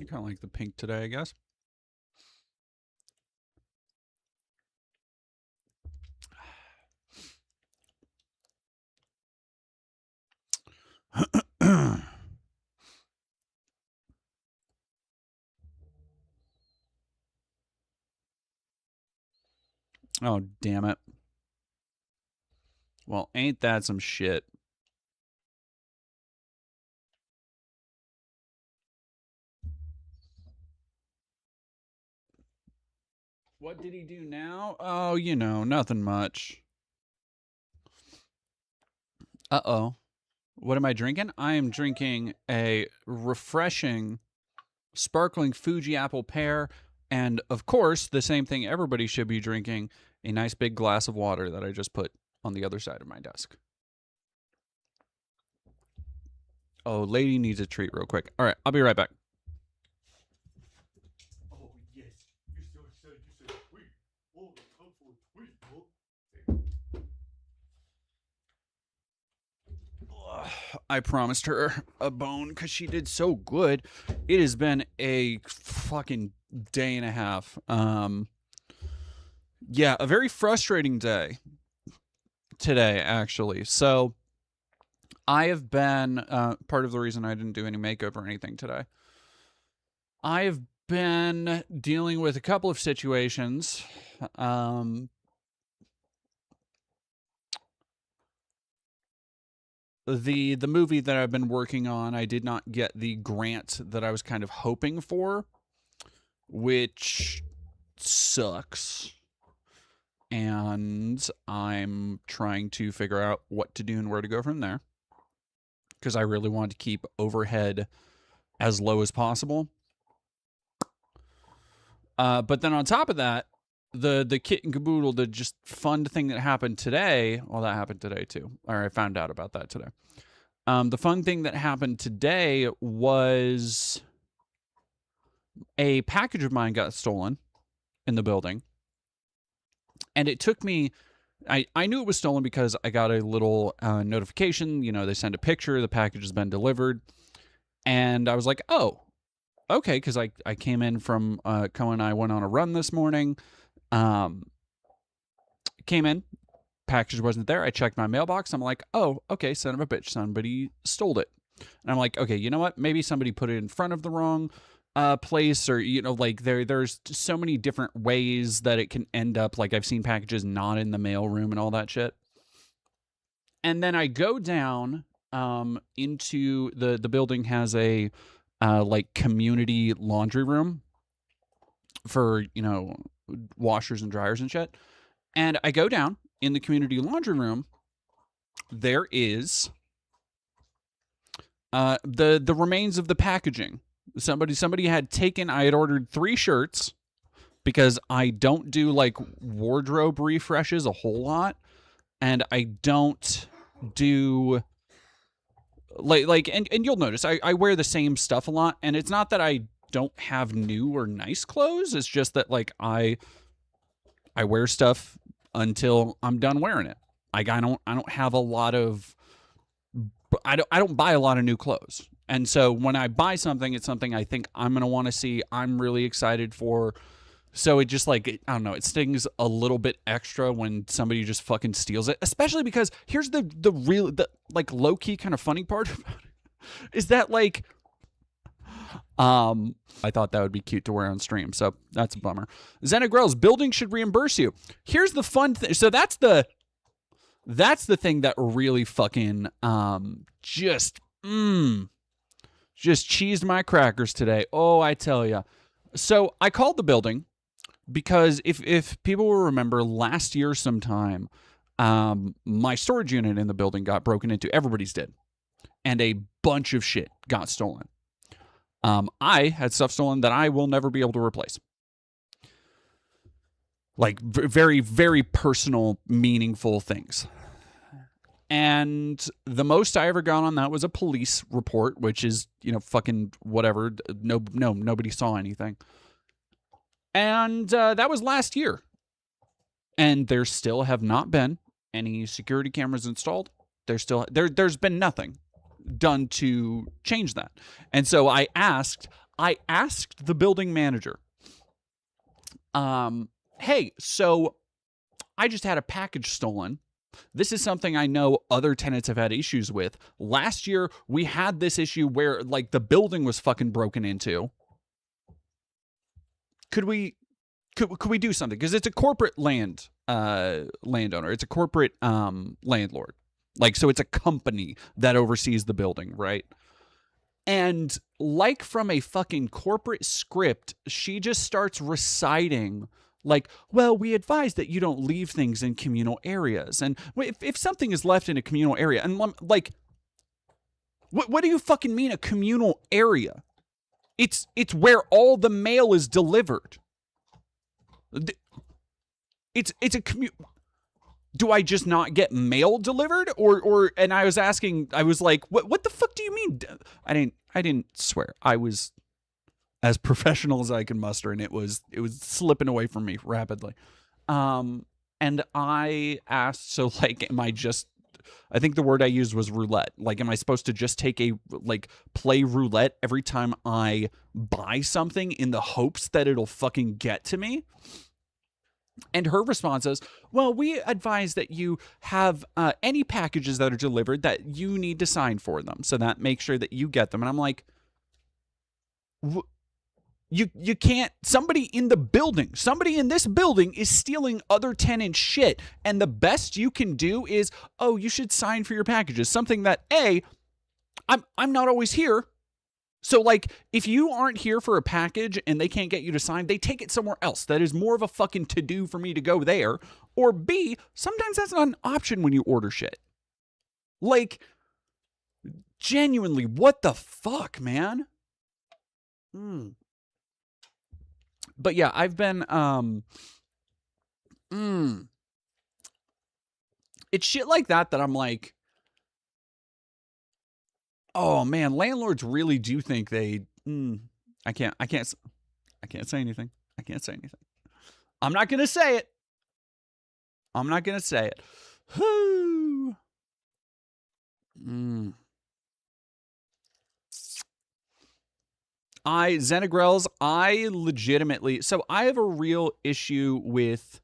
kind of like the pink today, I guess. Oh, damn it. Well, ain't that some shit? What did he do now? Oh, you know, nothing much. Uh-oh. What am I drinking? I am drinking a refreshing, sparkling Fuji apple pear, and of course, the same thing everybody should be drinking, a nice big glass of water that I just put on the other side of my desk. Oh, lady needs a treat real quick. All right, I'll be right back. Oh, yes. You so said you said tweet. Oh, come for a tweet, bro. I promised her a bone because she did so good. It has been a fucking day and a half. Yeah, a very frustrating day today, actually. So I have been part of the reason I didn't do any makeup or anything today. I have been dealing with a couple of situations. The movie that I've been working on, I did not get the grant that I was kind of hoping for, which sucks. And I'm trying to figure out what to do and where to go from there, because I really want to keep overhead as low as possible. But then on top of that, the kit and caboodle, the just fun thing that happened today, well, that happened today too, or I found out about that today. The fun thing that happened today was a package of mine got stolen in the building. And it took me, I knew it was stolen because I got a little notification. You know, they send a picture, the package has been delivered. And I was like, oh, okay, because I came in from, Cohen and I went on a run this morning. Came in, package wasn't there. I checked my mailbox. I'm like, oh, okay, son of a bitch, somebody stole it. And I'm like, okay, you know what? Maybe somebody put it in front of the wrong place, or you know, like there's so many different ways that it can end up. Like I've seen packages not in the mail room and all that shit. And then I go down into the building has a like community laundry room for, you know, washers and dryers and shit. And I go down in the community laundry room. There is the remains of the packaging. Somebody had taken, I had ordered 3 shirts because I don't do like wardrobe refreshes a whole lot, and I don't do like and you'll notice I wear the same stuff a lot, and it's not that I don't have new or nice clothes, it's just that like I wear stuff until I'm done wearing it. Like I don't have a lot of I don't buy a lot of new clothes. And so when I buy something, it's something I think I'm going to want to see, I'm really excited for. So it just like, I don't know, it stings a little bit extra when somebody just fucking steals it, especially because here's the real, the like low key kind of funny part about it is that like, I thought that would be cute to wear on stream. So that's a bummer. Zenagrel's building should reimburse you. Here's the fun thing. So that's the thing that really fucking, just cheesed my crackers today. Oh, I tell ya. So I called the building because if people will remember, last year sometime, my storage unit in the building got broken into. Everybody's did. And a bunch of shit got stolen. I had stuff stolen that I will never be able to replace. Like very, very personal, meaningful things. And the most I ever got on that was a police report, which is, you know, fucking whatever. No, nobody saw anything. And that was last year. And there still have not been any security cameras installed. There's been nothing done to change that. And so I asked I asked the building manager, hey, so I just had a package stolen. This is something I know other tenants have had issues with. Last year, we had this issue where, like, the building was fucking broken into. Could we do something? Because it's a corporate landowner. It's a corporate landlord. Like, so it's a company that oversees the building, right? And like from a fucking corporate script, she just starts reciting, like, well, we advise that you don't leave things in communal areas. And if something is left in a communal area, and like, what do you fucking mean a communal area? It's where all the mail is delivered. It's a do I just not get mail delivered? Or and I was asking, I was like, what the fuck do you mean? I didn't swear. I was as professional as I can muster, and it was slipping away from me rapidly. And I asked, so like, am I just, I think the word I used was roulette. Like, am I supposed to just play roulette every time I buy something in the hopes that it'll fucking get to me? And her response is, well, we advise that you have any packages that are delivered that you need to sign for them. So that makes sure that you get them. And I'm like, you can't, somebody in this building is stealing other tenants' shit. And the best you can do is, oh, you should sign for your packages. Something that, I'm not always here. So, like, if you aren't here for a package and they can't get you to sign, they take it somewhere else. That is more of a fucking to-do for me to go there. Or B, sometimes that's not an option when you order shit. Like, genuinely, what the fuck, man? But yeah, I've been, it's shit like that I'm like, oh man, landlords really do think they. I can't say anything. I can't say anything. I'm not gonna say it. Whoo. Xenagrels, I legitimately. So I have a real issue with.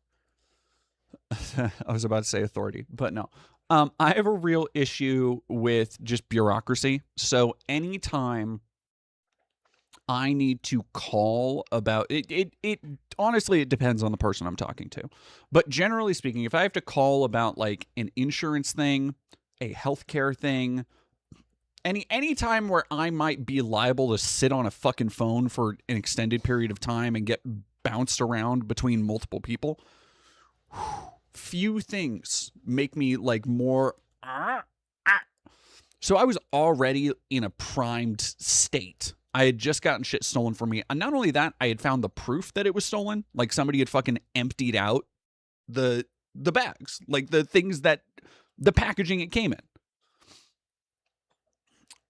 I was about to say authority, but no. I have a real issue with just bureaucracy. So anytime I need to call about it honestly, it depends on the person I'm talking to. But generally speaking, if I have to call about like an insurance thing, a healthcare thing, any time where I might be liable to sit on a fucking phone for an extended period of time and get bounced around between multiple people, few things make me like more. So I was already in a primed state. I had just gotten shit stolen from me. And not only that, I had found the proof that it was stolen. Like somebody had fucking emptied out the bags, like the things that the packaging it came in.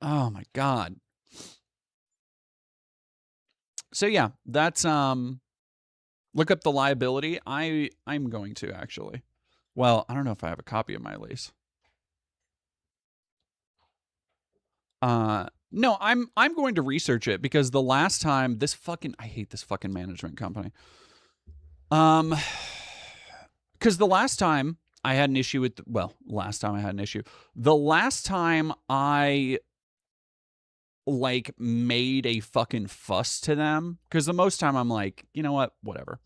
Oh my God. So yeah, that's look up the liability. I'm going to actually. Well, I don't know if I have a copy of my lease. No, I'm going to research it because the last time I hate this fucking management company. Because the last time I had an issue with, the last time I like made a fucking fuss to them, because the most time I'm like, you know what, whatever.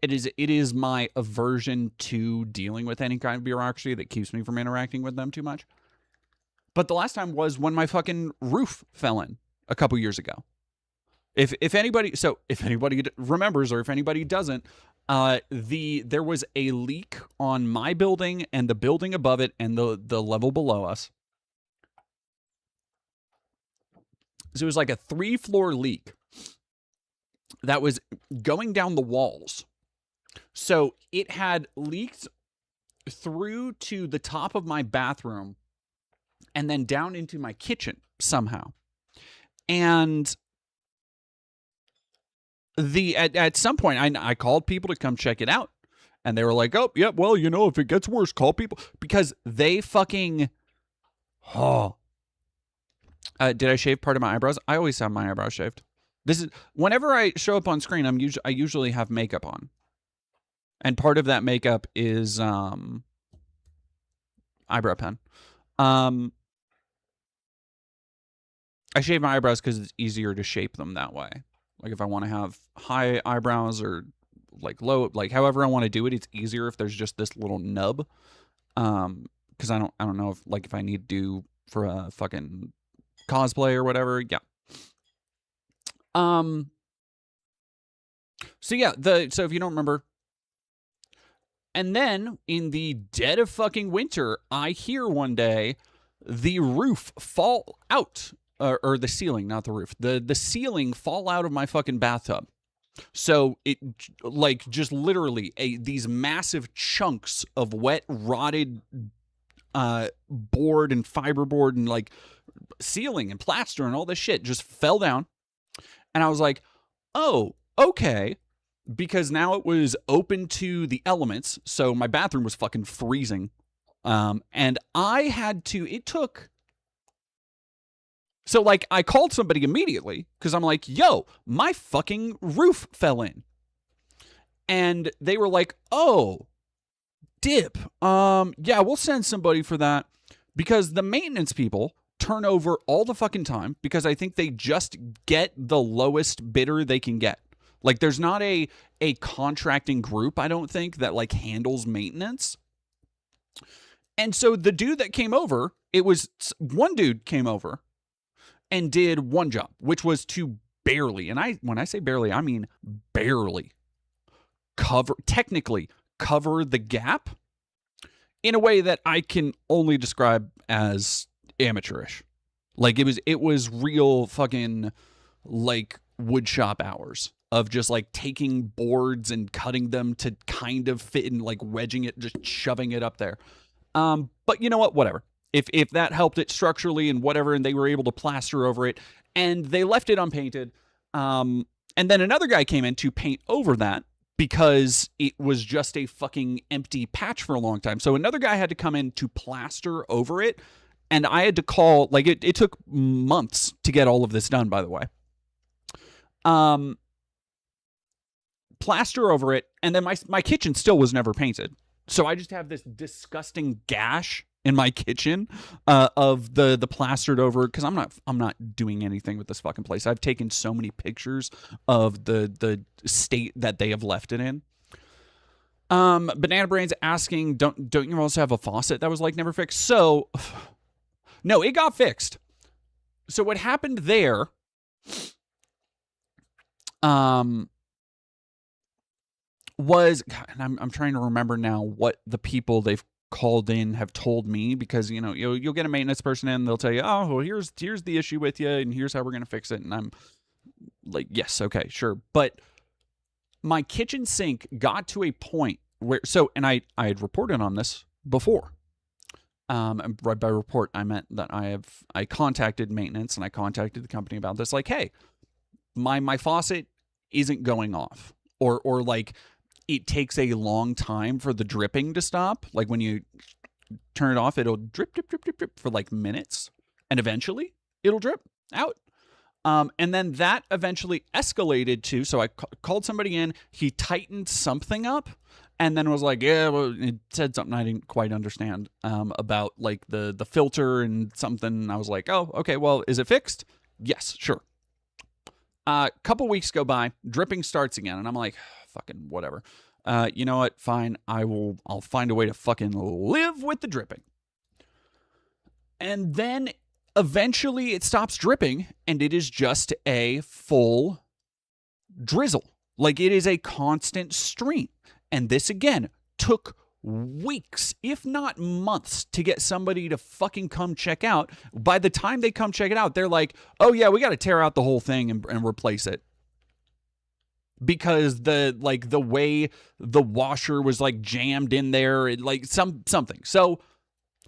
It is my aversion to dealing with any kind of bureaucracy that keeps me from interacting with them too much. But the last time was when my fucking roof fell in a couple years ago. If anybody remembers, or if anybody doesn't, there was a leak on my building and the building above it and the level below us. So it was like a 3-floor leak that was going down the walls. So it had leaked through to the top of my bathroom and then down into my kitchen somehow. And at some point I called people to come check it out, and they were like, oh yeah, well, if it gets worse, call people, because they fucking Did I shave part of my eyebrows? I always have my eyebrows shaved. This is whenever I show up on screen. I usually have makeup on, and part of that makeup is eyebrow pen. I shave my eyebrows because it's easier to shape them that way. Like if I want to have high eyebrows or like low, like however I want to do it, it's easier if there's just this little nub. Because I don't know if I need to do for a fucking cosplay or whatever. Yeah. So yeah, so if you don't remember, and then in the dead of fucking winter, I hear one day the roof fall out, or the ceiling, not the roof, the ceiling fall out of my fucking bathtub. So it like just literally these massive chunks of wet, rotted board and fiberboard and like ceiling and plaster and all this shit just fell down. And I was like, oh, okay. Because now it was open to the elements. So my bathroom was fucking freezing. And I had to, it took. So like I called somebody immediately because I'm like, yo, my fucking roof fell in. And they were like, oh, dip. Yeah, we'll send somebody for that. Because the maintenance people turn over all the fucking time because I think they just get the lowest bidder they can get. Like there's not a contracting group, I don't think, that like handles maintenance. And so the dude that came over, it was one dude came over and did one job, which was to barely, and when I say barely, I mean barely technically cover the gap in a way that I can only describe as amateurish. Like it was real fucking like woodshop hours of just like taking boards and cutting them to kind of fit and like wedging it, just shoving it up there. But you know what? Whatever. If that helped it structurally and whatever, and they were able to plaster over it, and they left it unpainted. And then another guy came in to paint over that because it was just a fucking empty patch for a long time. So another guy had to come in to plaster over it, and I had to call, like it took months to get all of this done, by the way. Plaster over it, and then my kitchen still was never painted. So I just have this disgusting gash in my kitchen of the plastered over, because I'm not doing anything with this fucking place. I've taken so many pictures of the state that they have left it in. Banana Brain's asking, don't you also have a faucet that was like never fixed? So no, it got fixed. So what happened there was, and I'm trying to remember now what the people they've called in have told me, because you'll get a maintenance person in, they'll tell you, oh, well, here's the issue with you, and here's how we're gonna fix it, and I'm like, yes, okay, sure. But my kitchen sink got to a point where, and I had reported on this before. And by report, I meant that I contacted maintenance and I contacted the company about this, like, hey, my faucet isn't going off, or like it takes a long time for the dripping to stop. Like when you turn it off, it'll drip, drip, drip, drip, drip for like minutes, and eventually it'll drip out. And then that eventually escalated to, so I called somebody in, he tightened something up, and then was like, yeah, well, it said something I didn't quite understand about like the filter and something. I was like, oh, okay, well, is it fixed? Yes, sure. Couple weeks go by, dripping starts again, and I'm like, fucking whatever. You know what? Fine. I'll find a way to fucking live with the dripping. And then eventually it stops dripping, and it is just a full drizzle. Like it is a constant stream. And this again took weeks, if not months, to get somebody to fucking come check out. By the time they come check it out, they're like, oh yeah, we got to tear out the whole thing and replace it. Because the way the washer was like jammed in there, like something. So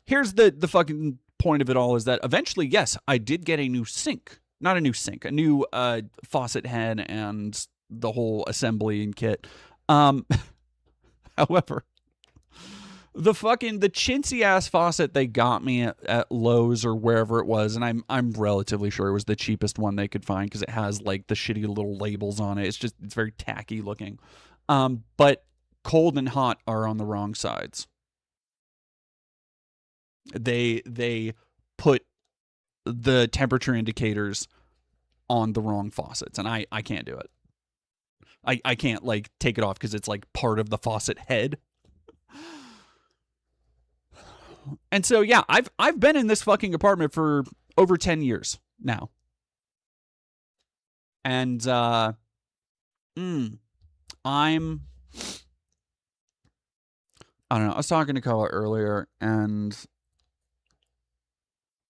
here's the fucking point of it all, is that eventually, yes, I did get a new sink. Not a new sink, a new faucet head and the whole assembly and kit. However, the chintzy ass faucet they got me at Lowe's or wherever it was, and I'm relatively sure it was the cheapest one they could find because it has like the shitty little labels on it. It's very tacky looking. But cold and hot are on the wrong sides. They put the temperature indicators on the wrong faucets, and I can't do it. I can't like take it off because it's like part of the faucet head. And so yeah, I've been in this fucking apartment for over 10 years now. And I'm I don't know. I was talking to Koa earlier, and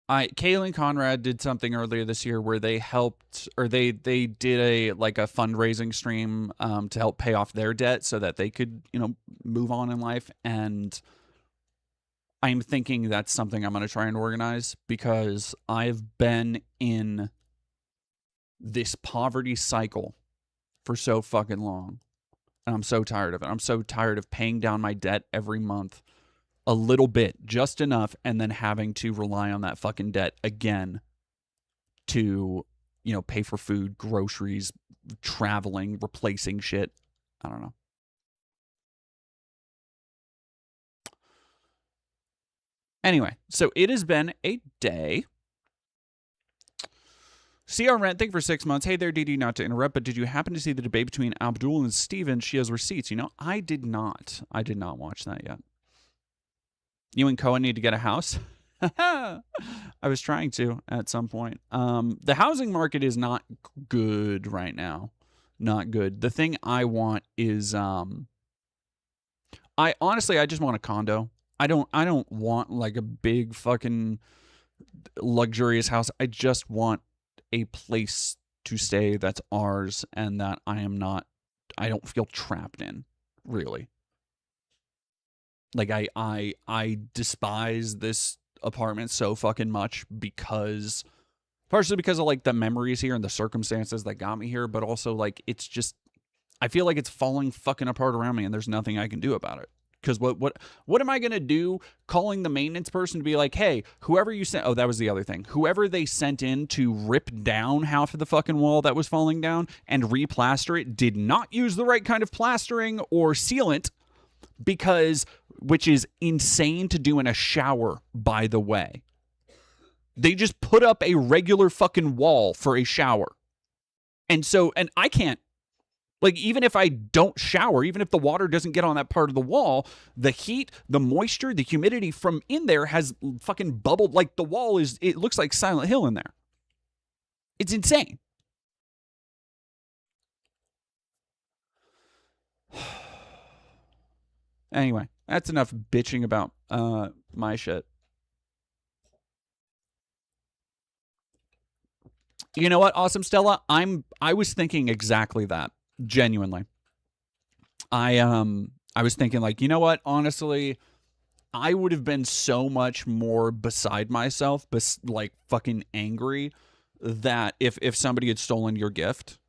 Kaylee and Conrad did something earlier this year where they helped, or they did a fundraising stream to help pay off their debt so that they could move on in life. And I'm thinking that's something I'm going to try and organize because I've been in this poverty cycle for so fucking long, and I'm so tired of it. I'm so tired of paying down my debt every month a little bit, just enough, and then having to rely on that fucking debt again to, pay for food, groceries, traveling, replacing shit. I don't know. Anyway, so it has been a day. CR Rent, thank you for 6 months. Hey there, Didi, not to interrupt, but did you happen to see the debate between Abdul and Steven? She has receipts. I did not. I did not watch that yet. You and Cohen need to get a house? I was trying to at some point. The housing market is not good right now. Not good. The thing I want is I just want a condo. I don't want like a big fucking luxurious house. I just want a place to stay that's ours and that I don't feel trapped in, really. Like I despise this apartment so fucking much partially because of like the memories here and the circumstances that got me here, but also like it's just I feel like it's falling fucking apart around me and there's nothing I can do about it. Because what am I gonna do calling the maintenance person to be like, hey, whoever you sent, that was the other thing. Whoever they sent in to rip down half of the fucking wall that was falling down and replaster it did not use the right kind of plastering or sealant, which is insane to do in a shower, by the way. They just put up a regular fucking wall for a shower. And I can't, like, even if I don't shower, even if the water doesn't get on that part of the wall, the heat, the moisture, the humidity from in there has fucking bubbled. Like, the wall it looks like Silent Hill in there. It's insane. Anyway, that's enough bitching about my shit. You know what, Awesome Stella? I was thinking exactly that. Genuinely. I was thinking like, you know what? Honestly, I would have been so much more beside myself, like fucking angry that if somebody had stolen your gift.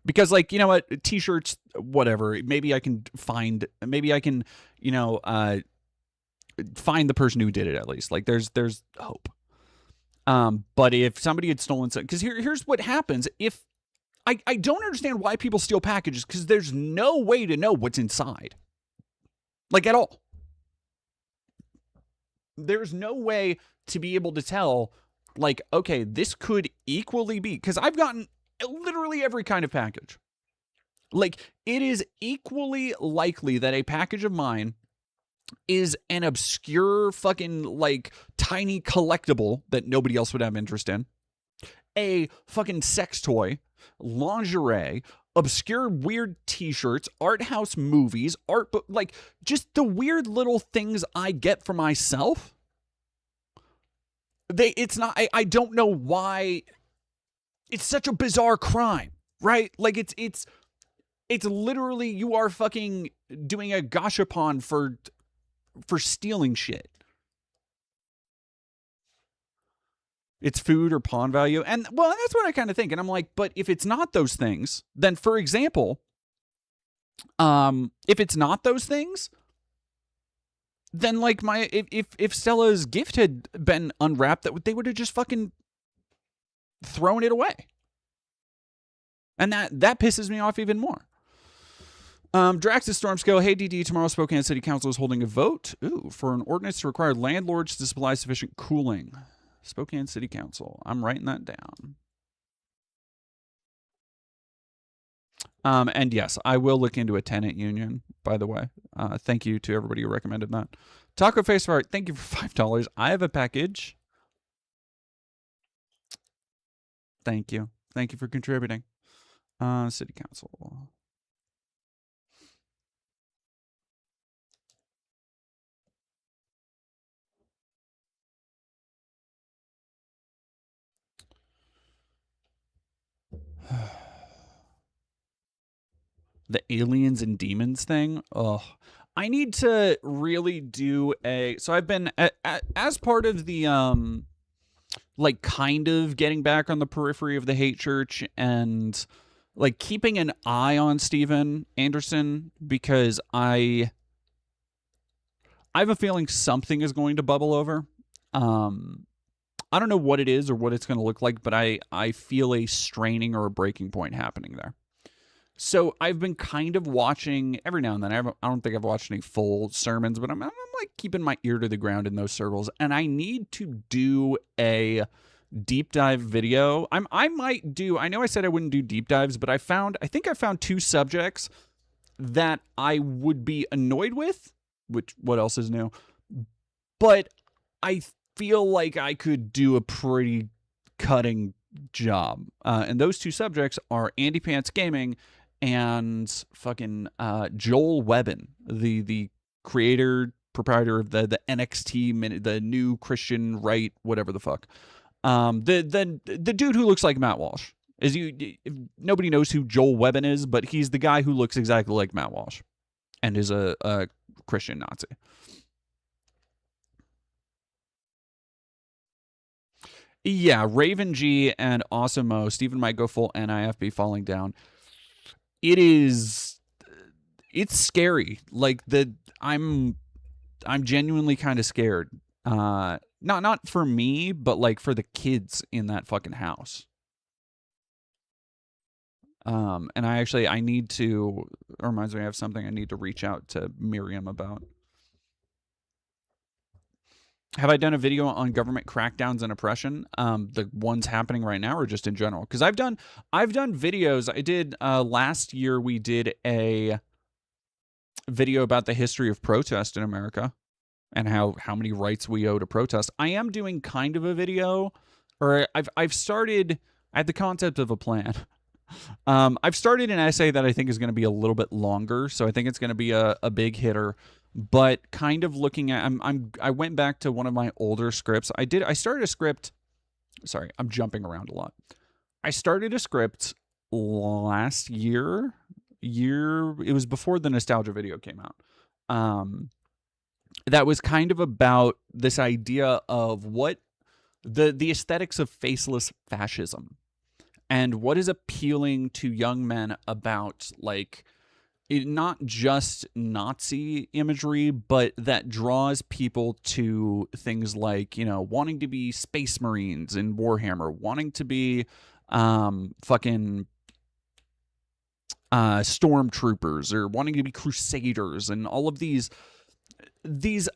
Because like, you know what, t-shirts, whatever, maybe I can find find the person who did it at least. Like there's hope. But if somebody had stolen something, because here's what happens if I don't understand why people steal packages, because there's no way to know what's inside. Like at all. There's no way to be able to tell, like, okay, this could equally be, because I've gotten literally every kind of package. Like, it is equally likely that a package of mine is an obscure fucking, like, tiny collectible that nobody else would have interest in. A fucking sex toy, lingerie, obscure weird t-shirts, art house movies, art book, like, just the weird little things I get for myself. I don't know why it's such a bizarre crime, right? Like it's literally, you are fucking doing a gashapon for stealing shit. It's food or pawn value. And well, that's what I kind of think. And I'm like, but if it's not those things, then for example, if it's not those things, then like if Stella's gift had been unwrapped, that they would have just fucking thrown it away. And that pisses me off even more. Draxus Stormsco, hey DD, tomorrow Spokane City Council is holding a vote for an ordinance to require landlords to supply sufficient cooling. Spokane City Council. I'm writing that down. And yes, I will look into a tenant union, by the way. Thank you to everybody who recommended that. Taco Face Art, thank you for $5. I have a package. Thank you. Thank you for contributing. City Council. The aliens and demons thing. Oh, I need to really do a. So I've been as part of the like kind of getting back on the periphery of the hate church and like keeping an eye on Steven Anderson, because I have a feeling something is going to bubble over. I don't know what it is or what it's going to look like, but I feel a straining or a breaking point happening there. So I've been kind of watching every now and then. I don't think I've watched any full sermons, but I'm like keeping my ear to the ground in those circles. And I need to do a deep dive video. I might do. I know I said I wouldn't do deep dives, but I think I found two subjects that I would be annoyed with. Which what else is new? But I feel like I could do a pretty cutting job. And those two subjects are Andy Pants Gaming and fucking Joel Webbin, the creator, proprietor of the NXT, the new Christian right, whatever the fuck. The dude who looks like Matt Walsh. Nobody knows who Joel Webbin is, but he's the guy who looks exactly like Matt Walsh and is a Christian Nazi. Yeah, Raven G and Awesome Stephen might go full NIFB falling down. It's scary. Like I'm genuinely kind of scared. Not for me, but like for the kids in that fucking house. And I need to, it reminds me I have something I need to reach out to Miriam about. Have I done a video on government crackdowns and oppression? The ones happening right now, or just in general? Because I've done videos. I did last year. We did a video about the history of protest in America and how many rights we owe to protest. I am doing kind of a video, or I've started. I had the concept of a plan. I've started an essay that I think is going to be a little bit longer, so I think it's going to be a big hitter. But kind of looking at, I went back to one of my older scripts. I started a script. Sorry, I'm jumping around a lot. I started a script last year. It was before the nostalgia video came out. That was kind of about this idea of what the aesthetics of faceless fascism and what is appealing to young men about like. Not just Nazi imagery, but that draws people to things like, wanting to be Space Marines in Warhammer, wanting to be fucking stormtroopers, or wanting to be crusaders, and all of these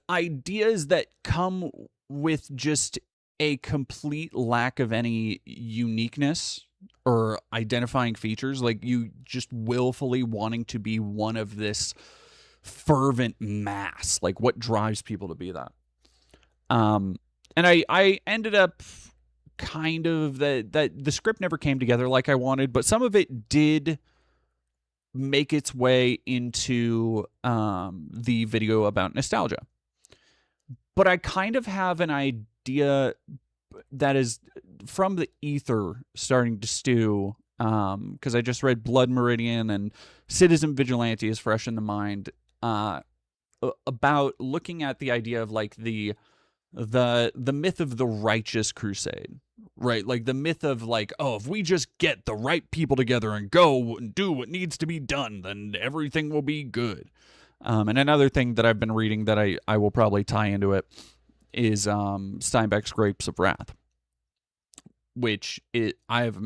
ideas that come with just a complete lack of any uniqueness or identifying features, like you just willfully wanting to be one of this fervent mass. Like what drives people to be that? And I ended up kind of that the script never came together like I wanted, but some of it did make its way into the video about nostalgia. But I kind of have an idea that is from the ether starting to stew, because I just read Blood Meridian and Citizen Vigilante is fresh in the mind, about looking at the idea of like the myth of the righteous crusade, right? Like the myth of like, oh, if we just get the right people together and go and do what needs to be done, then everything will be good. And another thing that I've been reading that I will probably tie into it is Steinbeck's Grapes of Wrath, which I have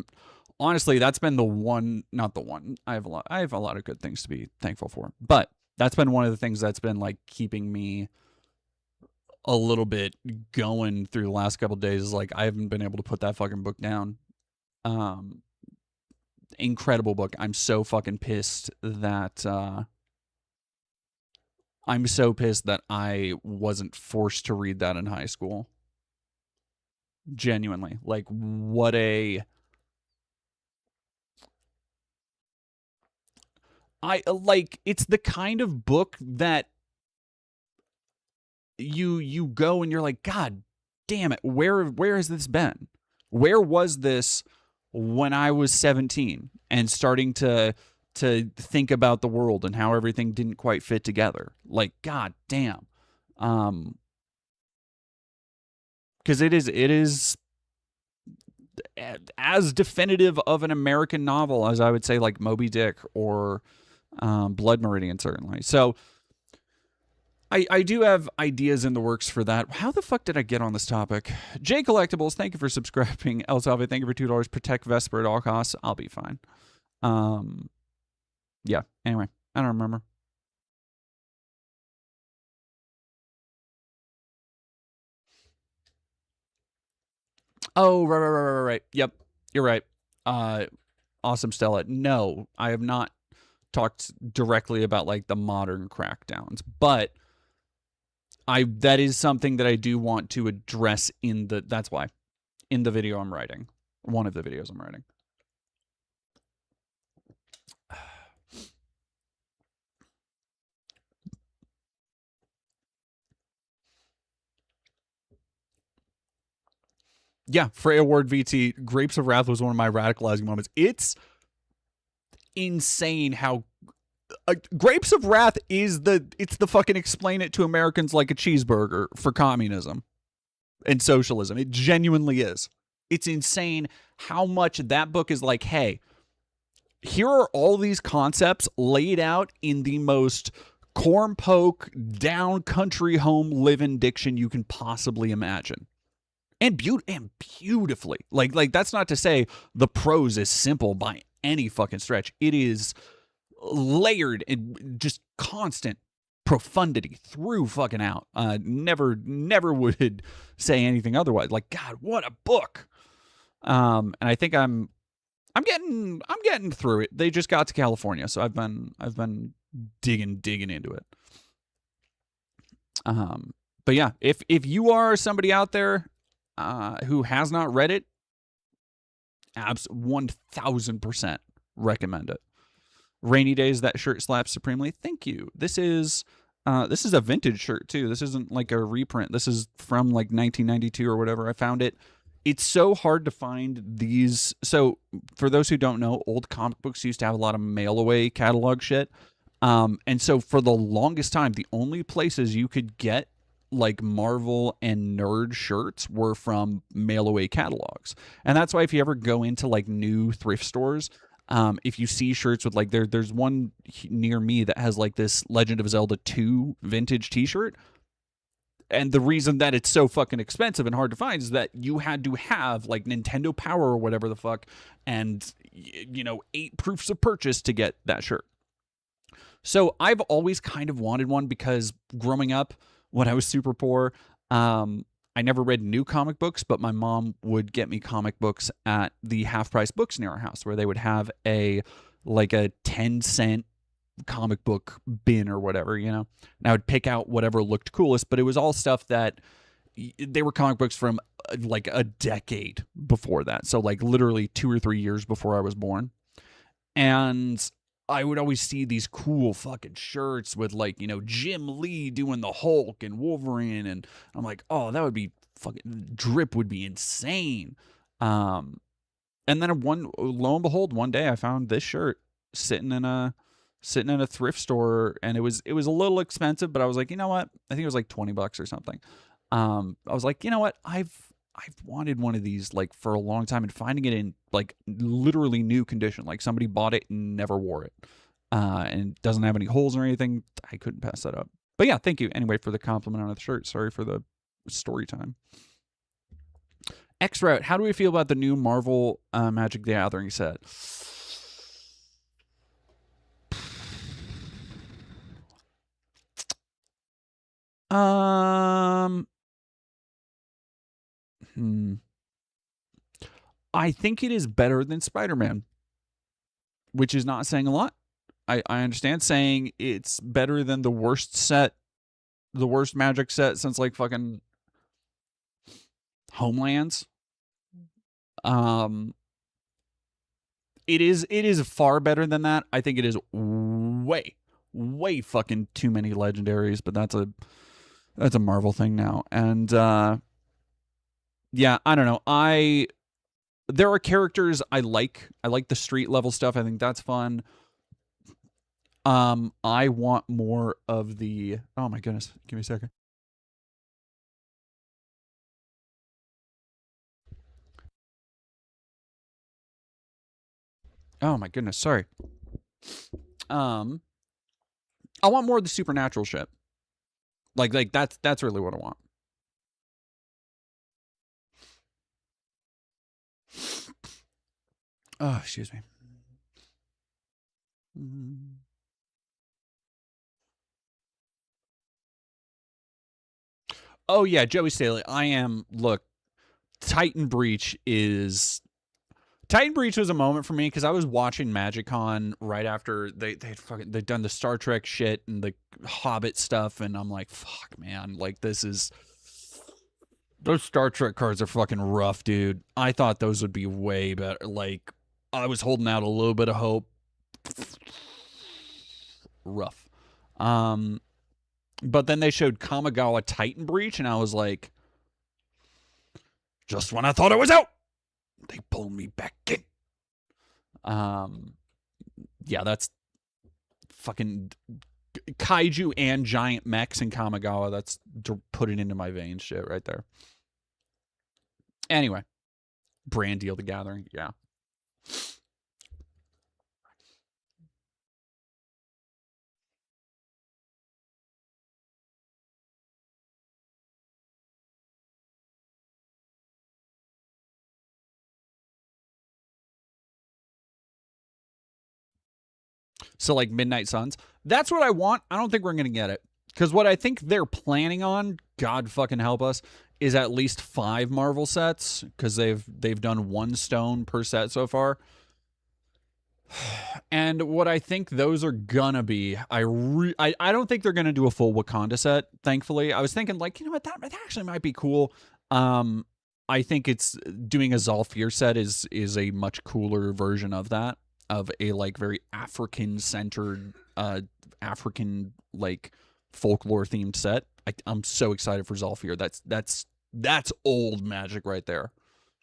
honestly, that's been the one, not the one. I have a lot of good things to be thankful for, but that's been one of the things that's been like keeping me a little bit going through the last couple of days. Is like I haven't been able to put that fucking book down. Um, Incredible book. I'm so fucking pissed that I wasn't forced to read that in high school. Genuinely, like what a I like. It's the kind of book that you go and you're like, God damn it, where has this been? Where was this when I was 17 and starting to think about the world and how everything didn't quite fit together? Like, God damn. Because it is as definitive of an American novel as I would say like Moby Dick or Blood Meridian, certainly. So I do have ideas in the works for that. How the fuck did I get on this topic? J Collectibles, thank you for subscribing. El Salve, thank you for $2. Protect Vesper at all costs. I'll be fine. Yeah. Anyway, I don't remember. Oh, right. Yep, you're right. Awesome, Stella. No, I have not talked directly about like the modern crackdowns, but that is something that I do want to address in the. That's why in the video I'm writing, one of the videos I'm writing. Yeah, Freya Ward VT, Grapes of Wrath was one of my radicalizing moments. It's insane how Grapes of Wrath is it's the fucking explain it to Americans like a cheeseburger for communism and socialism. It genuinely is. It's insane how much that book is like, hey, here are all these concepts laid out in the most corn poke, down country home living diction you can possibly imagine. And beautifully. Like that's not to say the prose is simple by any fucking stretch. It is layered and just constant profundity through fucking out. Never would say anything otherwise. Like, God, what a book. And I think I'm getting through it. They just got to California, so I've been digging into it. But yeah, if you are somebody out there who has not read it, 1000% recommend it. Rainy Days, that shirt slaps supremely. Thank you. This is a vintage shirt too. This isn't like a reprint. This is from like 1992 or whatever. I found it. It's so hard to find these. So for those who don't know, old comic books used to have a lot of mail away catalog shit. And so for the longest time, the only places you could get like Marvel and nerd shirts were from mail away catalogs. And that's why if you ever go into like new thrift stores, if you see shirts with like there's one near me that has like this Legend of Zelda 2 vintage t-shirt. And the reason that it's so fucking expensive and hard to find is that you had to have like Nintendo Power or whatever the fuck and 8 proofs of purchase to get that shirt. So I've always kind of wanted one because growing up when I was super poor, I never read new comic books, but my mom would get me comic books at the half-price books near our house where they would have a 10-cent comic book bin or whatever, and I would pick out whatever looked coolest, but it was all stuff that they were comic books from like a decade before that. So like literally 2 or 3 years before I was born. And I would always see these cool fucking shirts with like, Jim Lee doing the Hulk and Wolverine. And I'm like, oh, that would be fucking drip would be insane. And then lo and behold, one day I found this shirt sitting in a thrift store, and it was a little expensive, but I was like, you know what? I think it was like $20 or something. I was like, you know what? I've wanted one of these like for a long time, and finding it in like literally new condition, like somebody bought it and never wore it. and it doesn't have any holes or anything. I couldn't pass that up. But yeah, thank you anyway for the compliment on the shirt. Sorry for the story time. X Route, how do we feel about the new Marvel Magic the Gathering set? I think it is better than Spider-Man, which is not saying a lot. I understand saying it's better than the worst set, the worst Magic set since like fucking Homelands. It is far better than that. I think it is way fucking too many legendaries, but that's a Marvel thing now. And yeah, I don't know. There are characters I like. I like the street level stuff. I think that's fun. I want more of the. Oh my goodness! Give me a second. Oh my goodness! Sorry. I want more of the supernatural shit. Like that's really what I want. Oh, excuse me. Oh yeah, Joey Staley. I am. Look, Titan Breach was a moment for me because I was watching MagicCon right after they'd done the Star Trek shit and the Hobbit stuff, and I'm like, fuck, man, like those Star Trek cards are fucking rough, dude. I thought those would be way better. Like, I was holding out a little bit of hope. Rough. But then they showed Kamigawa Titan Breach, and I was like, just when I thought I was out, they pulled me back in. Yeah, that's fucking kaiju and giant mechs in Kamigawa. That's to put it into my veins shit right there. Anyway, brand deal, The Gathering. Yeah. So like Midnight Suns. That's what I want. I don't think we're gonna get it. Because what I think they're planning on, God fucking help us, is at least 5 Marvel sets. Because they've done 1 stone per set so far. And what I think those are gonna be, I don't think they're gonna do a full Wakanda set. Thankfully, I was thinking like, you know what, that actually might be cool. I think it's doing a Zolfir set is a much cooler version of that, of a like very African centered, African like folklore themed set. I'm so excited for Zolfir. That's old magic right there.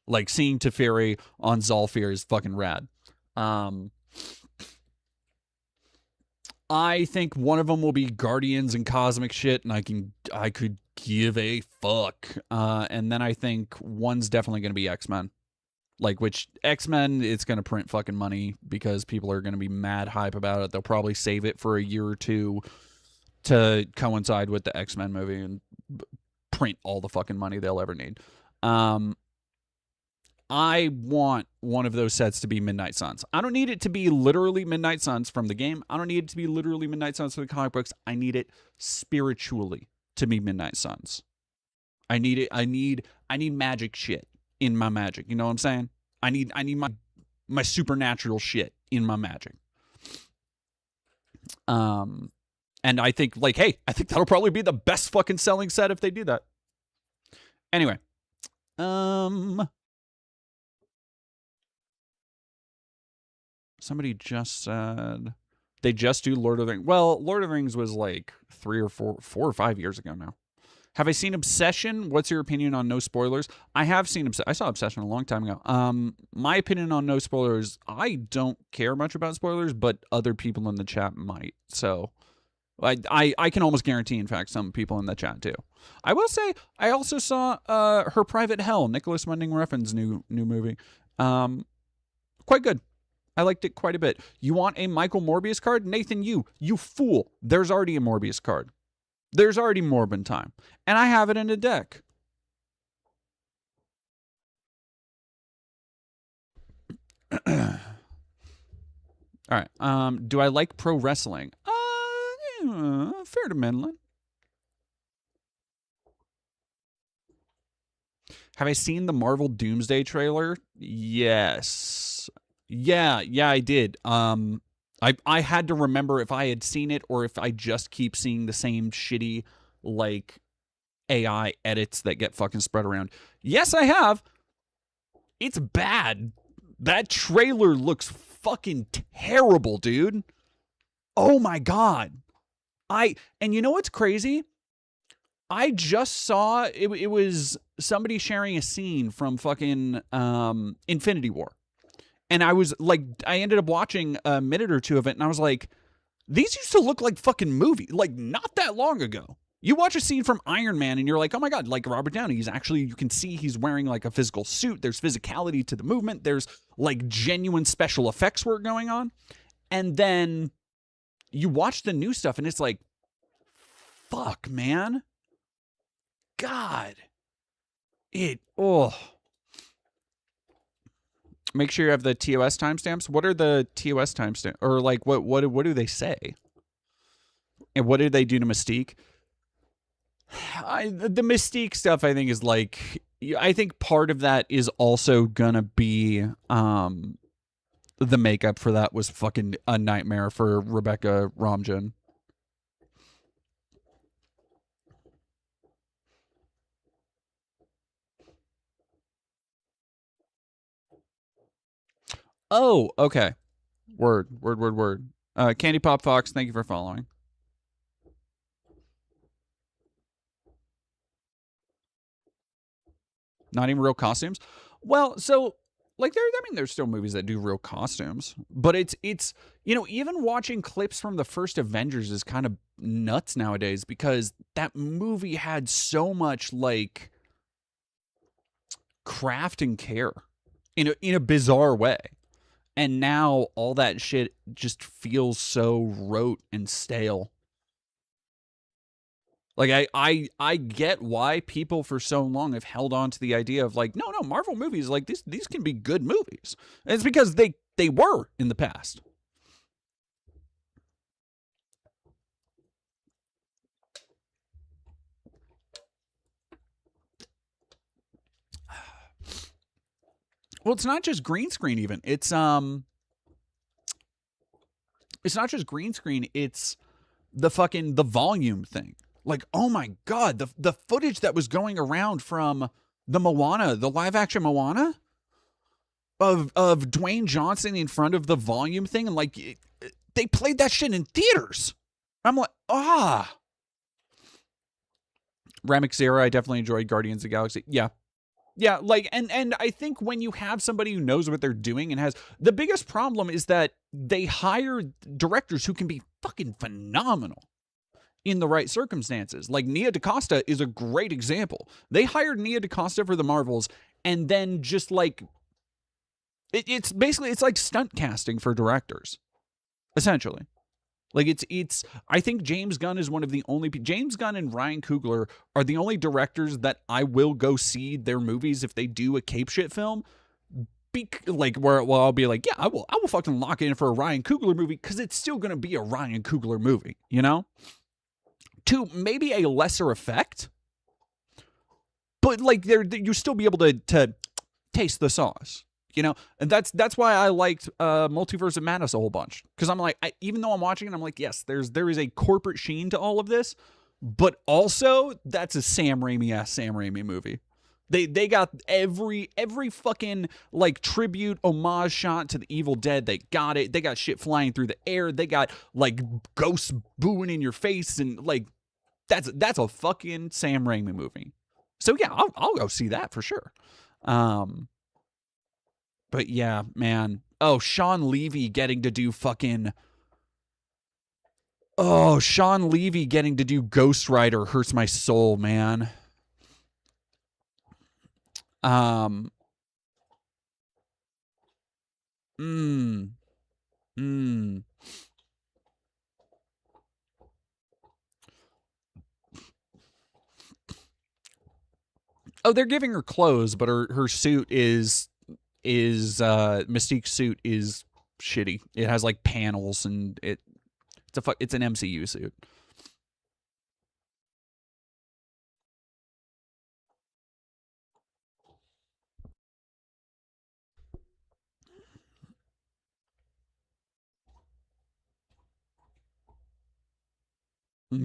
Like seeing Teferi on Zolfir is fucking rad. I think one of them will be Guardians and cosmic shit, and I could give a fuck. And then I think one's definitely going to be X-Men. Like, which X-Men, it's going to print fucking money because people are going to be mad hype about it. They'll probably save it for a year or two to coincide with the X-Men movie and print all the fucking money they'll ever need. I want one of those sets to be Midnight Suns. I don't need it to be literally Midnight Suns from the game. I don't need it to be literally Midnight Suns from the comic books. I need it spiritually to be Midnight Suns. I need it. I need magic shit in my magic. You know what I'm saying? I need my supernatural shit in my magic. And I think like, hey, I think that'll probably be the best fucking selling set if they do that. Anyway, somebody just said they just do Lord of the Rings. Well, Lord of the Rings was like 4 or 5 years ago now. Have I seen Obsession? What's your opinion on no spoilers? I have seen I saw Obsession a long time ago. My opinion on no spoilers, I don't care much about spoilers, but other people in the chat might. So I can almost guarantee, in fact, some people in the chat do. I will say I also saw Her Private Hell, Nicholas Winding Refn's new movie. Quite good. I liked it quite a bit. You want a Michael Morbius card? Nathan, you fool. There's already a Morbius card. There's already Morbin time. And I have it in a deck. All right. Do I like pro wrestling? Fair to middling. Have I seen the Marvel Doomsday trailer? Yes. Yeah, I did. I had to remember if I had seen it or if I just keep seeing the same shitty like AI edits that get fucking spread around. Yes, I have. It's bad. That trailer looks fucking terrible, dude. Oh my god. And you know what's crazy? I just saw it was somebody sharing a scene from fucking Infinity War. And I was like, I ended up watching a minute or two of it, and I was like, these used to look like fucking movie, like not that long ago. You watch a scene from Iron Man, and you're like, oh my god, like Robert Downey. He's actually, you can see he's wearing like a physical suit. There's physicality to the movement. There's like genuine special effects work going on. And then you watch the new stuff, and it's like, fuck, man. God. Make sure you have the TOS timestamps. What are the TOS timestamps? Or like what do they say? And what did they do to Mystique? The Mystique stuff I think is like, I think part of that is also gonna be the makeup for that was fucking a nightmare for Rebecca Romijn. Oh, okay. Word. Candy Pop Fox, thank you for following. Not even real costumes. Well, so like there's still movies that do real costumes, but it's even watching clips from the first Avengers is kind of nuts nowadays because that movie had so much like craft and care in a bizarre way. And now all that shit just feels so rote and stale. Like I get why people for so long have held on to the idea of like, no, Marvel movies, like these can be good movies. And it's because they were in the past. Well, it's not just green screen even. It's not just green screen, it's the volume thing. Like, oh my god, the footage that was going around from the live action Moana of Dwayne Johnson in front of the volume thing, and like they played that shit in theaters. I'm like, Ramix Zero, I definitely enjoyed Guardians of the Galaxy. Yeah, like and I think when you have somebody who knows what they're doing and has, the biggest problem is that they hire directors who can be fucking phenomenal in the right circumstances. Like Nia DaCosta is a great example. They hired Nia DaCosta for the Marvels, and then just like it's basically, it's like stunt casting for directors, essentially. Like it's I think James Gunn is one of the only, James Gunn and Ryan Coogler are the only directors that I will go see their movies if they do a cape shit film. Like where I'll be like, yeah, I will fucking lock in for a Ryan Coogler movie because it's still gonna be a Ryan Coogler movie, you know? To maybe a lesser effect, but like you still be able to taste the sauce, you know. And that's why I liked Multiverse of Madness a whole bunch, because I'm like, even though I'm watching it, I'm like, yes, there is a corporate sheen to all of this, but also that's a Sam Raimi movie. They got every fucking like tribute homage shot to the Evil Dead. They got it. They got shit flying through the air. They got like ghosts booing in your face, and like that's a fucking Sam Raimi movie. So yeah, I'll go see that for sure. But yeah, man. Oh, Sean Levy getting to do Ghost Rider hurts my soul, man. Mm. Oh, they're giving her clothes, but her suit is Mystique's suit is shitty. It has like panels and it's an MCU suit.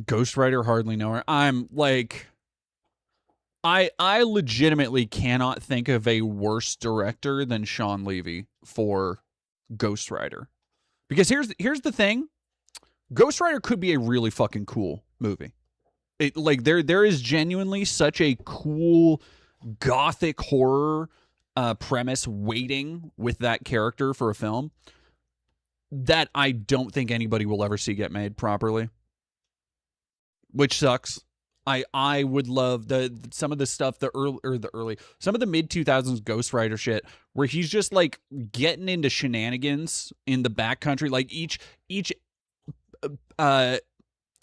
Ghost Rider hardly know her. I'm like I legitimately cannot think of a worse director than Sean Levy for Ghost Rider. Because here's the thing. Ghost Rider could be a really fucking cool movie. It like there is genuinely such a cool gothic horror premise waiting with that character for a film that I don't think anybody will ever see get made properly, which sucks. I would love some of the stuff the early some of the mid 2000s Ghost Rider shit where he's just like getting into shenanigans in the backcountry. Like each uh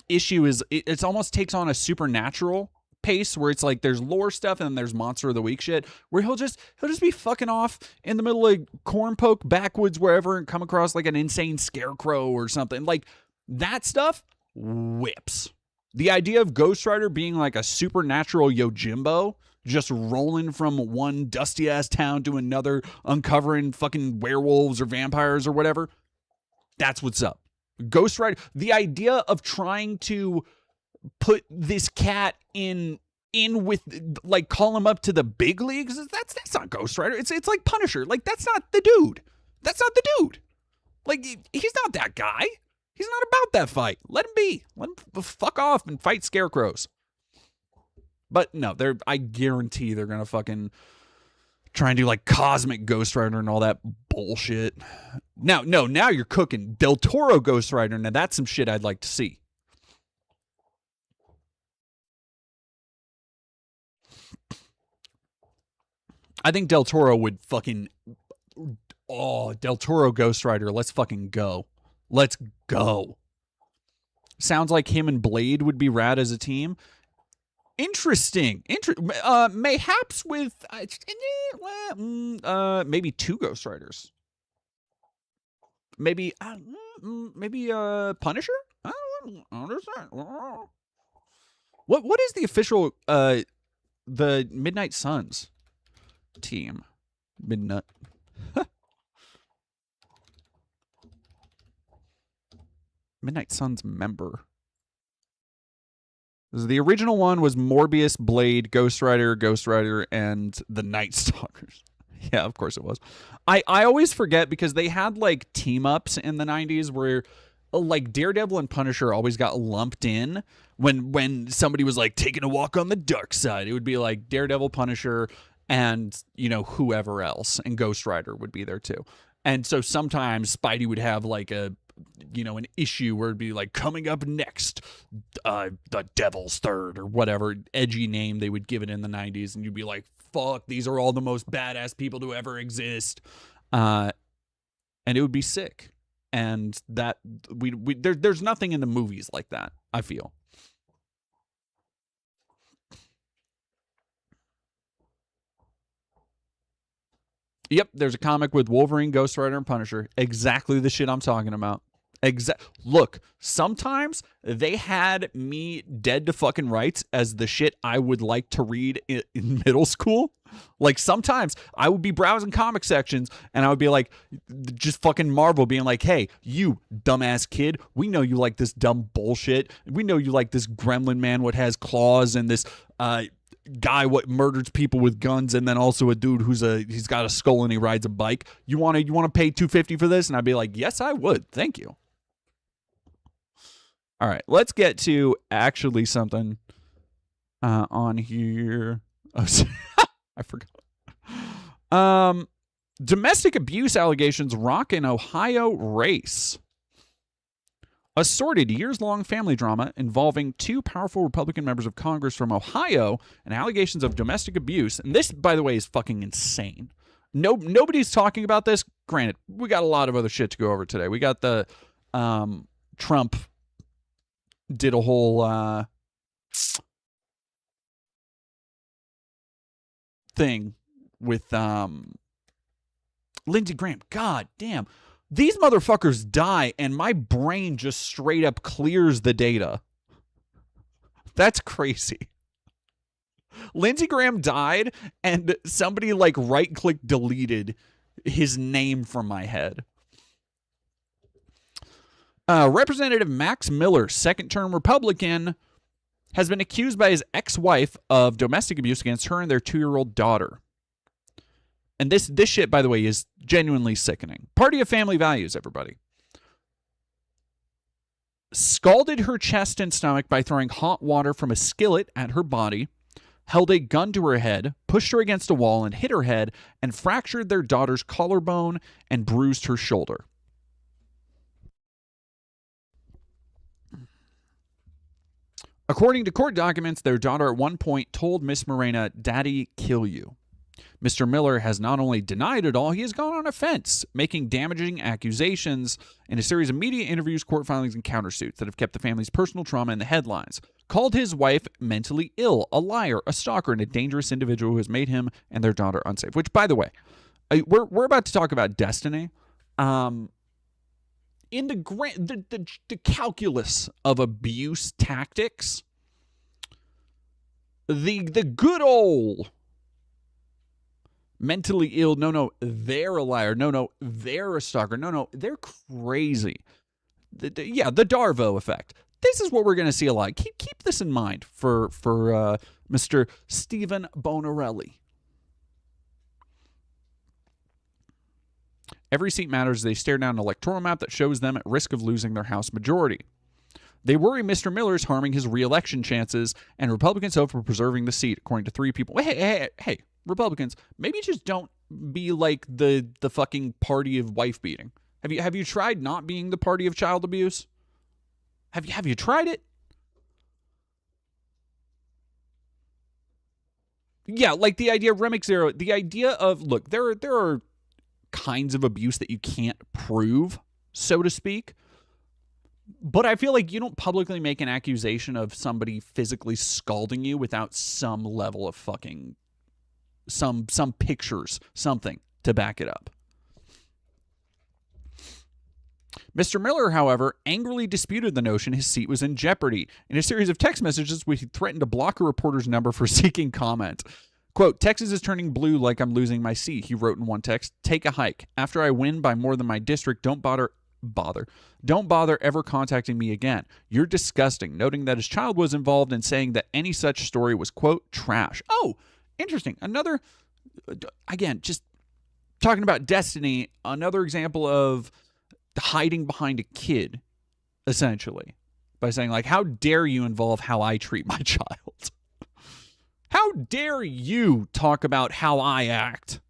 issue is it almost takes on a supernatural pace where it's like there's lore stuff and then there's monster of the week shit where he'll just be fucking off in the middle of corn poke backwoods wherever and come across like an insane scarecrow or something like that stuff whips. The idea of Ghost Rider being like a supernatural Yojimbo just rolling from one dusty ass town to another uncovering fucking werewolves or vampires or whatever, that's what's up. Ghost Rider, the idea of trying to put this cat in with like call him up to the big leagues, that's not Ghost Rider. It's like Punisher. Like that's not the dude. That's not the dude. Like he's not that guy. He's not about that fight. Let him be. Let him fuck off and fight scarecrows. But no, I guarantee they're gonna fucking try and do like cosmic Ghost Rider and all that bullshit. Now you're cooking. Del Toro Ghost Rider. Now that's some shit I'd like to see. I think Del Toro would fucking. Oh, Del Toro Ghost Rider. Let's fucking go. Let's go. Sounds like him and Blade would be rad as a team. Interesting. Mayhaps with maybe two Ghost Riders. Maybe Punisher? I don't understand. What is the official the Midnight Suns team? Midnight. Midnight Suns member. The original one was Morbius, Blade, Ghost Rider, and the Night Stalkers. Yeah, of course it was. I always forget because they had like team ups in the 90s where like Daredevil and Punisher always got lumped in when somebody was like taking a walk on the dark side. It would be like Daredevil, Punisher, and whoever else, and Ghost Rider would be there too. And so sometimes Spidey would have like an issue where it'd be like coming up next, the Devil's Third or whatever edgy name they would give it in the 90s, and you'd be like, fuck, these are all the most badass people to ever exist, and it would be sick. And that there's nothing in the movies like that, I feel. Yep, there's a comic with Wolverine, Ghost Rider, and Punisher. Exactly the shit I'm talking about. Look, sometimes they had me dead to fucking rights as the shit I would like to read in middle school. Like sometimes I would be browsing comic sections and I would be like, just fucking Marvel being like, hey, you dumbass kid, we know you like this dumb bullshit. We know you like this gremlin man what has claws and this guy what murders people with guns, and then also a dude he's got a skull and he rides a bike. You want to pay $250 for this? And I'd be like, yes, I would. Thank you. All right, let's get to actually something on here. Oh, I forgot. Domestic abuse allegations rock an Ohio race. A sordid years-long family drama involving two powerful Republican members of Congress from Ohio and allegations of domestic abuse. And this, by the way, is fucking insane. Nobody's talking about this. Granted, we got a lot of other shit to go over today. We got the Trump did a whole thing with Lindsey Graham. God damn. These motherfuckers die, and my brain just straight up clears the data. That's crazy. Lindsey Graham died, and somebody like right-click deleted his name from my head. Representative Max Miller, second-term Republican, has been accused by his ex-wife of domestic abuse against her and their 2-year-old daughter. And this shit, by the way, is genuinely sickening. Party of family values, everybody. Scalded her chest and stomach by throwing hot water from a skillet at her body, held a gun to her head, pushed her against a wall and hit her head, and fractured their daughter's collarbone and bruised her shoulder. According to court documents, their daughter at one point told Miss Morena, "Daddy, kill you." Mr. Miller has not only denied it all, he has gone on a fence, making damaging accusations in a series of media interviews, court filings, and countersuits that have kept the family's personal trauma in the headlines. Called his wife mentally ill, a liar, a stalker, and a dangerous individual who has made him and their daughter unsafe. Which, by the way, we're about to talk about destiny. In the calculus of abuse tactics, the good old mentally ill, no, they're a liar, no, they're a stalker, no, they're crazy. The Darvo effect. This is what we're going to see a lot. Keep this in mind for Mr. Stephen Bonarelli. Every seat matters as they stare down an electoral map that shows them at risk of losing their House majority. They worry Mr. Miller's harming his re-election chances, and Republicans hope for preserving the seat, according to 3 people. Hey, Republicans, maybe just don't be like the fucking party of wife beating. Have you tried not being the party of child abuse? Have you tried it? Yeah, like the idea of Remick Zero, the idea of, look, there are kinds of abuse that you can't prove, so to speak. But I feel like you don't publicly make an accusation of somebody physically scalding you without some level of fucking some pictures, something to back it up. Mr. Miller, however, angrily disputed the notion his seat was in jeopardy. In a series of text messages, he threatened to block a reporter's number for seeking comment. Quote, "Texas is turning blue like I'm losing my seat," he wrote in one text. "Take a hike. After I win by more than my district, don't bother ever contacting me again. You're disgusting," noting that his child was involved and saying that any such story was, quote, trash. Oh, interesting. Another, again, just talking about destiny, another example of hiding behind a kid, essentially, by saying, like, how dare you involve how I treat my child? How dare you talk about how I act?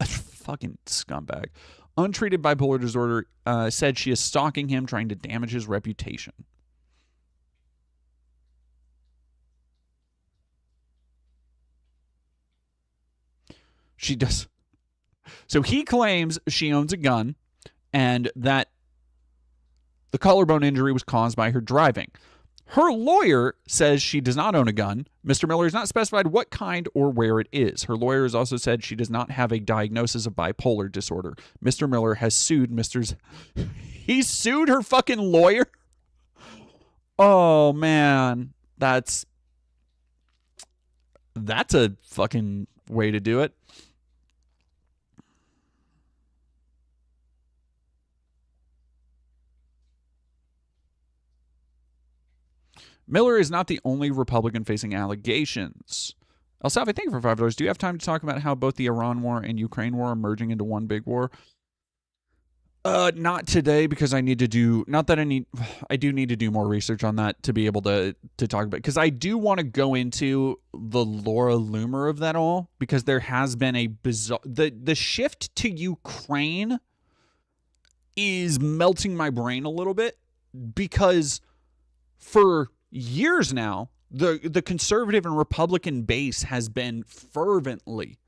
Fucking scumbag. Untreated bipolar disorder, said she is stalking him, trying to damage his reputation. She does. So he claims she owns a gun and that the collarbone injury was caused by her driving. Her lawyer says she does not own a gun. Mr. Miller has not specified what kind or where it is. Her lawyer has also said she does not have a diagnosis of bipolar disorder. Mr. Miller has sued He sued her fucking lawyer? Oh, man. That's a fucking way to do it. Miller is not the only Republican facing allegations. El Salvi, thank you for $5. Do you have time to talk about how both the Iran war and Ukraine war are merging into one big war? Not today, because I need to do, I do need to do more research on that to be able to talk about it, because I do want to go into the Laura Loomer of that all, because there has been a bizarre, the shift to Ukraine is melting my brain a little bit, because for years now, The conservative and Republican base has been fervently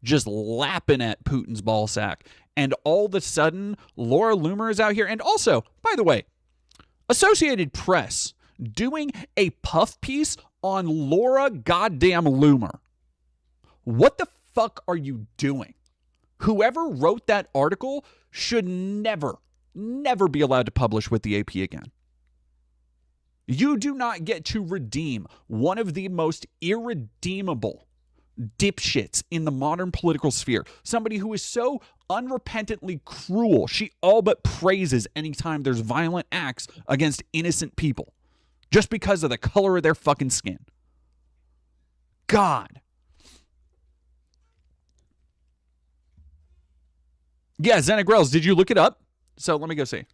just lapping at Putin's ball sack. And all of a sudden, Laura Loomer is out here. And also, by the way, Associated Press doing a puff piece on Laura goddamn Loomer. What the fuck are you doing? Whoever wrote that article should never be allowed to publish with the AP again. You do not get to redeem one of the most irredeemable dipshits in the modern political sphere. Somebody who is so unrepentantly cruel, she all but praises anytime there's violent acts against innocent people just because of the color of their fucking skin. God. Yeah, Zenegrels, did you look it up? So let me go see.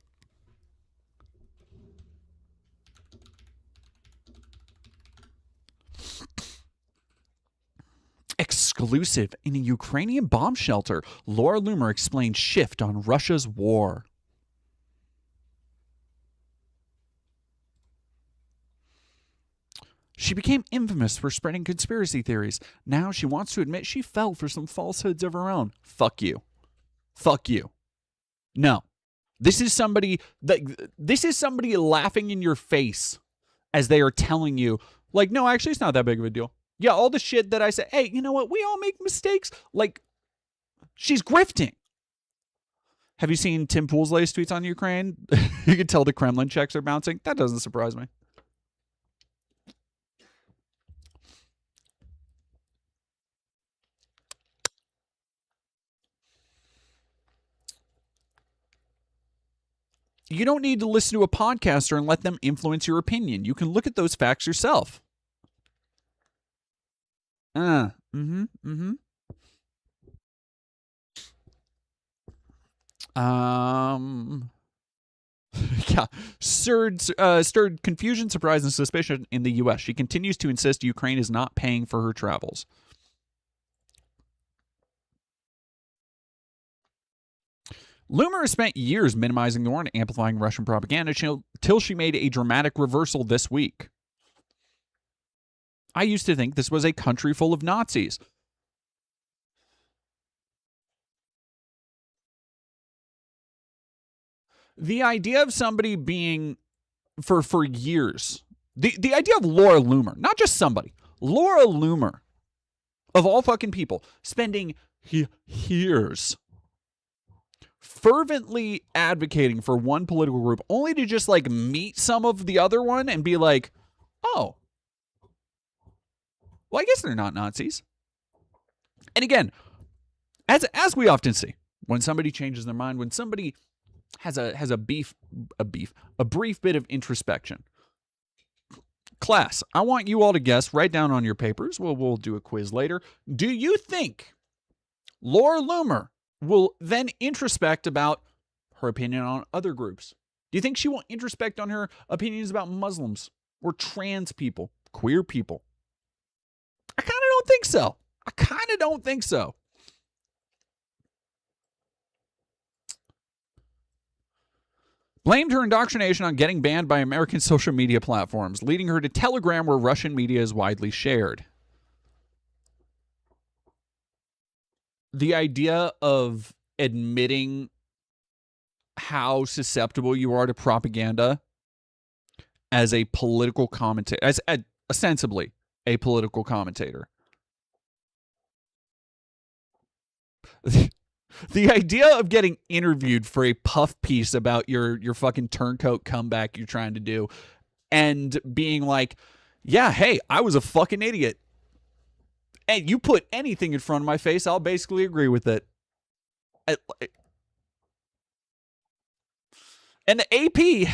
Exclusive in a Ukrainian bomb shelter, Laura Loomer explains shift on Russia's war. She became infamous for spreading conspiracy theories. Now she wants to admit she fell for some falsehoods of her own. Fuck you. Fuck you. No. This is somebody laughing in your face as they are telling you, like, no, actually it's not that big of a deal. Yeah, all the shit that I say, hey, you know what? We all make mistakes. Like, she's grifting. Have you seen Tim Pool's latest tweets on Ukraine? You can tell the Kremlin checks are bouncing. That doesn't surprise me. You don't need to listen to a podcaster and let them influence your opinion. You can look at those facts yourself. Yeah. Stirred confusion, surprise, and suspicion in the U.S. She continues to insist Ukraine is not paying for her travels. Loomer has spent years minimizing the war and amplifying Russian propaganda till she made a dramatic reversal this week. I used to think this was a country full of Nazis. The idea of somebody being, for years, the idea of Laura Loomer, not just somebody, Laura Loomer, of all fucking people, spending years fervently advocating for one political group only to just like meet some of the other one and be like, oh, well, I guess they're not Nazis. And again, as we often see, when somebody changes their mind, when somebody has a brief bit of introspection. Class, I want you all to guess, write down on your papers, we'll do a quiz later. Do you think Laura Loomer will then introspect about her opinion on other groups? Do you think she will introspect on her opinions about Muslims or trans people, queer people? I kind of don't think so. Blamed her indoctrination on getting banned by American social media platforms, leading her to Telegram, where Russian media is widely shared. The idea of admitting how susceptible you are to propaganda as a political commentator, as ostensibly a political commentator. The idea of getting interviewed for a puff piece about your fucking turncoat comeback you're trying to do and being like, yeah, hey, I was a fucking idiot. And you put anything in front of my face, I'll basically agree with it. And the AP,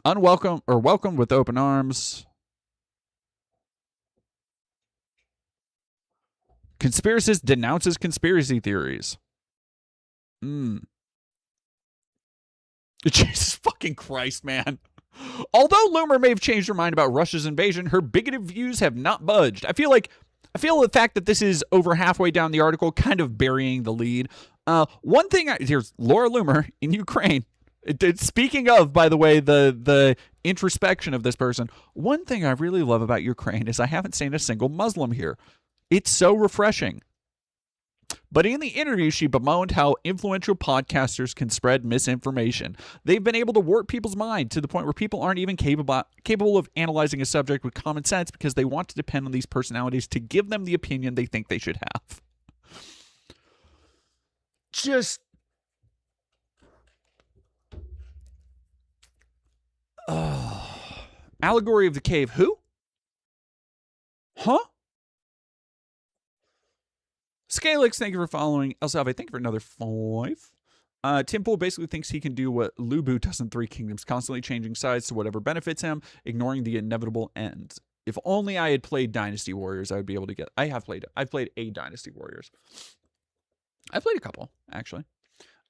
unwelcome or welcome with open arms. Conspiracist denounces conspiracy theories. Jesus fucking Christ, man. Although Loomer may have changed her mind about Russia's invasion, her bigoted views have not budged. I feel the fact that this is over halfway down the article kind of burying the lead. One thing, here's Laura Loomer in Ukraine Speaking of, by the way, the introspection of this person, one thing I really love about Ukraine is I haven't seen a single Muslim here. It's so refreshing. But in the interview, she bemoaned how influential podcasters can spread misinformation. They've been able to warp people's mind to the point where people aren't even capable of analyzing a subject with common sense because they want to depend on these personalities to give them the opinion they think they should have. Just. Allegory of the Cave. Who? Huh? Scalix, thank you for following. Elsalve, thank you for another 5. Tim Pool basically thinks he can do what Lubu does in Three Kingdoms, constantly changing sides to whatever benefits him, ignoring the inevitable end. If only I had played Dynasty Warriors, I would be able to get. I've played a Dynasty Warriors. I've played a couple, actually.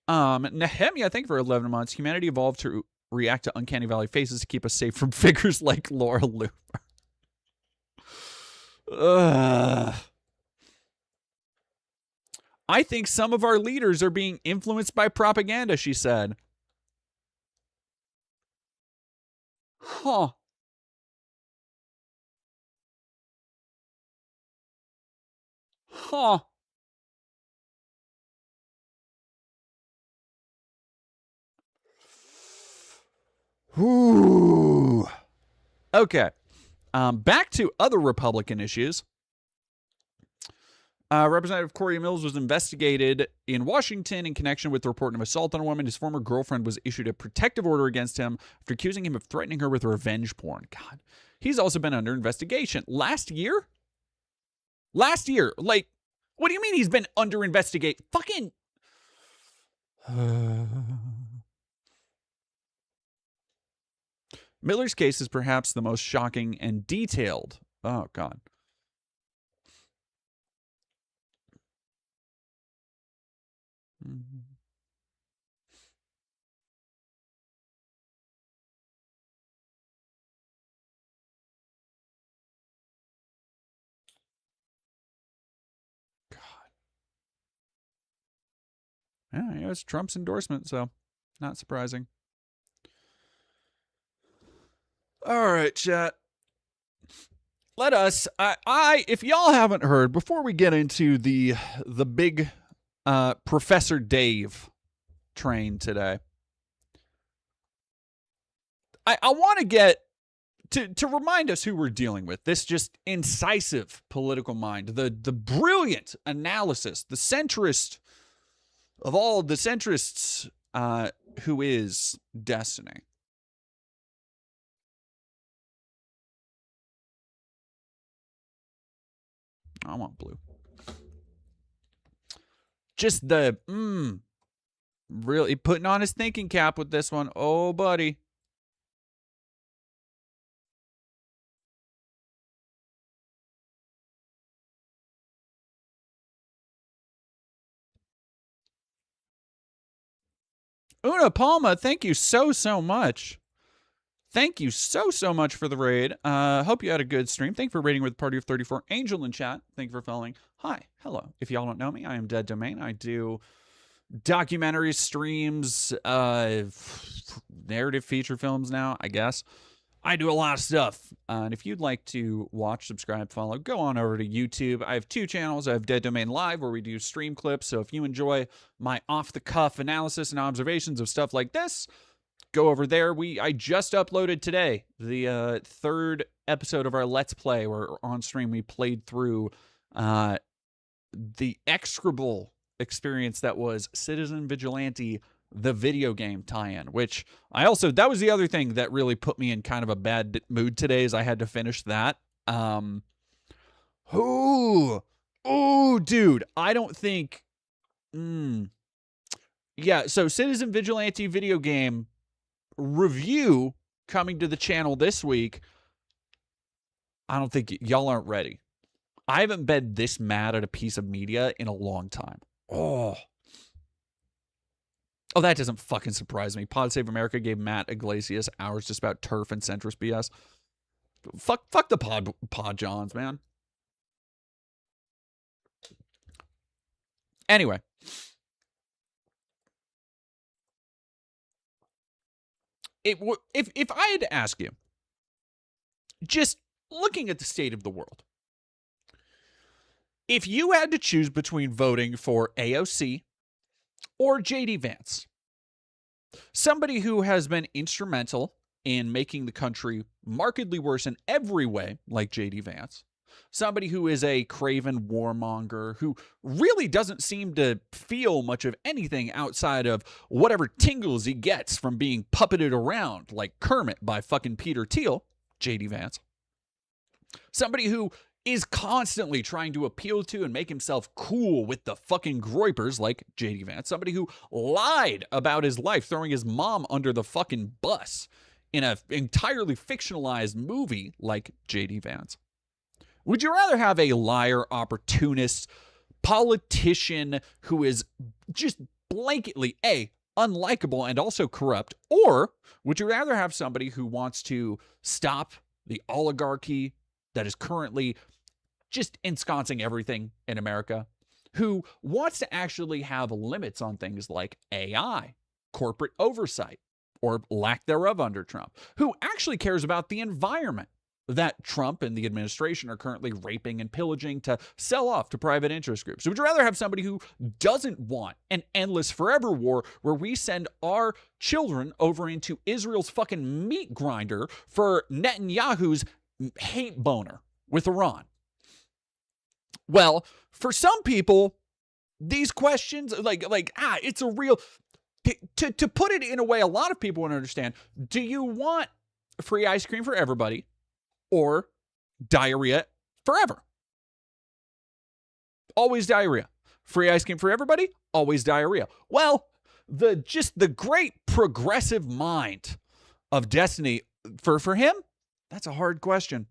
Nehemia, thank you for 11 months. Humanity evolved to react to Uncanny Valley faces to keep us safe from figures like Laura Loomer. I think some of our leaders are being influenced by propaganda, she said. Huh. Huh. Ooh. Okay. Back to other Republican issues. Representative Corey Mills was investigated in Washington in connection with the report of assault on a woman. His former girlfriend was issued a protective order against him after accusing him of threatening her with revenge porn. God. He's also been under investigation. Last year? Like, what do you mean he's been under investigation? Fucking. Miller's case is perhaps the most shocking and detailed. Oh, God. God. Yeah, it was Trump's endorsement, so not surprising. All right, chat. Let us. If y'all haven't heard, before we get into the big Professor Dave train today, I want to get to remind us who we're dealing with. This just incisive political mind, the brilliant analysis, the centrist of all the centrists, who is Destiny. I want blue. Just the really putting on his thinking cap with this one. Oh, buddy. Una Palma, thank you so much. Thank you so much for the raid. Hope you had a good stream. Thank you for raiding with a party of 34. Angel in chat, thank you for following. Hi, hello. If y'all don't know me, I am Dead Domain. I do documentaries, streams, narrative feature films now, I guess. I do a lot of stuff. And if you'd like to watch, subscribe, follow, go on over to YouTube. I have 2 channels. I have Dead Domain Live, where we do stream clips. So if you enjoy my off-the-cuff analysis and observations of stuff like this, go over there. I just uploaded today the 3rd episode of our Let's Play, where on stream we played through the execrable experience that was Citizen Vigilante, the video game tie-in, which that was the other thing that really put me in kind of a bad mood today, is I had to finish that. Dude, I don't think, yeah, so Citizen Vigilante video game review coming to the channel this week. I don't think y'all aren't ready. I haven't been this mad at a piece of media in a long time. Oh, that doesn't fucking surprise me. Pod Save America gave Matt Iglesias hours just about turf and centrist BS. Fuck the pod Johns, man. Anyway. if I had to ask you, just looking at the state of the world, if you had to choose between voting for AOC or JD Vance, somebody who has been instrumental in making the country markedly worse in every way, like JD Vance, somebody who is a craven warmonger who really doesn't seem to feel much of anything outside of whatever tingles he gets from being puppeted around like Kermit by fucking Peter Thiel, JD Vance. Somebody who is constantly trying to appeal to and make himself cool with the fucking groypers like JD Vance. Somebody who lied about his life, throwing his mom under the fucking bus in an entirely fictionalized movie like JD Vance. Would you rather have a liar, opportunist, politician who is just blanketly, A, unlikable and also corrupt, or would you rather have somebody who wants to stop the oligarchy that is currently just ensconcing everything in America, who wants to actually have limits on things like AI, corporate oversight, or lack thereof under Trump, who actually cares about the environment that Trump and the administration are currently raping and pillaging to sell off to private interest groups? So would you rather have somebody who doesn't want an endless forever war where we send our children over into Israel's fucking meat grinder for Netanyahu's hate boner with Iran? Well, for some people, these questions, it's a real, to put it in a way a lot of people want to understand, do you want free ice cream for everybody or diarrhea forever? Always diarrhea. Free ice cream for everybody, always diarrhea. Well, the great progressive mind of Destiny, for him, that's a hard question.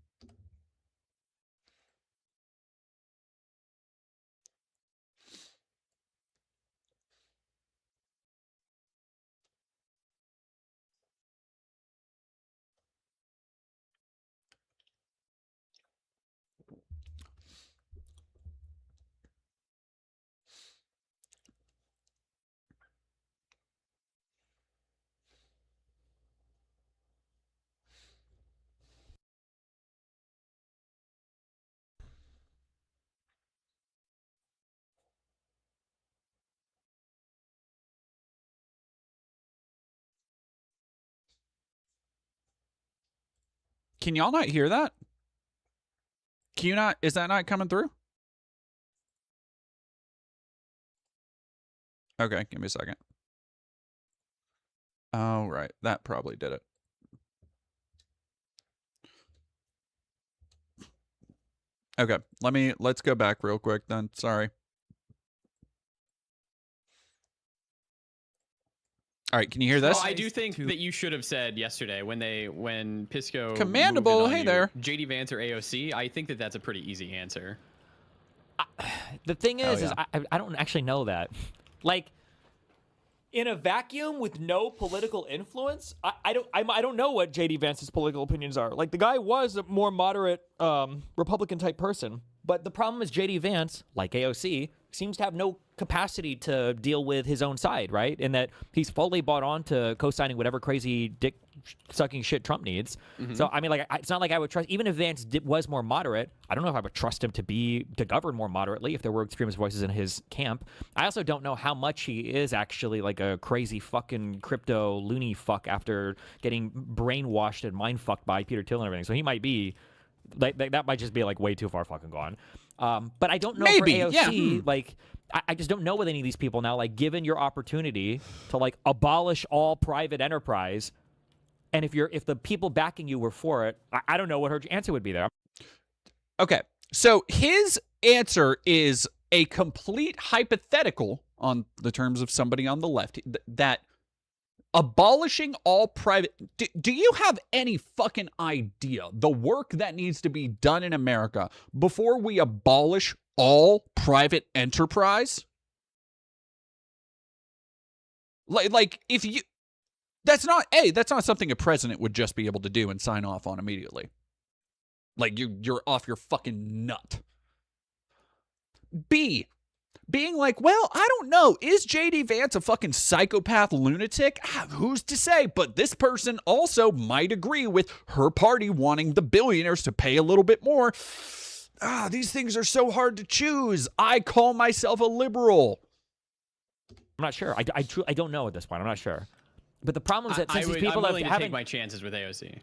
Can y'all not hear that? Can you not? Is that not coming through? Okay, give me a second. Oh, right. That probably did it. Okay, let's go back real quick then. Sorry. All right, can you hear this? Oh, I do think that you should have said yesterday when Pisco Commendable. Hey there. JD Vance or AOC. I think that that's a pretty easy answer. The thing is, yeah. I don't actually know that. Like, in a vacuum with no political influence, I don't know what JD Vance's political opinions are. Like, the guy was a more moderate Republican type person, but the problem is JD Vance, like AOC, seems to have no capacity to deal with his own side, right? In that he's fully bought on to co-signing whatever crazy dick-sucking shit Trump needs. Mm-hmm. So, I mean, like, it's not like I would trust, even if Vance was more moderate, I don't know if I would trust him to govern more moderately if there were extremist voices in his camp. I also don't know how much he is actually like a crazy fucking crypto loony fuck after getting brainwashed and mind-fucked by Peter Thiel and everything. So he might be, that might just be like way too far fucking gone. But I don't know for AOC, like, I just don't know with any of these people now, like, given your opportunity to, like, abolish all private enterprise, and if the people backing you were for it, I don't know what her answer would be there. Okay, so his answer is a complete hypothetical on the terms of somebody on the left, that abolishing all private... Do you have any fucking idea the work that needs to be done in America before we abolish all private enterprise? Like if you... That's not something a president would just be able to do and sign off on immediately. Like, you're off your fucking nut. B, being like, well, I don't know. Is JD Vance a fucking psychopath lunatic? Who's to say? But this person also might agree with her party wanting the billionaires to pay a little bit more. These things are so hard to choose. I call myself a liberal. I'm not sure. I don't know at this point. I'm not sure. But the problem is that since these people I'm willing to haven't take my chances with AOC.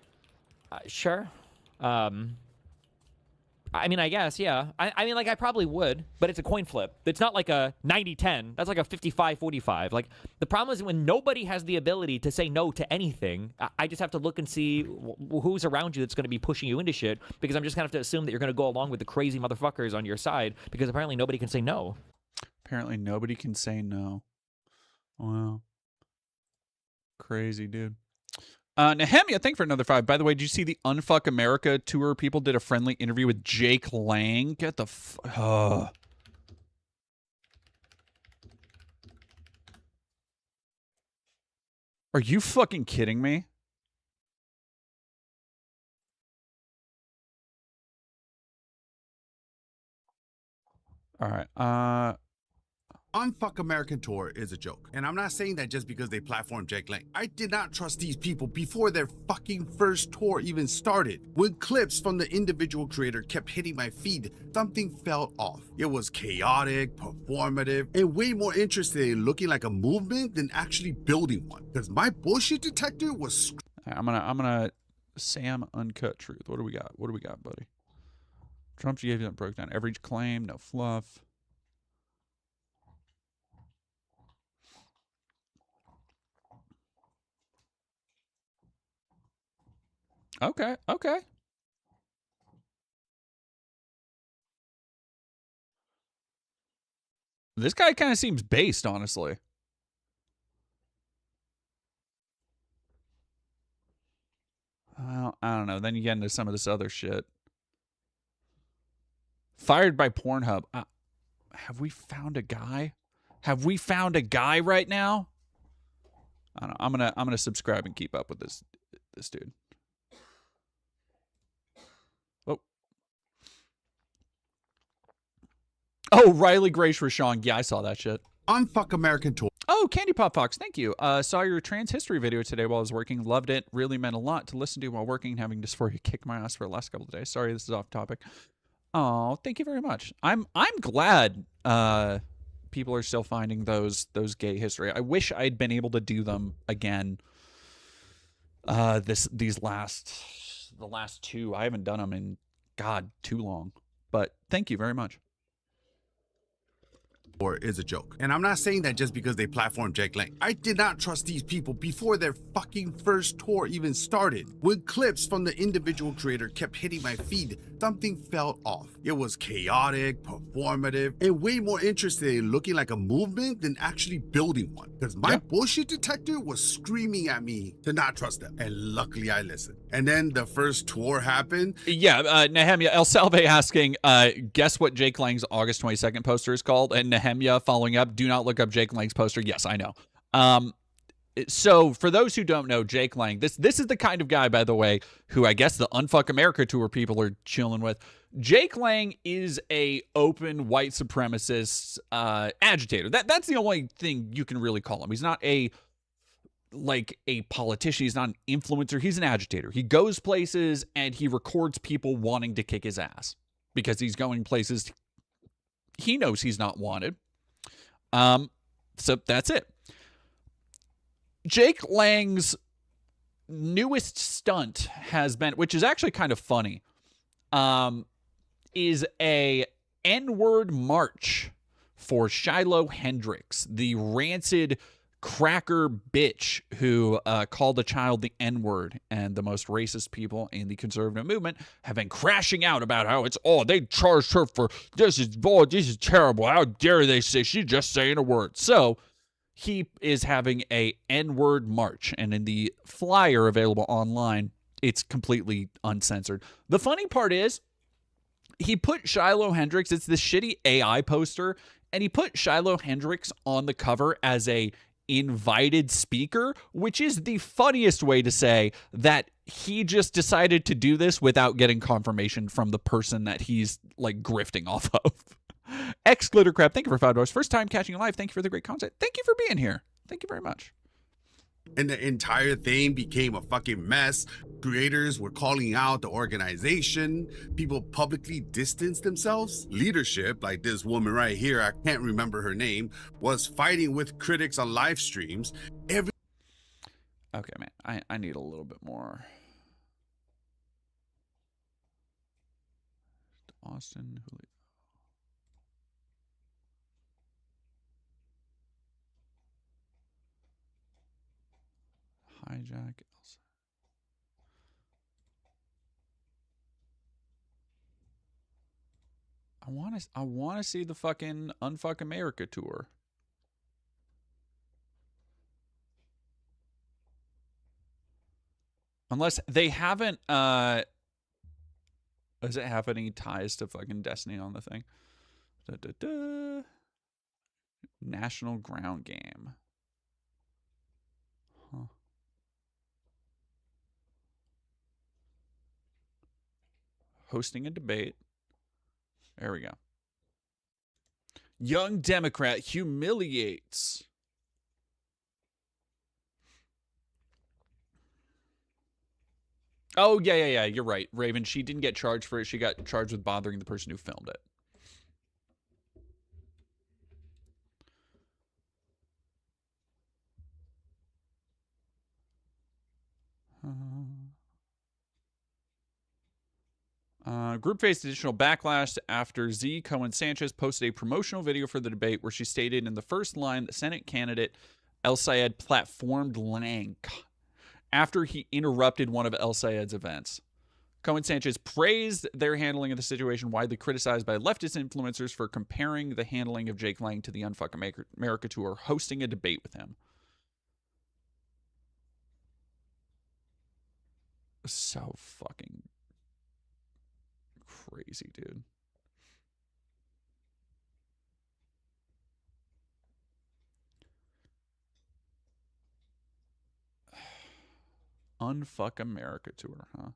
Sure. I mean, I guess, yeah. I mean, like, I probably would, but it's a coin flip. It's not like a 90-10. That's like a 55-45. Like, the problem is when nobody has the ability to say no to anything, I just have to look and see who's around you that's going to be pushing you into shit, because I'm just going to have to assume that you're going to go along with the crazy motherfuckers on your side, because apparently nobody can say no. Apparently nobody can say no. Wow. Crazy, dude. Nehemia, thank you for another 5. By the way, did you see the Unfuck America tour? People did a friendly interview with Jake Lang. Get the Are you fucking kidding me? All right. Unfuck American Tour is a joke. And I'm not saying that just because they platformed Jake Lang. I did not trust these people before their fucking first tour even started. When clips from the individual creator kept hitting my feed, something felt off. It was chaotic, performative, and way more interested in looking like a movement than actually building one. Because my bullshit detector was... I'm gonna Sam Uncut Truth. What do we got? What do we got, buddy? Trump GAV broke down every claim, no fluff. Okay, okay. This guy kind of seems based, honestly. Well, I don't know. Then you get into some of this other shit. Fired by Pornhub. Have we found a guy? Have we found a guy right now? I don't know. I'm gonna subscribe and keep up with this dude. Oh, Riley Grace Rashong. Yeah, I saw that shit. Unfuck American Tour. Oh, Candy Pop Fox, thank you. Saw your trans history video today while I was working. Loved it. Really meant a lot to listen to while working and having dysphoria kick my ass for the last couple of days. Sorry, this is off topic. Oh, thank you very much. I'm glad people are still finding those gay history. I wish I'd been able to do them again. The last 2. I haven't done them in too long. But thank you very much. Or is a joke. And I'm not saying that just because they platformed Jake Lang. I did not trust these people before their fucking first tour even started. When clips from the individual creator kept hitting my feed, something felt off. It was chaotic, performative, and way more interested in looking like a movement than actually building one. Because my bullshit detector was screaming at me to not trust them. And luckily I listened. And then the first tour happened. Yeah, Nehemia El Salve asking, guess what Jake Lang's August 22nd poster is called? And Nehemia following up, do not look up Jake Lang's poster. Yes, I know. So for those who don't know, Jake Lang, this is the kind of guy, by the way, who I guess the Unfuck America tour people are chilling with. Jake Lang is a open white supremacist agitator. That's the only thing you can really call him. He's not a politician. He's not an influencer. He's an agitator. He goes places and he records people wanting to kick his ass because he's going places he knows he's not wanted. So that's it. Jake Lang's newest stunt has been, which is actually kind of funny, is a N-word march for Shiloh Hendricks, the rancid cracker bitch who called a child the N-word, and the most racist people in the conservative movement have been crashing out about how they charged her for this is terrible. How dare they say she's just saying a word. So he is having a N-word march, and in the flyer available online, it's completely uncensored. The funny part is he put Shiloh Hendricks, it's this shitty AI poster, and he put Shiloh Hendricks on the cover as a invited speaker, which is the funniest way to say that he just decided to do this without getting confirmation from the person that he's like grifting off of. Glittercrab, thank you for $5. First time catching live. Thank you for the great content. Thank you for being here. Thank you very much. And the entire thing became a fucking mess. Creators were calling out the organization. People publicly distanced themselves. Leadership, like this woman right here, I can't remember her name, was fighting with critics on live streams. Okay, man, I need a little bit more. Austin, Julio. Hijack. I want to see the fucking Unfuck America tour. Unless they haven't does it have any ties to fucking Destiny on the thing? National ground game. Huh. Hosting a debate. There we go. Young Democrat humiliates. Oh, yeah. You're right, Raven. She didn't get charged for it. She got charged with bothering the person who filmed it. Group faced additional backlash after Z. Cohen Sanchez posted a promotional video for the debate where she stated in the first line that Senate candidate El Sayed platformed Lang after he interrupted one of El Sayed's events. Cohen Sanchez praised their handling of the situation, widely criticized by leftist influencers for comparing the handling of Jake Lang to the Unfuck America tour, hosting a debate with him. So fucking crazy, dude. Unfuck America tour, huh?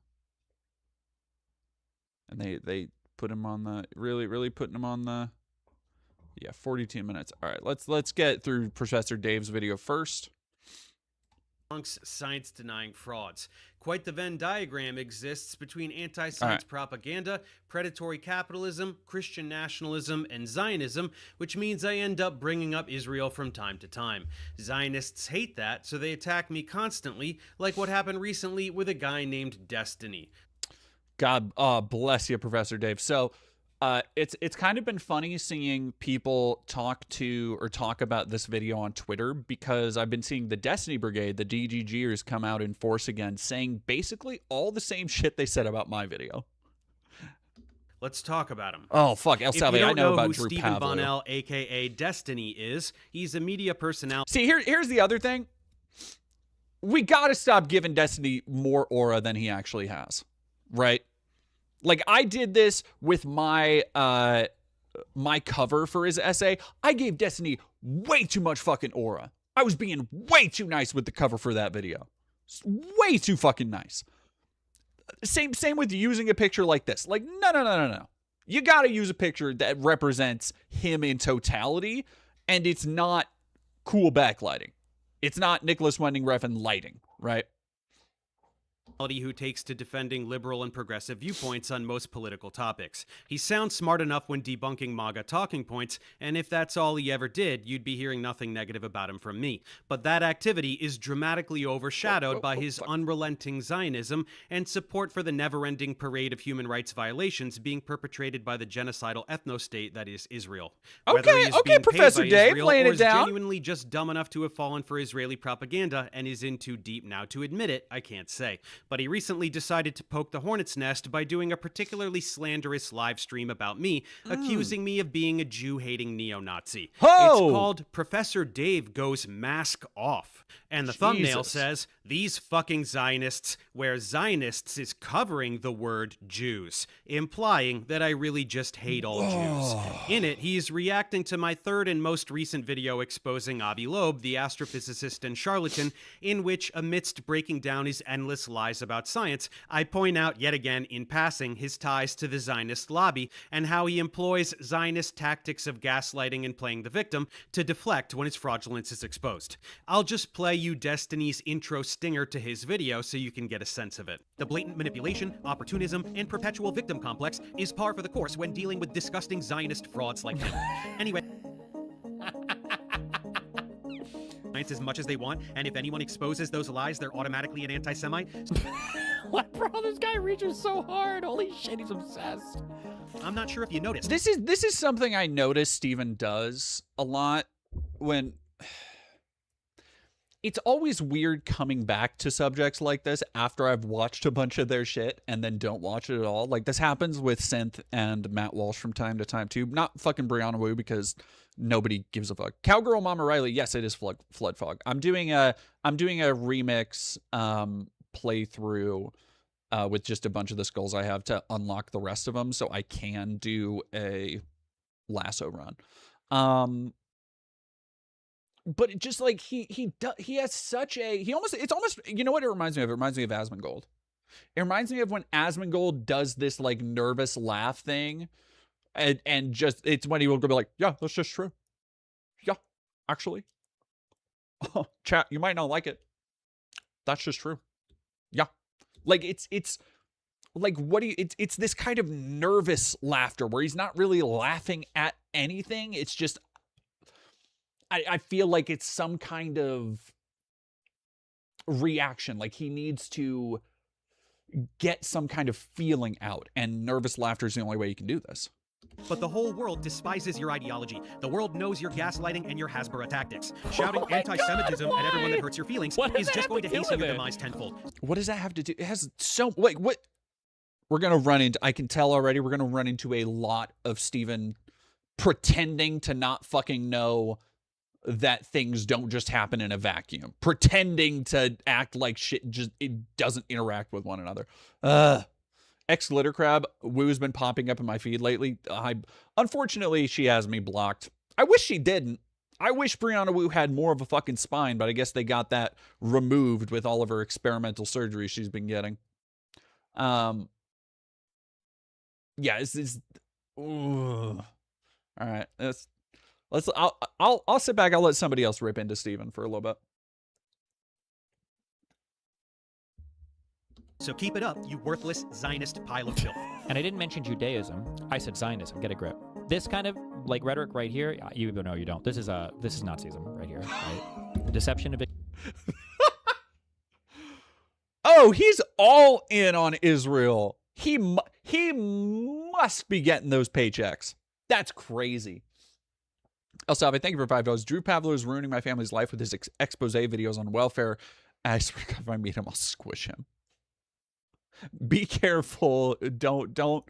And they put him on the really putting him on the 42 minutes. All right, let's get through Professor Dave's video first. Science denying frauds. Quite the Venn diagram exists between anti-science propaganda, predatory capitalism, Christian nationalism, and Zionism, which means I end up bringing up Israel from time to time. Zionists hate that, so they attack me constantly, like what happened recently with a guy named Destiny. God bless you, Professor Dave. So it's kind of been funny seeing people talk about this video on Twitter, because I've been seeing the Destiny Brigade, the DGGers, come out in force again, saying basically all the same shit they said about my video. Let's talk about him. Oh, fuck. El Salve, I know about who Drew Stephen Pavlou. Bonnell, a.k.a. Destiny, is, he's a media personality. See, here's the other thing. We got to stop giving Destiny more aura than he actually has, right? Like, I did this with my my cover for his essay. I gave Destiny way too much fucking aura. I was being way too nice with the cover for that video. Way too fucking nice. Same with using a picture like this. Like, no. You got to use a picture that represents him in totality, and it's not cool backlighting. It's not Nicholas Winding Refn lighting, right? Who takes to defending liberal and progressive viewpoints on most political topics. He sounds smart enough when debunking MAGA talking points, and if that's all he ever did, you'd be hearing nothing negative about him from me. But that activity is dramatically overshadowed by his unrelenting Zionism and support for the never-ending parade of human rights violations being perpetrated by the genocidal ethno-state that is Israel. Okay, Professor Dave, laying it down. Genuinely just dumb enough to have fallen for Israeli propaganda and is in too deep now to admit it, I can't say. But he recently decided to poke the hornet's nest by doing a particularly slanderous live stream about me, accusing me of being a Jew-hating neo-Nazi. Oh! It's called Professor Dave Goes Mask Off, and the thumbnail says, These fucking Zionists, where Zionists is covering the word Jews, implying that I really just hate all Jews. In it, he's reacting to my third and most recent video exposing Avi Loeb, the astrophysicist and charlatan, in which, amidst breaking down his endless lies about science, I point out yet again in passing his ties to the Zionist lobby and how he employs Zionist tactics of gaslighting and playing the victim to deflect when his fraudulence is exposed. I'll just play you Destiny's intro stinger to his video so you can get a sense of it. The blatant manipulation, opportunism, and perpetual victim complex is par for the course when dealing with disgusting Zionist frauds like him. Anyway, as much as they want, and if anyone exposes those lies, they're automatically an anti-Semite. What, bro? This guy reaches so hard. Holy shit, he's obsessed. I'm not sure if you noticed. This is something I notice Steven does a lot when it's always weird coming back to subjects like this after I've watched a bunch of their shit and then don't watch it at all. Like this happens with Synth and Matt Walsh from time to time too. Not fucking Brianna Wu because nobody gives a fuck. Cowgirl Mama Riley, yes, it is Flood Fog. I'm doing a remix playthrough with just a bunch of the skulls I have to unlock the rest of them so I can do a lasso run. But it just like he has such a it's almost you know what it reminds me of? It reminds me of Asmongold. It reminds me of when Asmongold does this like nervous laugh thing, and just it's when he will be like, yeah, that's just true. Yeah, actually, oh, chat, you might not like it. That's just true. Yeah, like it's like what do you? It's this kind of nervous laughter where he's not really laughing at anything. It's just. I feel like it's some kind of reaction. Like he needs to get some kind of feeling out, and nervous laughter is the only way you can do this. But the whole world despises your ideology. The world knows your gaslighting and your Hasbara tactics. Shouting anti-Semitism at everyone that hurts your feelings is just going to hasten your demise tenfold. What does that have to do? It has so like what we're gonna run into. I can tell already. We're gonna run into a lot of Steven pretending to not fucking know that things don't just happen in a vacuum, pretending to act like shit just it doesn't interact with one another. Ex Litter Crab Woo's been popping up in my feed lately. Unfortunately, she has me blocked. I wish she didn't. I wish Brianna Wu had more of a fucking spine, but I guess they got that removed with all of her experimental surgery she's been getting. Yeah, it's all right. I'll sit back. I'll let somebody else rip into Steven for a little bit. So keep it up, you worthless Zionist pile of filth. And I didn't mention Judaism. I said Zionism. Get a grip. This kind of like rhetoric right here, you know you don't. This is Nazism right here. Right? The deception of it. Oh, he's all in on Israel. He must be getting those paychecks. That's crazy. Elsavi, thank you for $5. Drew Pavlo is ruining my family's life with his expose videos on welfare. I swear to God, if I meet him, I'll squish him. Be careful. Don't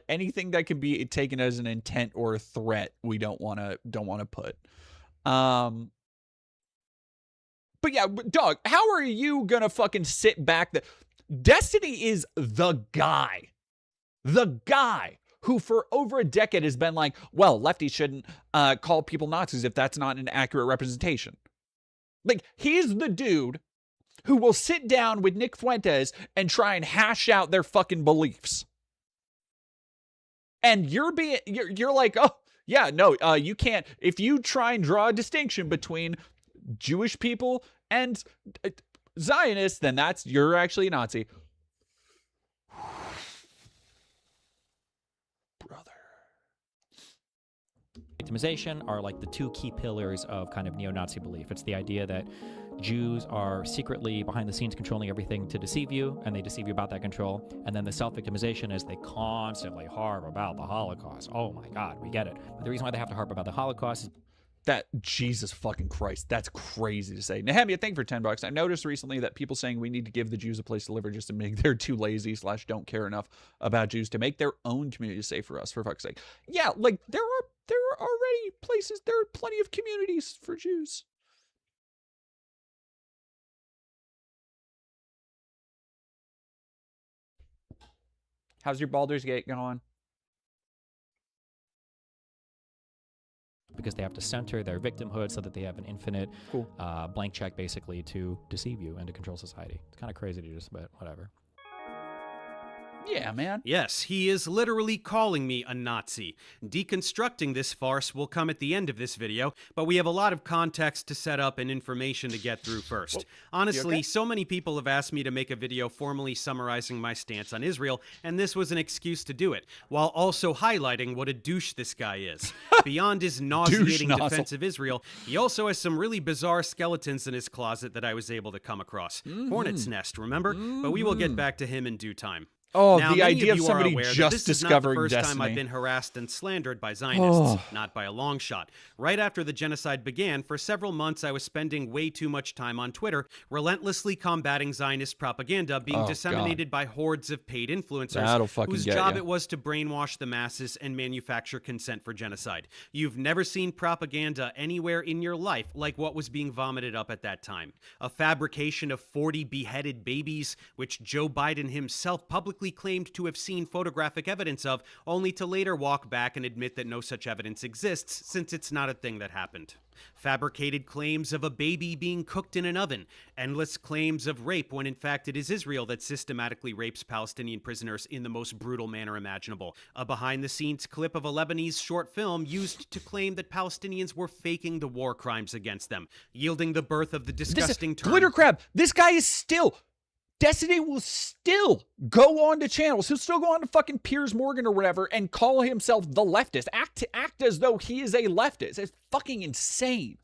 anything that can be taken as an intent or a threat, we don't want to put. But yeah, dog, how are you gonna fucking sit back? Destiny is the guy who for over a decade has been like, well, lefties shouldn't call people Nazis if that's not an accurate representation. Like, he's the dude who will sit down with Nick Fuentes and try and hash out their fucking beliefs. And you're like, oh, yeah, no, you can't. If you try and draw a distinction between Jewish people and Zionists, then you're actually a Nazi. Victimization are like the two key pillars of kind of neo-Nazi belief. It's the idea that Jews are secretly behind the scenes controlling everything to deceive you, and they deceive you about that control. And then the self-victimization is they constantly harp about the Holocaust. Oh my God, we get it. But the reason why they have to harp about the Holocaust is that Jesus fucking Christ, that's crazy to say. Nehemiah, thank you for $10. I noticed recently that people saying we need to give the Jews a place to live are just admitting they're too lazy / don't care enough about Jews to make their own community safe for us, for fuck's sake. Yeah, like there are already places, there are plenty of communities for Jews. How's your Baldur's Gate going? because they have to center their victimhood so that they have an infinite Cool. blank check, basically, to deceive you and to control society. It's kind of crazy to just, but whatever. Yeah, man. Yes, he is literally calling me a Nazi. Deconstructing this farce will come at the end of this video, but we have a lot of context to set up and information to get through first. Honestly, okay? so many people have asked me to make a video formally summarizing my stance on Israel, and this was an excuse to do it, while also highlighting what a douche this guy is. Beyond his nauseating nozzle. defense of Israel, he also has some really bizarre skeletons in his closet that I was able to come across. Hornet's Nest, remember? But we will get back to him in due time. Oh, Now, the many idea of you are somebody aware that just this is not the discovering first time Destiny. I've been harassed and slandered by Zionists, Oh. not by a long shot. Right after the genocide began, for several months I was spending way too much time on Twitter, relentlessly combating Zionist propaganda being Oh, disseminated by hordes of paid influencers That'll fucking whose get job ya. it was to brainwash the masses and manufacture consent for genocide. You've never seen propaganda anywhere in your life like what was being vomited up at that time. A fabrication of 40 beheaded babies, which Joe Biden himself publicly claimed to have seen photographic evidence of, only to later walk back and admit that no such evidence exists, since it's not a thing that happened. Fabricated claims of a baby being cooked in an oven, endless claims of rape when in fact it is Israel that systematically rapes Palestinian prisoners in the most brutal manner imaginable. A behind-the-scenes clip of a Lebanese short film used to claim that Palestinians were faking the war crimes against them, yielding the birth of the disgusting term Glitter Crab. This guy is still. Destiny will still go on to channels. He'll still go on to fucking Piers Morgan or whatever and call himself the leftist. Act as though he is a leftist. It's fucking insane.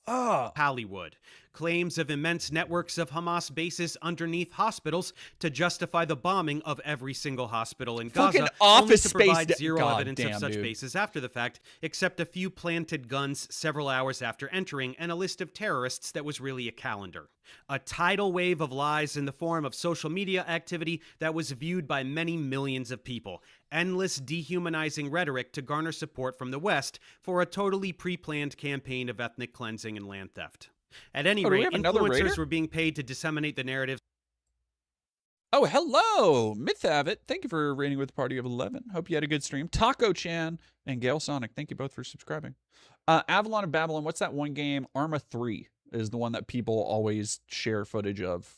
Hollywood. Claims of immense networks of Hamas bases underneath hospitals to justify the bombing of every single hospital in Fucking Gaza, Office only to Space provide da- zero God evidence of damn, such dude. bases after the fact, except a few planted guns several hours after entering and a list of terrorists that was really a calendar. A tidal wave of lies in the form of social media activity that was viewed by many millions of people. Endless dehumanizing rhetoric to garner support from the West for a totally pre-planned campaign of ethnic cleansing and land theft. At any Oh, do we rate, have another influencers raider? were being paid to disseminate the narrative. Oh, hello, Mythavit. Thank you for raiding with a party of 11. Hope you had a good stream. Taco Chan and Gale Sonic, thank you both for subscribing. Avalon of Babylon, what's that one game? Arma 3 is the one that people always share footage of.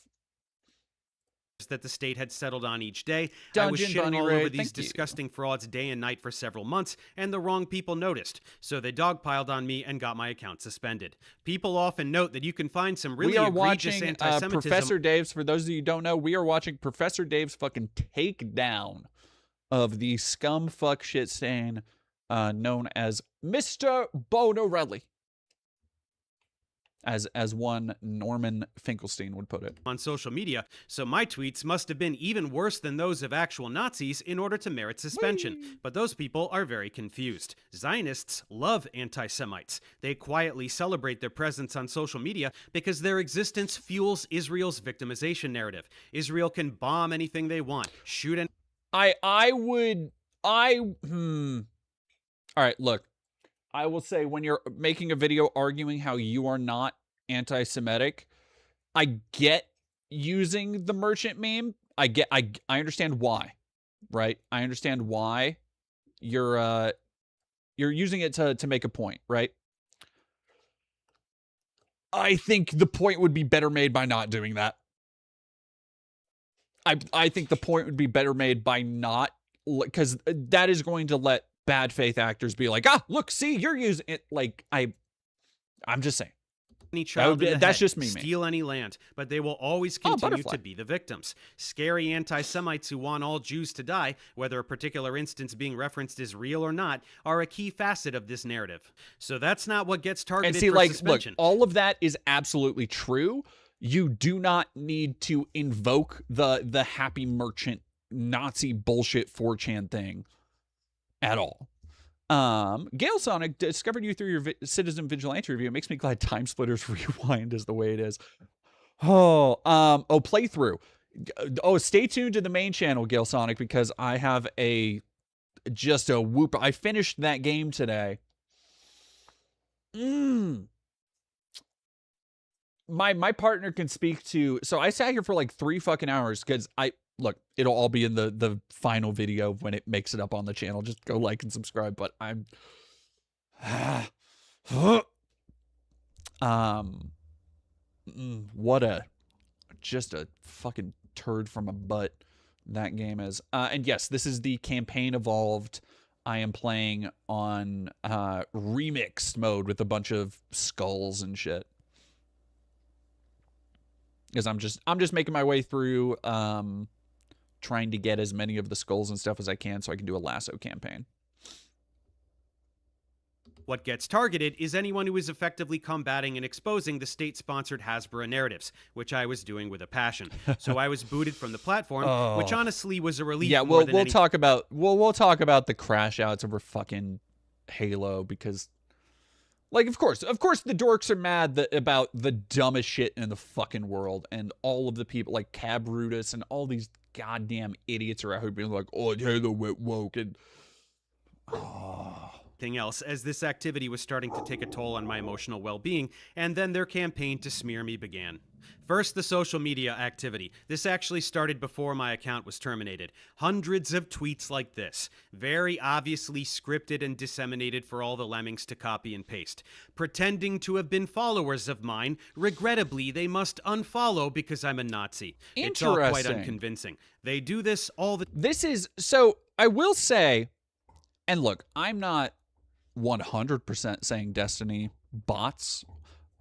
That the state had settled on each day. I was Dungeon shitting Bunny all Raid, over these thank you. disgusting frauds day and night for several months, and the wrong people noticed. So they dogpiled on me and got my account suspended. People often note that you can find some really We are egregious watching anti-Semitism. Professor Dave's, for those of you who don't know, we are watching Professor Dave's fucking takedown of the scum fuck shit stain known as Mr. Bonorelli. As one Norman Finkelstein would put it. on social media, so my tweets must have been even worse than those of actual Nazis in order to merit suspension. But those people are very confused. Zionists love anti-Semites. They quietly celebrate their presence on social media because their existence fuels Israel's victimization narrative. Israel can bomb anything they want, shoot any All right, look. I will say when you're making a video arguing how you are not anti-Semitic, I get using the merchant meme. I understand why, right? I understand why you're using it to make a point, right? I think the point would be better made by not doing that. I think the point would be better made by not, because that is going to let bad faith actors be like, look, see, you're using it. Like, I'm just saying. child in the that's head, just me, man. steal any land, but they will always Oh, continue butterfly. to be the victims. Scary anti-Semites who want all Jews to die, whether a particular instance being referenced is real or not, are a key facet of this narrative. So that's not what gets targeted And see, for like, look, suspension. all of that is absolutely true. You do not need to invoke the happy merchant Nazi bullshit 4chan thing at all. Gale Sonic discovered you through your Citizen Vigilante review. It makes me glad Time Splitters Rewind is the way it is. Playthrough. Oh, stay tuned to the main channel, Gale Sonic, because I have just a whoop. I finished that game today. My partner can speak to, so I sat here for like 3 fucking hours because look, it'll all be in the final video when it makes it up on the channel. Just go like and subscribe. But I'm, what a, just a fucking turd from a butt that game is. And yes, this is the campaign evolved. I am playing on remixed mode with a bunch of skulls and shit. Because I'm just making my way through trying to get as many of the skulls and stuff as I can so I can do a lasso campaign. What gets targeted is anyone who is effectively combating and exposing the state-sponsored Hasbro narratives, which I was doing with a passion. So I was booted from the platform, which honestly was a relief. Yeah, more than we'll talk about we'll talk about the crash outs over fucking Halo because, like, of course the dorks are mad about the dumbest shit in the fucking world, and all of the people like Cab Brutus and all these goddamn idiots are out here being like, oh, Halo went woke and else, as this activity was starting to take a toll on my emotional well-being, and then their campaign to smear me began. First, the social media activity. This actually started before my account was terminated. Hundreds of tweets like this, very obviously scripted and disseminated for all the lemmings to copy and paste. Pretending to have been followers of mine, regrettably, they must unfollow because I'm a Nazi. It's all quite unconvincing. They do this all the... This is, so I will say, and look, I'm not 100% saying Destiny bots.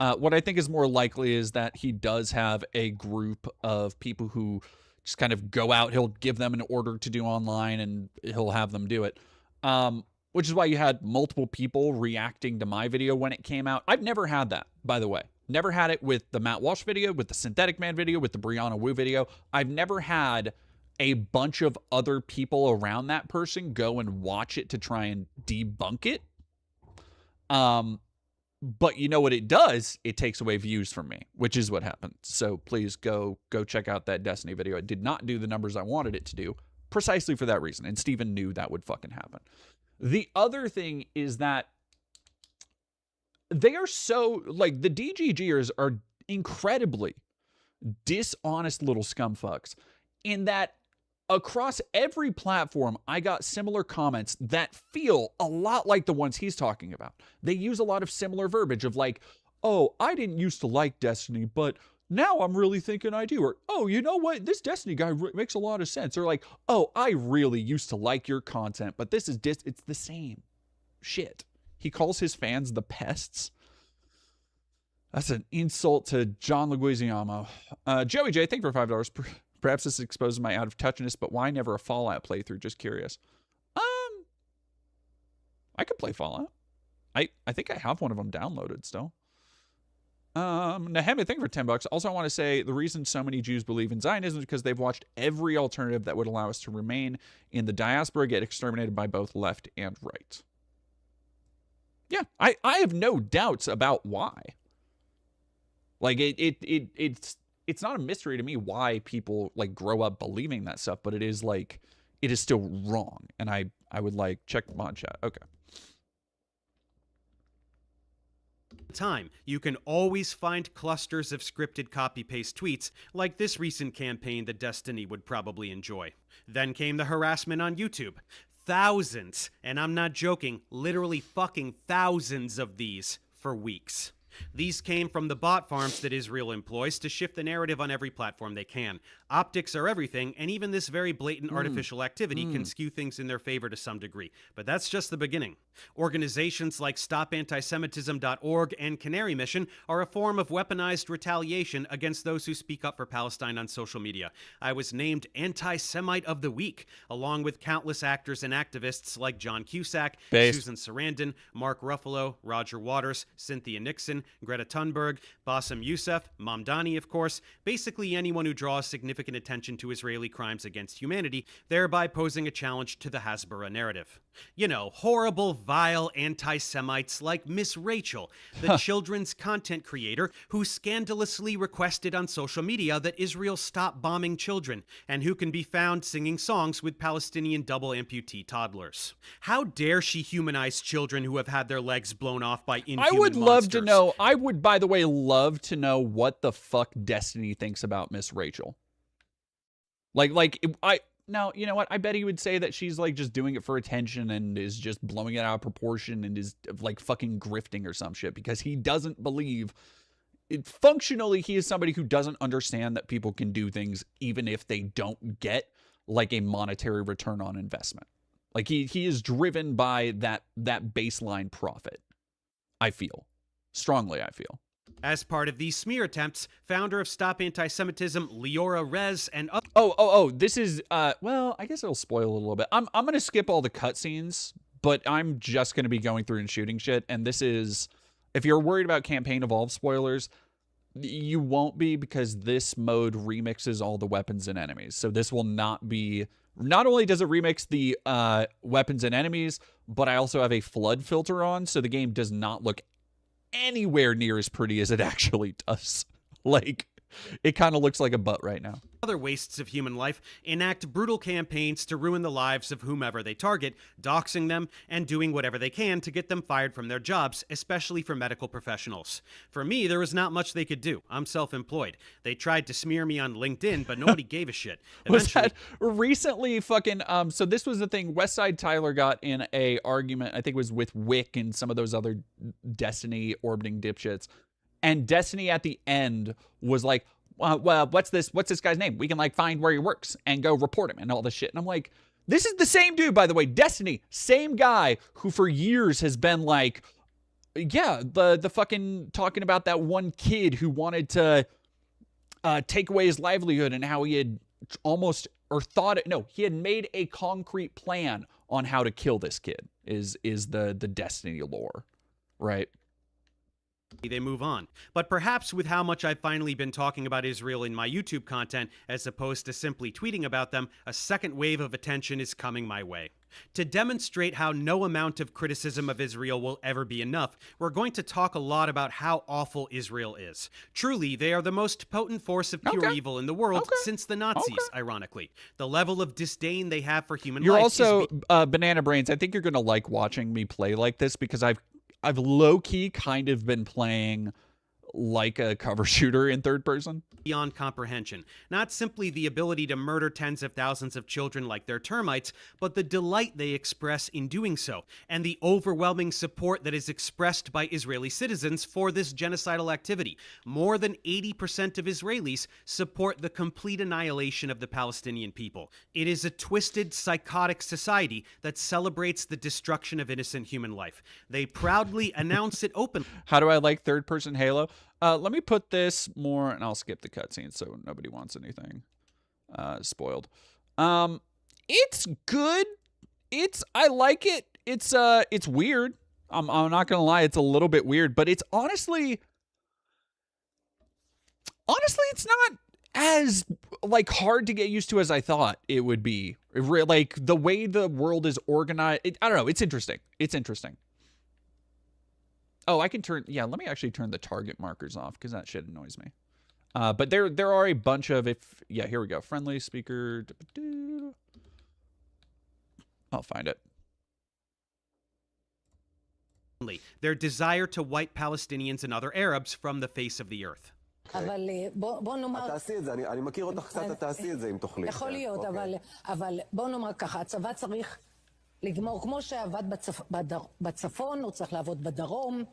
What I think is more likely is that he does have a group of people who just kind of go out. He'll give them an order to do online and he'll have them do it. Which is why you had multiple people reacting to my video when it came out. I've never had that, by the way. Never had it with the Matt Walsh video, with the Synthetic Man video, with the Brianna Wu video. I've never had a bunch of other people around that person go and watch it to try and debunk it. But you know what it does? It takes away views from me, which is what happened. So please go check out that Destiny video. It did not do the numbers I wanted it to do, precisely for that reason. And Steven knew that would fucking happen. The other thing is that they are so, like, the DGGers are incredibly dishonest little scumfucks in that across every platform, I got similar comments that feel a lot like the ones he's talking about. They use a lot of similar verbiage of like, oh, I didn't used to like Destiny, but now I'm really thinking I do. Or, oh, you know what? This Destiny guy makes a lot of sense. Or like, oh, I really used to like your content, but this is it's the same shit. He calls his fans the pests. That's an insult to John Leguizamo. Joey J, thank you for $5. Perhaps this exposes my out-of-touchness, but why never a Fallout playthrough? Just curious. I could play Fallout. I think I have one of them downloaded still. Nehemiah, thank you for $10. Also, I want to say the reason so many Jews believe in Zionism is because they've watched every alternative that would allow us to remain in the diaspora get exterminated by both left and right. Yeah, I have no doubts about why. Like, it's not a mystery to me why people like grow up believing that stuff, but it is like, it is still wrong. And I would like check the mod chat. Okay. Time, you can always find clusters of scripted copy-paste tweets like this recent campaign that Destiny would probably enjoy. Then came the harassment on YouTube. Thousands, and I'm not joking, literally fucking thousands of these for weeks. These came from the bot farms that Israel employs to shift the narrative on every platform they can. Optics are everything, and even this very blatant artificial activity can skew things in their favor to some degree. But that's just the beginning. Organizations like StopAntisemitism.org and Canary Mission are a form of weaponized retaliation against those who speak up for Palestine on social media. I was named Anti-Semite of the Week, along with countless actors and activists like John Cusack, Susan Sarandon, Mark Ruffalo, Roger Waters, Cynthia Nixon, Greta Thunberg, Bassem Youssef, Mamdani, of course, basically anyone who draws significant attention to Israeli crimes against humanity, thereby posing a challenge to the Hasbara narrative. You know, horrible, vile anti-Semites like Miss Rachel, the children's content creator who scandalously requested on social media that Israel stop bombing children, and who can be found singing songs with Palestinian double amputee toddlers. How dare she humanize children who have had their legs blown off by inhuman I would love monsters? to know, I would, by the way, love to know what the fuck Destiny thinks about Miss Rachel. No, you know what? I bet he would say that she's like just doing it for attention and is just blowing it out of proportion and is like fucking grifting or some shit because he doesn't believe functionally he is somebody who doesn't understand that people can do things even if they don't get like a monetary return on investment. Like he is driven by that baseline profit. I feel strongly. As part of these smear attempts, founder of Stop Anti-Semitism, Leora Rez, and other This is well, I guess it'll spoil a little bit. I'm gonna skip all the cutscenes, but I'm just gonna be going through and shooting shit. And this is, if you're worried about Campaign Evolved spoilers, you won't be, because this mode remixes all the weapons and enemies. So this will not be. Not only does it remix the weapons and enemies, but I also have a flood filter on, so the game does not look anywhere near as pretty as it actually does. Like, it kind of looks like a butt right now. Other wastes of human life enact brutal campaigns to ruin the lives of whomever they target, doxing them, and doing whatever they can to get them fired from their jobs, especially for medical professionals. For me, there was not much they could do. I'm self-employed. They tried to smear me on LinkedIn, but nobody gave a shit. Was that recently fucking, so this was the thing, Westside Tyler got in a argument, I think it was with Wick and some of those other Destiny orbiting dipshits, and Destiny at the end was like, well, what's this guy's name? We can like find where he works and go report him and all this shit. And I'm like, this is the same dude, by the way, Destiny, same guy who for years has been like, yeah, the fucking talking about that one kid who wanted to take away his livelihood and how he had almost, or thought it, no, he had made a concrete plan on how to kill this kid is the Destiny lore, right? They move on. But perhaps with how much I've finally been talking about Israel in my YouTube content, as opposed to simply tweeting about them, a second wave of attention is coming my way. To demonstrate how no amount of criticism of Israel will ever be enough, we're going to talk a lot about how awful Israel is. Truly, they are the most potent force of pure evil in the world since the Nazis, ironically. The level of disdain they have for human life. You're also, Banana Brains, I think you're going to like watching me play like this, because I've low-key kind of been playing like a cover shooter in third person. Beyond comprehension. Not simply the ability to murder tens of thousands of children like they're termites, but the delight they express in doing so, and the overwhelming support that is expressed by Israeli citizens for this genocidal activity. More than 80% of Israelis support the complete annihilation of the Palestinian people. It is a twisted, psychotic society that celebrates the destruction of innocent human life. They proudly announce it openly. How do I like third-person Halo? Let me put this more, and I'll skip the cutscene so nobody wants anything spoiled. It's good. I like it. It's weird. I'm not gonna lie, it's a little bit weird, but it's honestly, it's not as like hard to get used to as I thought it would be. Like the way the world is organized, I don't know. It's interesting. Oh, I can turn, yeah, let me actually turn the target markers off, because that shit annoys me. But there are a bunch of, yeah, here we go. Friendly speaker. I'll find it. Their desire to wipe Palestinians and other Arabs from the face of the earth. אבל בוא נאמר... תעשי את זה, אני מכיר אותך קצת, תעשי את זה אם תוכלי. יכול להיות, אבל בוא נאמר ככה, הצבא צריך לגמור, כמו שעבד בצפון, הוא צריך לעבוד בדרום,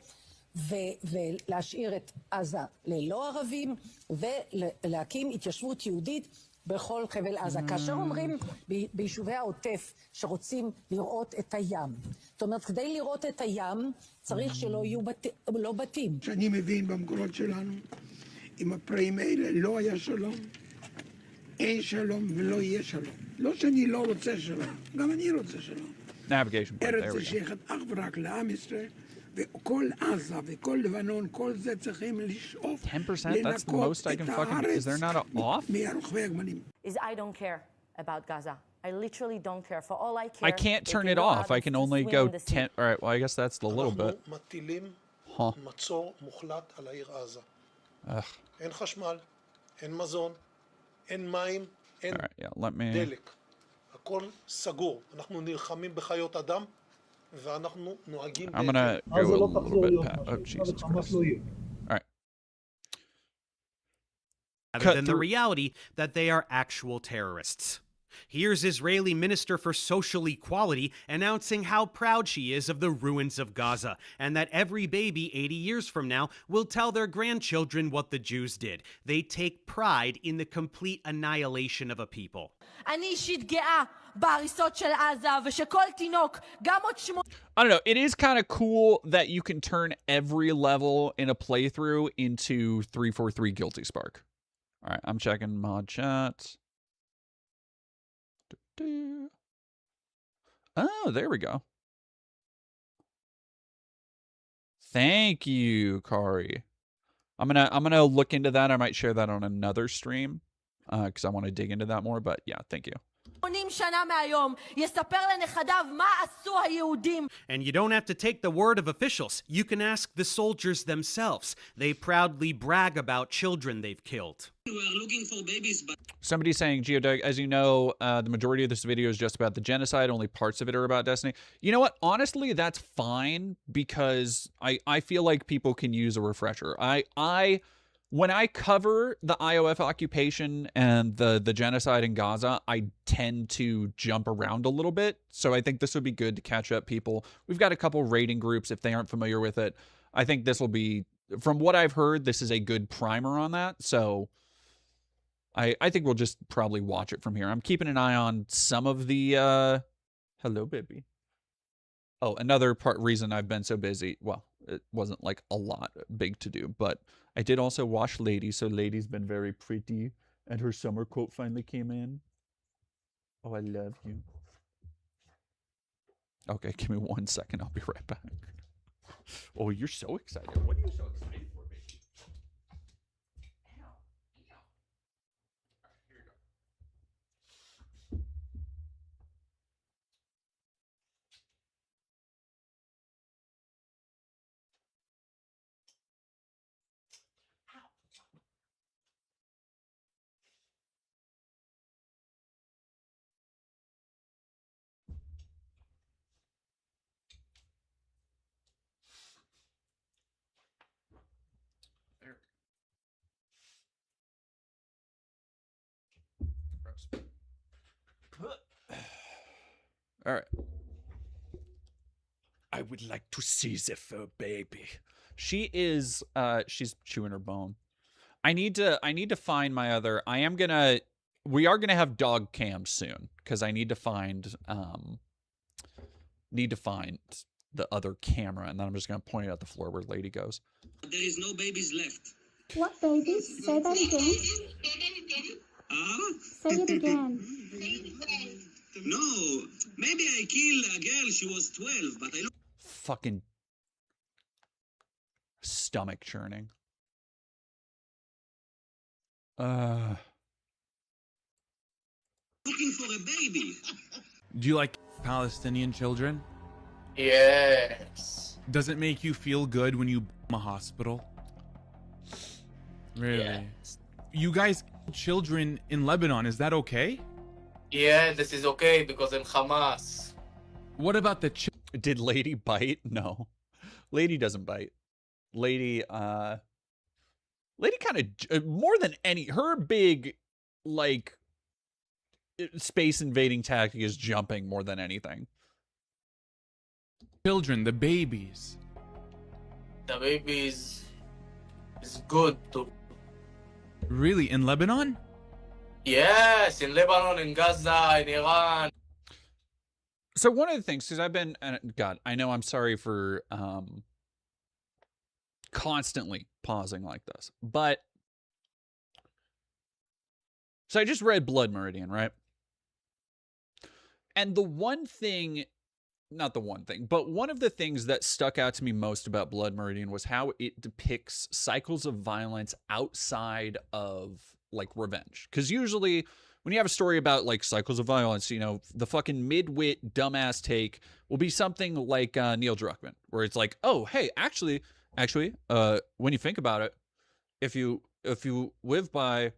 ולהשאיר את עזה ללא ערבים, ולהקים התיישבות יהודית בכל חבל עזה. כאשר אומרים ביישובי העוטף שרוצים לראות את הים, זאת אומרת, כדי לראות את הים צריך שלא יהיו בתים. שאני מבין במקורות שלנו, עם הפראים האלה לא היה שלום, אין שלום ולא יהיה שלום. לא שאני לא רוצה שלום, גם אני רוצה שלום. ארץ שייכת אך ורק לעם ישראל, וכל עזה וכל לבנון, כל זה צריכים לשאוף לנקות את הארץ מרוכבי הגמלים. I don't care about Gaza. I literally don't care. For all I care, I can't turn it off. I can only go 10. All right, well, I guess that's the little bit. אנחנו מטילים מצור מוחלט על העיר עזה. אין חשמל, אין מזון, אין מים, אין דלק. הכל סגור. אנחנו נלחמים בחיות אדם, ואנחנו נוהגים... I'm gonna go a little bit past. Oh, Jesus Christ. All right. rather than the reality that they are actual terrorists. Here's Israeli Minister for Social Equality announcing how proud she is of the ruins of Gaza, and that every baby 80 years from now will tell their grandchildren what the Jews did. They take pride in the complete annihilation of a people. אני אישית גאה בהריסות של עזה, ושכל תינוק, גם עוד I don't know. It is kind of cool that you can turn every level in a playthrough into 343 Guilty Spark. All right, I'm checking mod chat. Oh, there we go. Thank you, Kari. I'm gonna look into that. I might share that on another stream because I want to dig into that more. But yeah, thank you. And you don't have to take the word of officials. You can ask the soldiers themselves. They proudly brag about children they've killed. We are looking for babies, but Somebody's saying, Geodag, as you know, the majority of this video is just about the genocide. Only parts of it are about Destiny. You know what? Honestly, that's fine because I feel like people can use a refresher. When I cover the IOF occupation and the genocide in Gaza, I tend to jump around a little bit. So I think this would be good to catch up people. We've got a couple rating groups if they aren't familiar with it. I think this will be, from what I've heard, this is a good primer on that. So I think we'll just probably watch it from here. I'm keeping an eye on some of the, hello, baby. Oh, another reason I've been so busy. Well, it wasn't like a lot big to do, but I did also wash Lady. So Lady's been very pretty and her summer coat finally came in. Oh, I love you. Okay, give me 1 second. I'll be right back. Oh, you're so excited. What are you so excited for, baby? All right. I would like to see the fur baby. She is she's chewing her bone. I need to find my other. We are gonna have dog cams soon because I need to find the other camera, and then I'm just gonna point it at the floor where Lady goes. There is no babies left. What babies? Say that again. Say it again. No, maybe I killed a girl, she was 12, but I look... Fucking stomach churning. Looking for a baby. Do you like Palestinian children? Yes. Does it make you feel good when you bomb a hospital? Really? Yes. You guys kill children in Lebanon, is that okay? Yeah, this is okay because in Hamas. What about the Did Lady bite? No. Lady doesn't bite. Lady kind of, more than her big, like, space invading tactic is jumping more than anything. Children, the babies. The babies is good to... Really? In Lebanon? Yes, in Lebanon, in Gaza, in Iran. So one of the things, because I've been, God, I know I'm sorry for constantly pausing like this, but so I just read Blood Meridian, right? And the one thing, not the one thing, but one of the things that stuck out to me most about Blood Meridian was how it depicts cycles of violence outside of like revenge. Because usually when you have a story about like cycles of violence, you know, the fucking mid-wit dumbass take will be something like Neil Druckmann, where it's like, oh, hey, actually, when you think about it, if you live by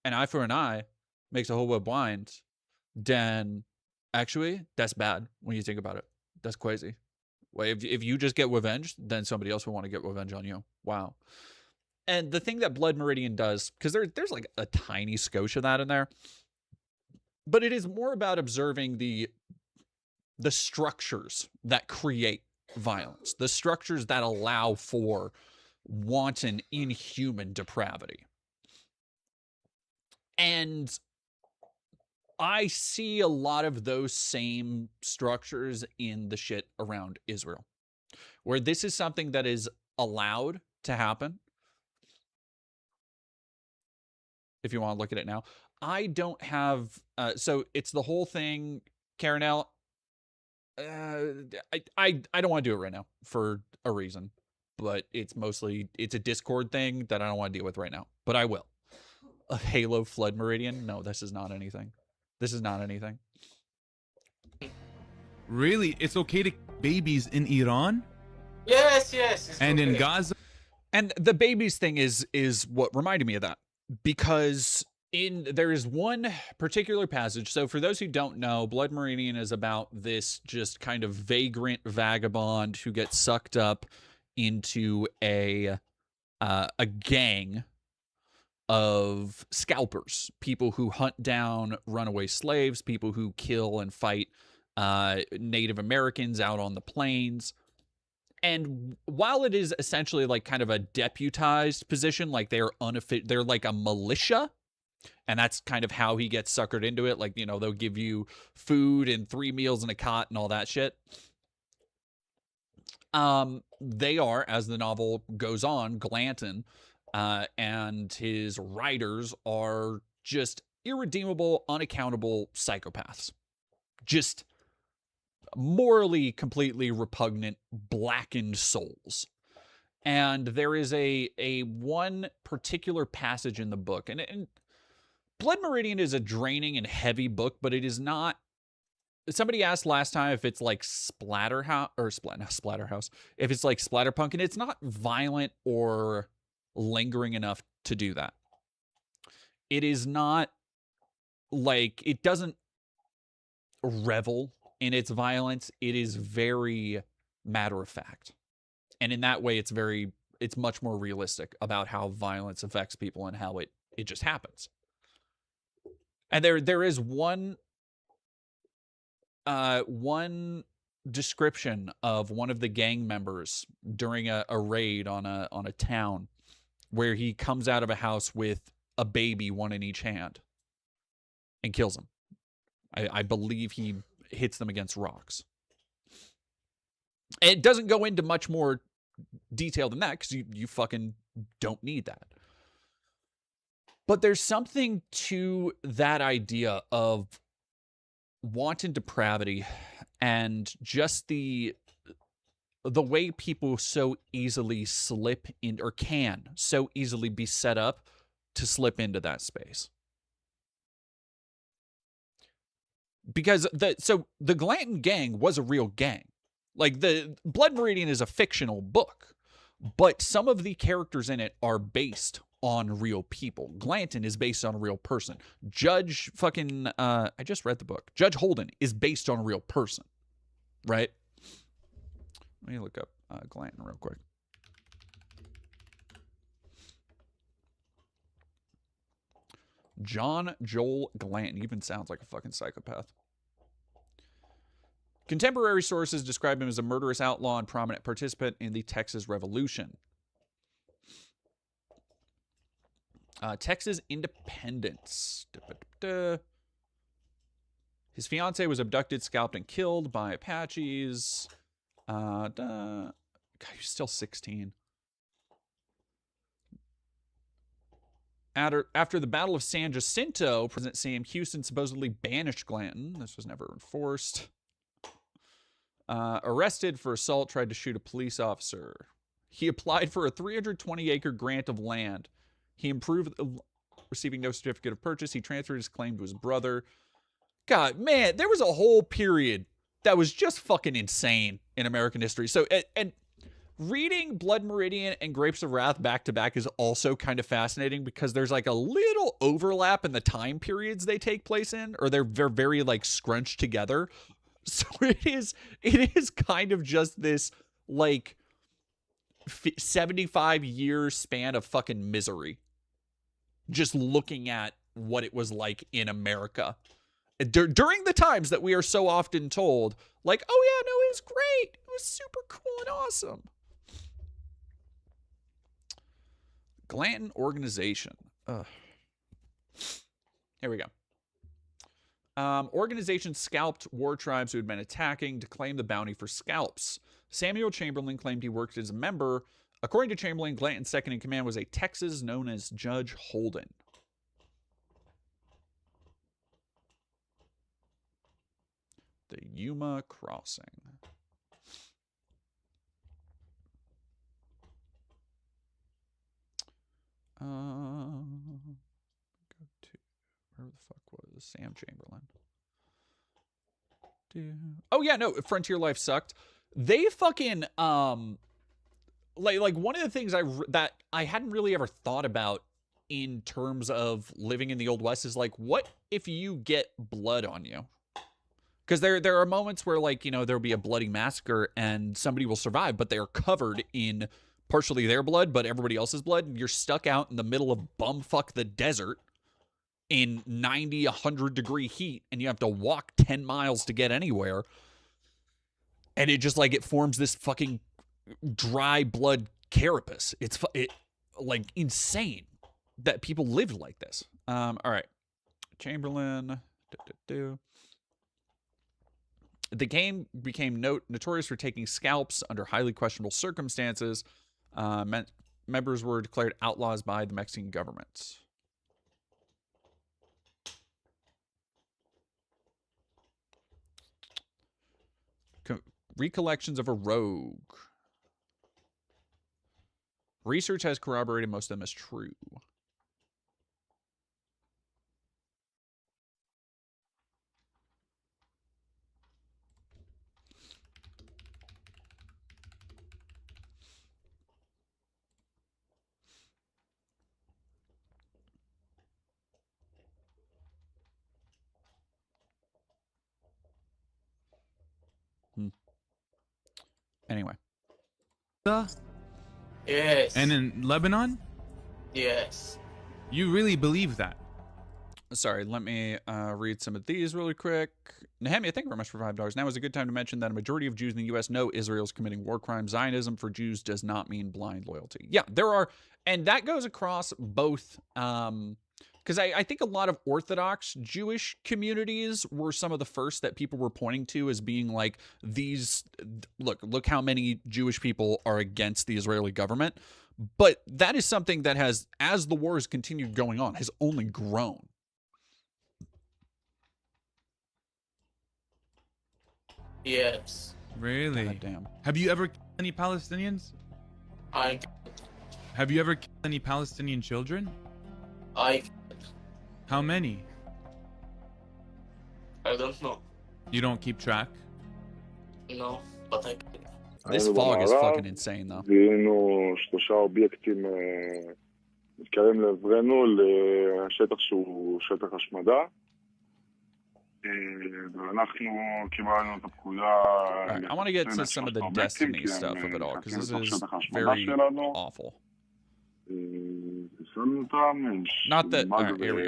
an eye for an eye makes a whole world blind, then actually that's bad when you think about it. That's crazy. Well, if you just get revenge, then somebody else will want to get revenge on you. Wow. And the thing that Blood Meridian does, because there's like a tiny skosh of that in there, but it is more about observing the structures that create violence, the structures that allow for wanton, inhuman depravity. And I see a lot of those same structures in the shit around Israel, where this is something that is allowed to happen. If you want to look at it now, I don't have, so it's the whole thing, Karenel. I don't want to do it right now for a reason, but it's a Discord thing that I don't want to deal with right now, but I will. A Halo Flood Meridian? No, this is not anything. This is not anything. Really? It's okay to babies in Iran? Yes. And okay. in Gaza? And the babies thing is what reminded me of that, because there is one particular passage. So for those who don't know, Blood Meridian is about this just kind of vagrant vagabond who gets sucked up into a gang of scalpers, people who hunt down runaway slaves, people who kill and fight Native Americans out on the plains. And while it is essentially like kind of a deputized position, like they're like a militia, and that's kind of how he gets suckered into it. Like, they'll give you food and 3 meals and a cot and all that shit. They are, as the novel goes on, Glanton and his writers are just irredeemable, unaccountable psychopaths. Just morally completely repugnant, blackened souls. And there is a one particular passage in the book, and Blood Meridian is a draining and heavy book, but it is not. Somebody asked last time if it's like Splatterhouse, if it's like Splatterpunk, and it's not violent or lingering enough to do that. It is not like, it doesn't revel in its violence. It is very matter of fact. And in that way, it's much more realistic about how violence affects people and how it just happens. And there is one description of one of the gang members during a raid on a town, where he comes out of a house with a baby, one in each hand, and kills him. I believe he hits them against rocks. It doesn't go into much more detail than that, because you fucking don't need that. But there's something to that idea of wanton depravity and just the way people so easily slip in, or can so easily be set up to slip into that space. Because the Glanton gang was a real gang. Like, the Blood Meridian is a fictional book, but some of the characters in it are based on real people. Glanton is based on a real person. Judge fucking, I just read the book. Judge Holden is based on a real person, right? Let me look up Glanton real quick. John Joel Glanton even sounds like a fucking psychopath. Contemporary sources describe him as a murderous outlaw and prominent participant in the Texas Revolution. Texas independence. His fiancée was abducted, scalped, and killed by Apaches. God, he's still 16. After the Battle of San Jacinto, President Sam Houston supposedly banished Glanton. This was never enforced. Arrested for assault, tried to shoot a police officer. He applied for a 320-acre grant of land. He improved, receiving no certificate of purchase. He transferred his claim to his brother. God, man, there was a whole period that was just fucking insane in American history. So, and reading Blood Meridian and Grapes of Wrath back to back is also kind of fascinating, because there's like a little overlap in the time periods they take place in, or they're very like scrunched together. So it is kind of just this like 75-year span of fucking misery. Just looking at what it was like in America. During the times that we are so often told, like, oh yeah, no, it was great. It was super cool and awesome. Glanton Organization. Ugh. Here we go. Organization scalped war tribes who had been attacking to claim the bounty for scalps. Samuel Chamberlain claimed he worked as a member. According to Chamberlain, Glanton's second in command was a Texas known as Judge Holden. The Yuma Crossing. Go to where the fuck was Sam Chamberlain? Oh yeah, no, Frontier Life sucked. They fucking like one of the things that I hadn't really ever thought about in terms of living in the Old West is like, what if you get blood on you? Because there are moments where, like, you know, there'll be a bloody massacre and somebody will survive, but they are covered in partially their blood, but everybody else's blood, and you're stuck out in the middle of bumfuck the desert in 90, 100-degree heat, and you have to walk 10 miles to get anywhere. And it just, like, it forms this fucking dry blood carapace. It's like insane that people lived like this. All right. Chamberlain. The game became notorious for taking scalps under highly questionable circumstances. Members were declared outlaws by the Mexican government. Recollections of a rogue. Research has corroborated most of them as true. Anyway. Yes. And in Lebanon? Yes. You really believe that? Sorry, let me read some of these really quick. Nehemiah, thank you very much for $5. Now is a good time to mention that a majority of Jews in the U.S. know Israel is committing war crimes. Zionism for Jews does not mean blind loyalty. Yeah, there are, and that goes across both, because I think a lot of Orthodox Jewish communities were some of the first that people were pointing to as being like, these, look how many Jewish people are against the Israeli government. But that is something that has, as the war has continued going on, has only grown. Yes. Really? God damn. Have you ever killed any Palestinians? Have you ever killed any Palestinian children? How many? I don't know. You don't keep track? No, but I can. This fog is fucking insane, though. זיהינו 3 אובייקטים מתקרבים לעברנו לשטח שהוא שטח השמדה. ואנחנו קיבלנו את הפקודה... I want to get to some of the destiny stuff of it all, because this is very awful. Not that... Alright, here we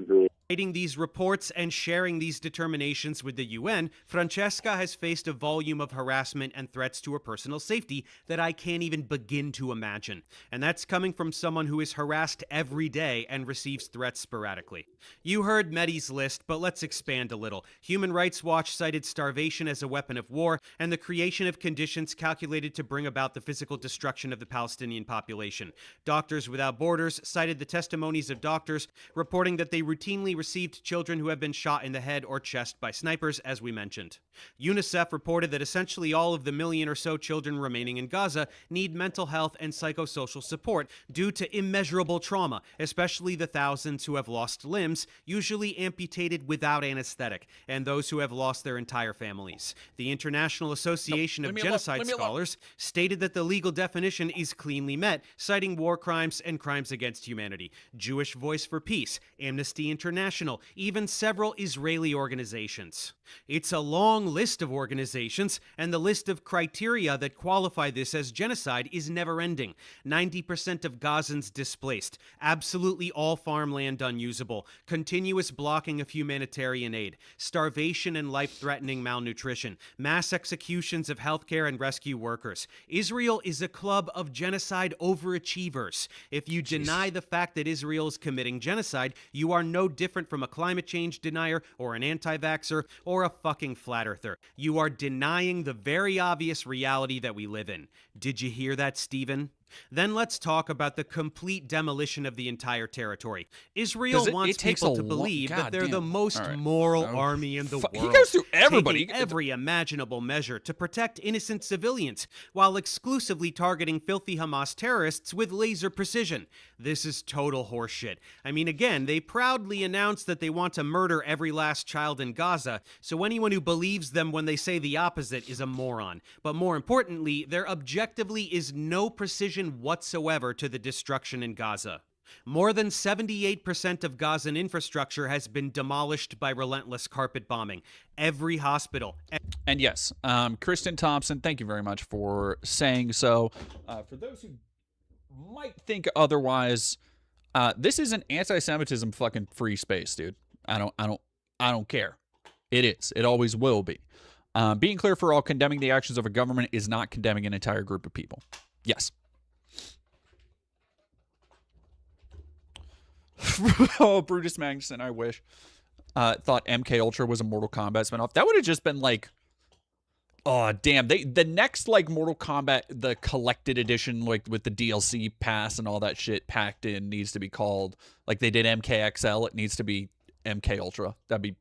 go. Writing these reports and sharing these determinations with the UN, Francesca has faced a volume of harassment and threats to her personal safety that I can't even begin to imagine. And that's coming from someone who is harassed every day and receives threats sporadically. You heard Mehdi's list, but let's expand a little. Human Rights Watch cited starvation as a weapon of war and the creation of conditions calculated to bring about the physical destruction of the Palestinian population. Doctors Without Borders cited the testimonies of doctors reporting that they routinely received children who have been shot in the head or chest by snipers, as we mentioned. UNICEF reported that essentially all of the million or so children remaining in Gaza need mental health and psychosocial support due to immeasurable trauma, especially the thousands who have lost limbs, usually amputated without anesthetic, and those who have lost their entire families. The International Association of Genocide Scholars stated that the legal definition is cleanly met, citing war crimes and crimes against humanity. Jewish Voice for Peace, Amnesty International, international, even several Israeli organizations. It's a long list of organizations, and the list of criteria that qualify this as genocide is never-ending. 90% of Gazans displaced, absolutely all farmland unusable, continuous blocking of humanitarian aid, starvation and life-threatening malnutrition, mass executions of healthcare and rescue workers. Israel is a club of genocide overachievers. If you deny the fact that Israel is committing genocide, you are no different from a climate change denier or an anti-vaxxer or a fucking flat earther. You are denying the very obvious reality that we live in. Did you hear that, Stephen? Then let's talk about the complete demolition of the entire territory. Israel wants people to believe that they're the most moral army in the world. He goes through everybody. Taking every imaginable measure to protect innocent civilians while exclusively targeting filthy Hamas terrorists with laser precision. This is total horseshit. I mean, again, they proudly announce that they want to murder every last child in Gaza, so anyone who believes them when they say the opposite is a moron. But more importantly, there objectively is no precision whatsoever to the destruction in Gaza. More than 78% of Gazan infrastructure has been demolished by relentless carpet bombing. Every hospital. And yes, Kristen Thompson, thank you very much for saying so. For those who might think otherwise, this is an anti-Semitism fucking free space, dude. I don't care. It is. It always will be. Being clear for all, condemning the actions of a government is not condemning an entire group of people. Yes. Oh, Brutus Magnuson, I wish. Thought MK Ultra was a Mortal Kombat spinoff. That would have just been like, oh damn. The next like Mortal Kombat, the collected edition, like with the DLC pass and all that shit packed in, needs to be called like they did MKXL. It needs to be MK Ultra. That'd be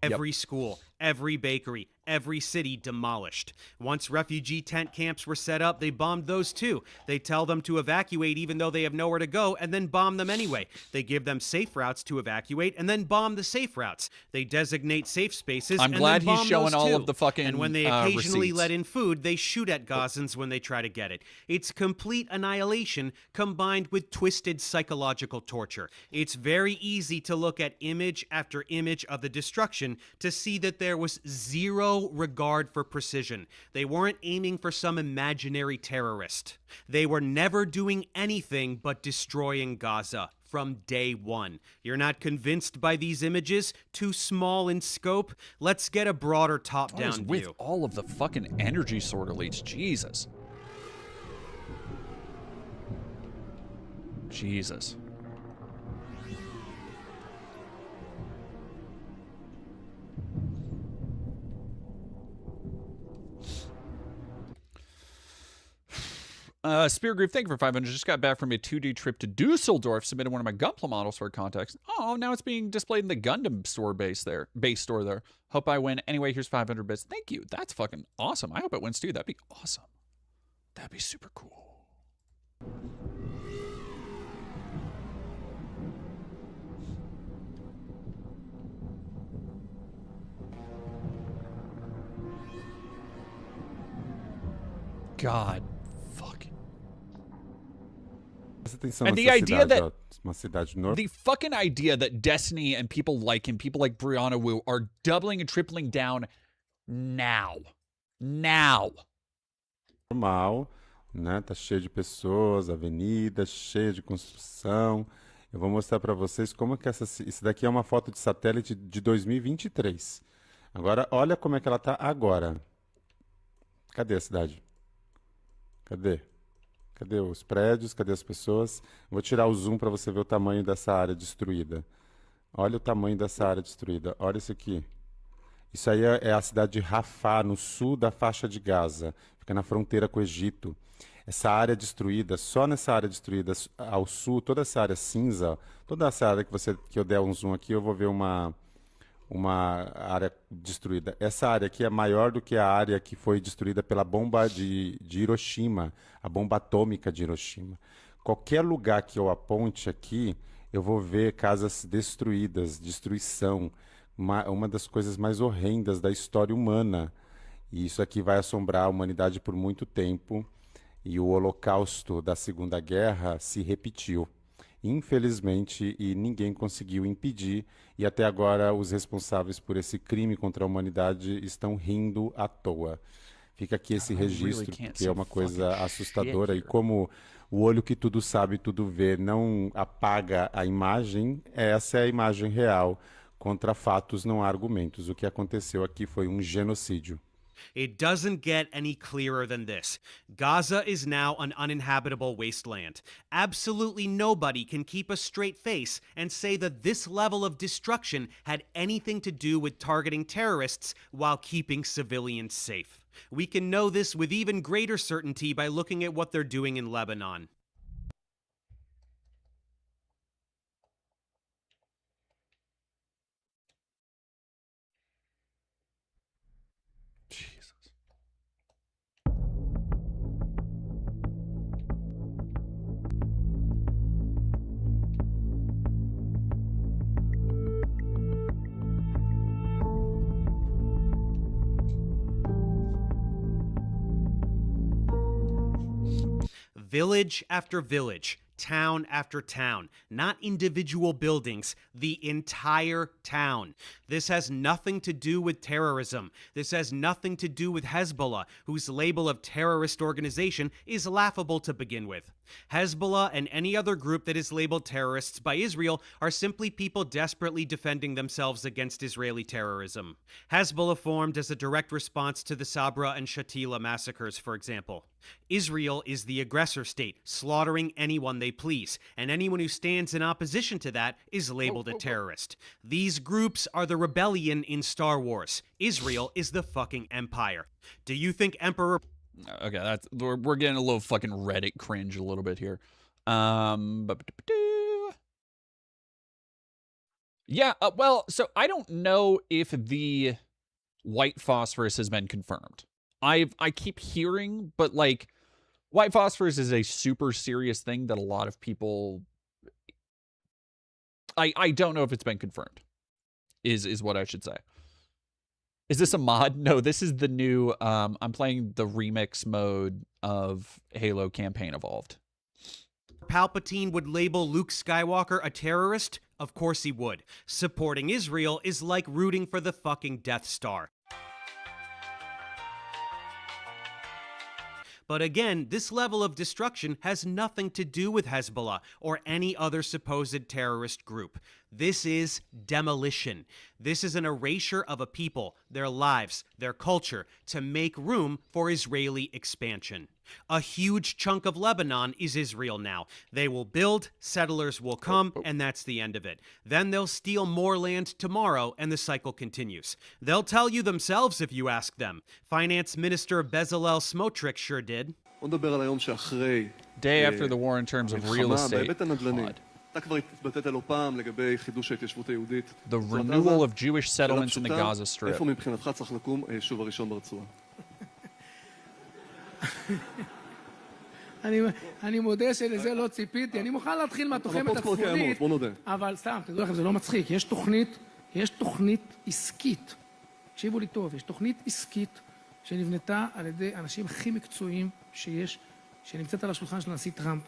every school, every bakery, every city demolished. Once refugee tent camps were set up, they bombed those too. They tell them to evacuate even though they have nowhere to go, and then bomb them anyway. They give them safe routes to evacuate, and then bomb the safe routes. They designate safe spaces, I'm and glad then bomb he's showing those all too. of the fucking And when they occasionally receipts. let in food, they shoot at Gazans when they try to get it. It's complete annihilation combined with twisted psychological torture. It's very easy to look at image after image of the destruction to see that there was zero regard for precision. They weren't aiming for some imaginary terrorist. They were never doing anything but destroying Gaza from day one. You're not convinced by these images? Too small in scope? Let's get a broader top-down with view. all of the fucking energy sword elites. Jesus. Jesus. Spear Groove, thank you for 500. Just got back from a 2D trip to Dusseldorf. Submitted one of my Gunpla models for context. Oh, now it's being displayed in the Gundam store base store there. Hope I win. Anyway, here's 500 bits. Thank you. That's fucking awesome. I hope it wins too. That'd be awesome. That'd be super cool. God. And the idea that the fucking idea that Destiny and people like him, people like Brianna Wu, are doubling and tripling down now. Normal, né? Tá cheio de pessoas, avenida cheia de construção. Eu vou mostrar para vocês como que isso daqui é uma foto de satélite de 2023. Agora, olha como é que ela tá agora. Cadê a cidade? Cadê? Cadê os prédios? Cadê as pessoas? Vou tirar o zoom para você ver o tamanho dessa área destruída. Olha o tamanho dessa área destruída. Olha isso aqui. Isso aí é a cidade de Rafah, no sul da faixa de Gaza. Fica na fronteira com o Egito. Essa área destruída, só nessa área destruída ao sul, toda essa área cinza, toda essa área que eu der um zoom aqui, eu vou ver uma área destruída. Essa área aqui é maior do que a área que foi destruída pela bomba de Hiroshima, a bomba atômica de Hiroshima. Qualquer lugar que eu aponte aqui, eu vou ver casas destruídas, destruição, uma das coisas mais horrendas da história humana. E isso aqui vai assombrar a humanidade por muito tempo. E o holocausto da Segunda Guerra se repetiu. infelizmente, e ninguém conseguiu impedir, e até agora os responsáveis por esse crime contra a humanidade estão rindo à toa. Fica aqui esse registro, porque é uma coisa assustadora, e como o olho que tudo sabe, tudo vê, não apaga a imagem, essa é a imagem real. Contra fatos não há argumentos. O que aconteceu aqui foi um genocídio. It doesn't get any clearer than this. Gaza is now an uninhabitable wasteland. Absolutely nobody can keep a straight face and say that this level of destruction had anything to do with targeting terrorists while keeping civilians safe. We can know this with even greater certainty by looking at what they're doing in Lebanon. Village after village, town after town, not individual buildings, the entire town. This has nothing to do with terrorism. This has nothing to do with Hezbollah, whose label of terrorist organization is laughable to begin with. Hezbollah and any other group that is labeled terrorists by Israel are simply people desperately defending themselves against Israeli terrorism. Hezbollah formed as a direct response to the Sabra and Shatila massacres, for example. Israel is the aggressor state, slaughtering anyone they please, and anyone who stands in opposition to that is labeled a terrorist. These groups are the rebellion in Star Wars. Israel is the fucking empire. Do you think Emperor... Okay, we're getting a little fucking Reddit cringe a little bit here. Yeah, well, so I don't know if the white phosphorus has been confirmed. I keep hearing, but like, white phosphorus is a super serious thing that a lot of people... I don't know if it's been confirmed, is what I should say. Is this a mod? No, this is the new, I'm playing the remix mode of Halo Campaign Evolved. Palpatine would label Luke Skywalker a terrorist? Of course he would. Supporting Israel is like rooting for the fucking Death Star. But again, this level of destruction has nothing to do with Hezbollah or any other supposed terrorist group. This is demolition. This is an erasure of a people, their lives, their culture, to make room for Israeli expansion. A huge chunk of Lebanon is Israel now. They will build, settlers will come, and that's the end of it. Then they'll steal more land tomorrow, and the cycle continues. They'll tell you themselves if you ask them. Finance Minister Bezalel Smotrich sure did. Day after the war in terms of real estate. The renewal of Jewish settlements in the Gaza Strip. אני מודה שלזה לא ציפיתי, אני מוכן להתחיל מהתוחמת הצפונית, אבל סתם, תדעו לכם, זה לא מצחיק, יש תוכנית עסקית, תקשיבו לי טוב, יש תוכנית עסקית שנבנתה על ידי אנשים הכי מקצועיים שיש, שנמצאת על השולחן של הנשיא טראמפ,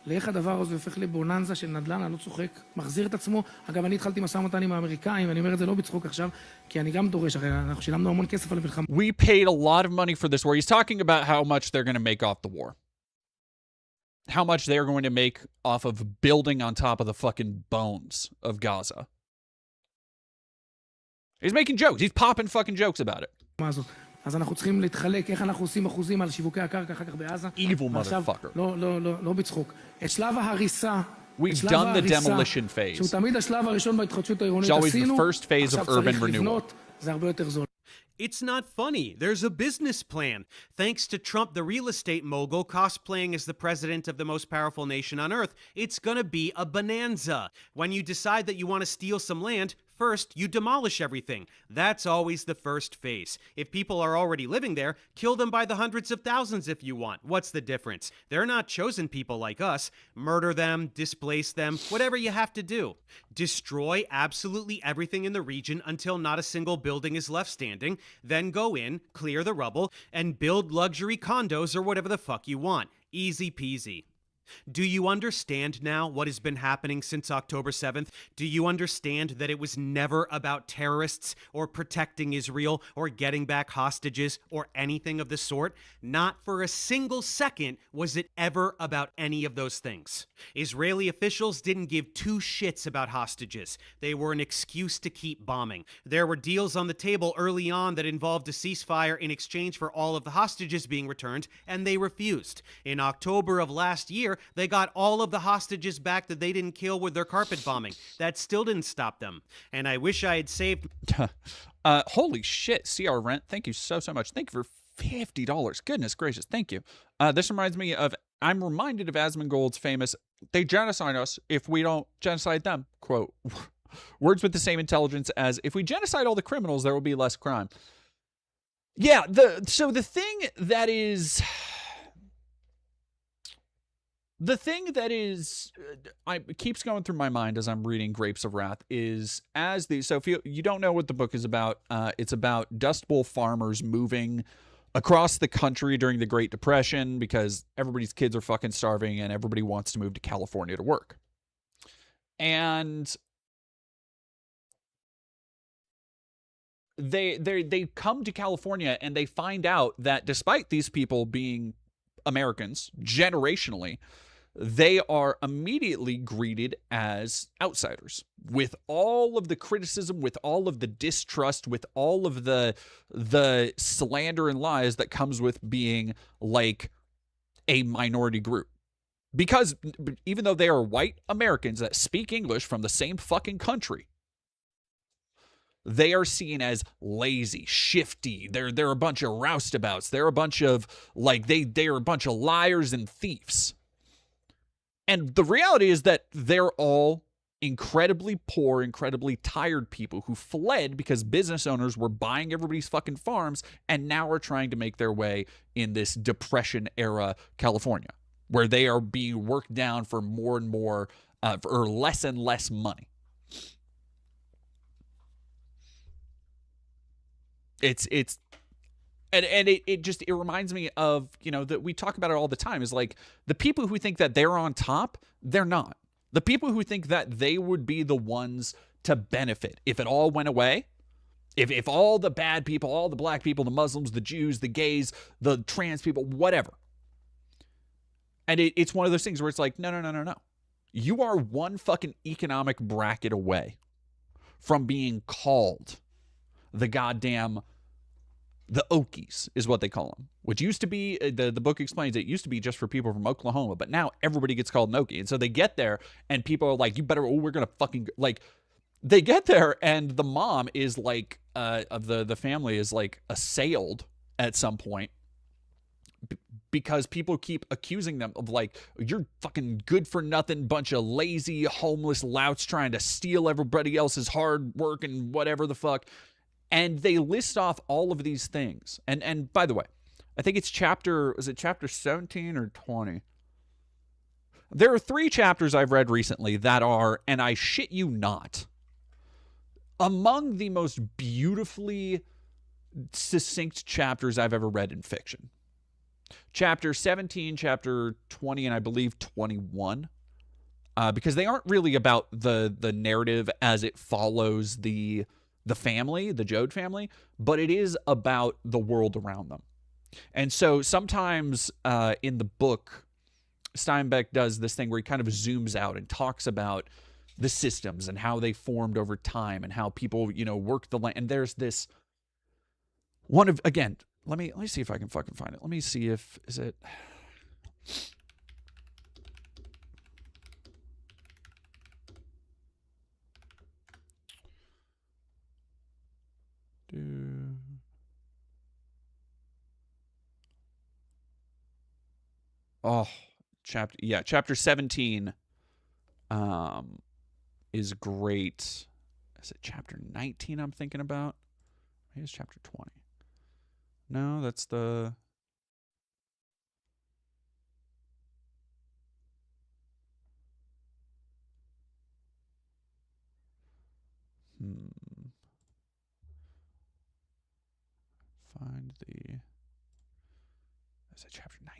לאיך הדבר הזה הופך לבוננזה של נדל"ן, אני לא צוחק, מחזיר את עצמו. אגב, אני התחלתי משא ומתן עם האמריקאים, ואני אומר את זה לא בצחוק עכשיו, כי אני גם דורש, הרי אנחנו שילמנו המון כסף על המלחמה. We paid a lot of money for this war. He's talking about how much they're going to make off the war. How much they're going to make off of building on top of the fucking bones of Gaza. He's making jokes. He's popping fucking jokes about it. אז אנחנו צריכים להתחלק איך אנחנו עושים אחוזים על שיווקי הקרקע אחר כך בעזה. Evil motherfucker. לא בצחוק. את שלב ההריסה, We've done the demolition phase. שהוא תמיד השלב הראשון בהתחדשות העירונית עשינו, עכשיו צריך לבנות, זה הרבה יותר זול. It's not funny. There's a business plan. Thanks to Trump, the real estate mogul, cosplaying as the president of the most powerful nation on earth, it's gonna be a bonanza. When you decide that you want to steal some land, first, you demolish everything. That's always the first phase. If people are already living there, kill them by the hundreds of thousands if you want. What's the difference? They're not chosen people like us. Murder them, displace them, whatever you have to do. Destroy absolutely everything in the region until not a single building is left standing. Then go in, clear the rubble, and build luxury condos or whatever the fuck you want. Easy peasy. Do you understand now what has been happening since October 7th? Do you understand that it was never about terrorists or protecting Israel or getting back hostages or anything of the sort? Not for a single second was it ever about any of those things. Israeli officials didn't give two shits about hostages. They were an excuse to keep bombing. There were deals on the table early on that involved a ceasefire in exchange for all of the hostages being returned, and they refused. In October of last year, they got all of the hostages back that they didn't kill with their carpet bombing. That still didn't stop them. And I wish I had saved... Holy shit, CR Rent, thank you so much. Thank you for $50. Goodness gracious, thank you. This reminds me of, I'm reminded of Asmongold's famous, they genocide us if we don't genocide them, quote. Words with the same intelligence as, if we genocide all the criminals, there will be less crime. Yeah, so the thing that is... The thing that is, keeps going through my mind as I'm reading Grapes of Wrath is, so if you don't know what the book is about, it's about Dust Bowl farmers moving across the country during the Great Depression because everybody's kids are fucking starving and everybody wants to move to California to work. And they come to California and they find out that despite these people being Americans, generationally, they are immediately greeted as outsiders with all of the criticism, with all of the distrust, with all of the slander and lies that comes with being like a minority group. Because even though they are white Americans that speak English from the same fucking country, they are seen as lazy, shifty. They're a bunch of roustabouts. They're a bunch of they're a bunch of liars and thieves. And the reality is that they're all incredibly poor, incredibly tired people who fled because business owners were buying everybody's fucking farms and now are trying to make their way in this Depression era California, where they are being worked down for more and more, for less and less money. And it reminds me of, that we talk about it all the time, is like the people who think that they're on top, they're not. The people who think that they would be the ones to benefit if it all went away, if all the bad people, all the black people, the Muslims, the Jews, the gays, the trans people, whatever. And it's one of those things where it's like, no. You are one fucking economic bracket away from being called the Okies is what they call them, which used to be, the book explains, it used to be just for people from Oklahoma, but now everybody gets called an Okie. And so they get there and people are like, we're going to fucking, they get there and the mom is like, of the family is like assailed at some point because people keep accusing them of you're fucking good for nothing bunch of lazy, homeless louts trying to steal everybody else's hard work and whatever the fuck. And they list off all of these things. And by the way, I think it's chapter 17 or 20? There are 3 chapters I've read recently that are, and I shit you not, among the most beautifully succinct chapters I've ever read in fiction. Chapter 17, chapter 20, and I believe 21. Because they aren't really about the narrative as it follows the family, the Jode family, but it is about the world around them. And so sometimes in the book, Steinbeck does this thing where he kind of zooms out and talks about the systems and how they formed over time and how people, work the land. And there's this one of, again, let me see if I can fucking find it. Let me see if, is it... Oh, chapter 17 is great. Is it chapter 19 I'm thinking about? Maybe it's chapter 20. No, that's the... Find the... Is it chapter 19?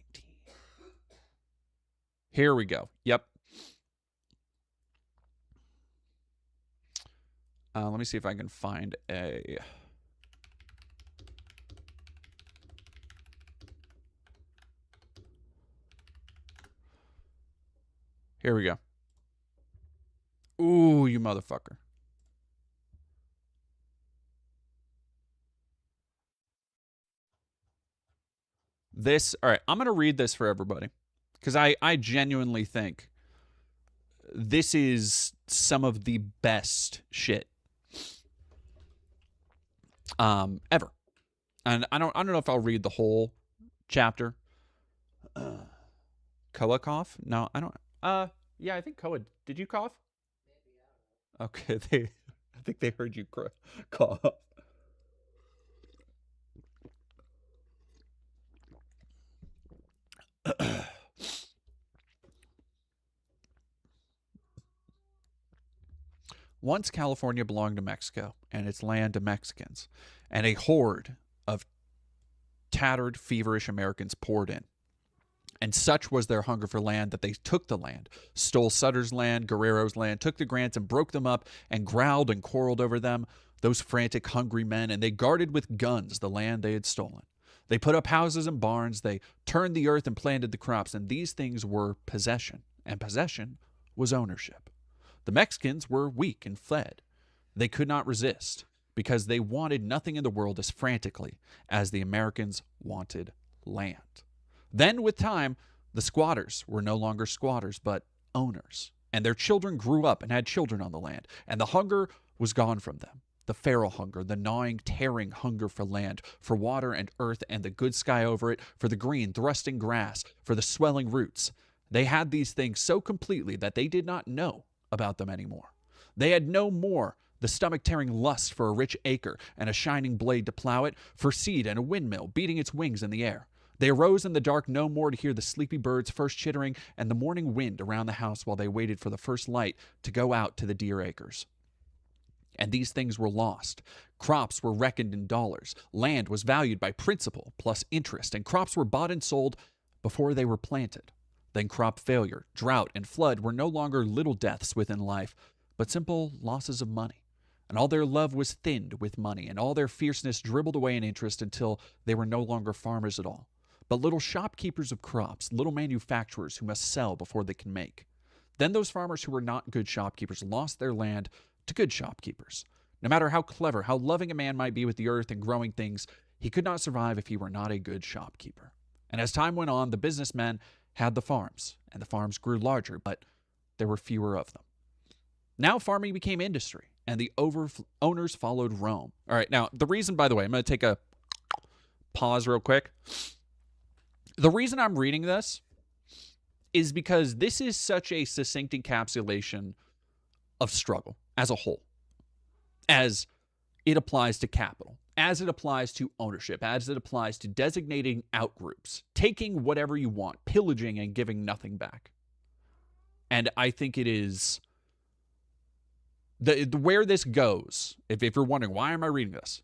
Here we go. Yep. Let me see if I can find a... Here we go. Ooh, you motherfucker. This, all right, I'm going to read this for everybody because I genuinely think this is some of the best shit ever. And I don't know if I'll read the whole chapter. Koa cough? No, I don't. Yeah, I think Koa. Did you cough? Okay, I think they heard you cough. Once California belonged to Mexico and its land to Mexicans, and a horde of tattered, feverish Americans poured in. And such was their hunger for land that they took the land, stole Sutter's land, Guerrero's land, took the grants and broke them up and growled and quarreled over them, those frantic, hungry men, and they guarded with guns the land they had stolen. They put up houses and barns, they turned the earth and planted the crops, and these things were possession, and possession was ownership. The Mexicans were weak and fled. They could not resist because they wanted nothing in the world as frantically as the Americans wanted land. Then, with time, the squatters were no longer squatters, but owners. And their children grew up and had children on the land. And the hunger was gone from them. The feral hunger, the gnawing, tearing hunger for land, for water and earth and the good sky over it, for the green, thrusting grass, for the swelling roots. They had these things so completely that they did not know about them anymore. They had no more the stomach-tearing lust for a rich acre and a shining blade to plow it, for seed and a windmill beating its wings in the air. They arose in the dark no more to hear the sleepy birds first chittering and the morning wind around the house while they waited for the first light to go out to the deer acres. And these things were lost. Crops were reckoned in dollars. Land was valued by principal plus interest, and crops were bought and sold before they were planted. Then crop failure, drought, and flood were no longer little deaths within life, but simple losses of money. And all their love was thinned with money, and all their fierceness dribbled away in interest until they were no longer farmers at all, but little shopkeepers of crops, little manufacturers who must sell before they can make. Then those farmers who were not good shopkeepers lost their land to good shopkeepers. No matter how clever, how loving a man might be with the earth and growing things, he could not survive if he were not a good shopkeeper. And as time went on, the businessmen had the farms, and the farms grew larger, but there were fewer of them. Now farming became industry, and the owners followed Rome. All right, now the reason, by the way, I'm going to take a pause real quick. The reason I'm reading this is because this is such a succinct encapsulation of struggle as a whole, as it applies to capital, as it applies to ownership, as it applies to designating outgroups, taking whatever you want, pillaging and giving nothing back. And I think it is where this goes. If you're wondering, why am I reading this?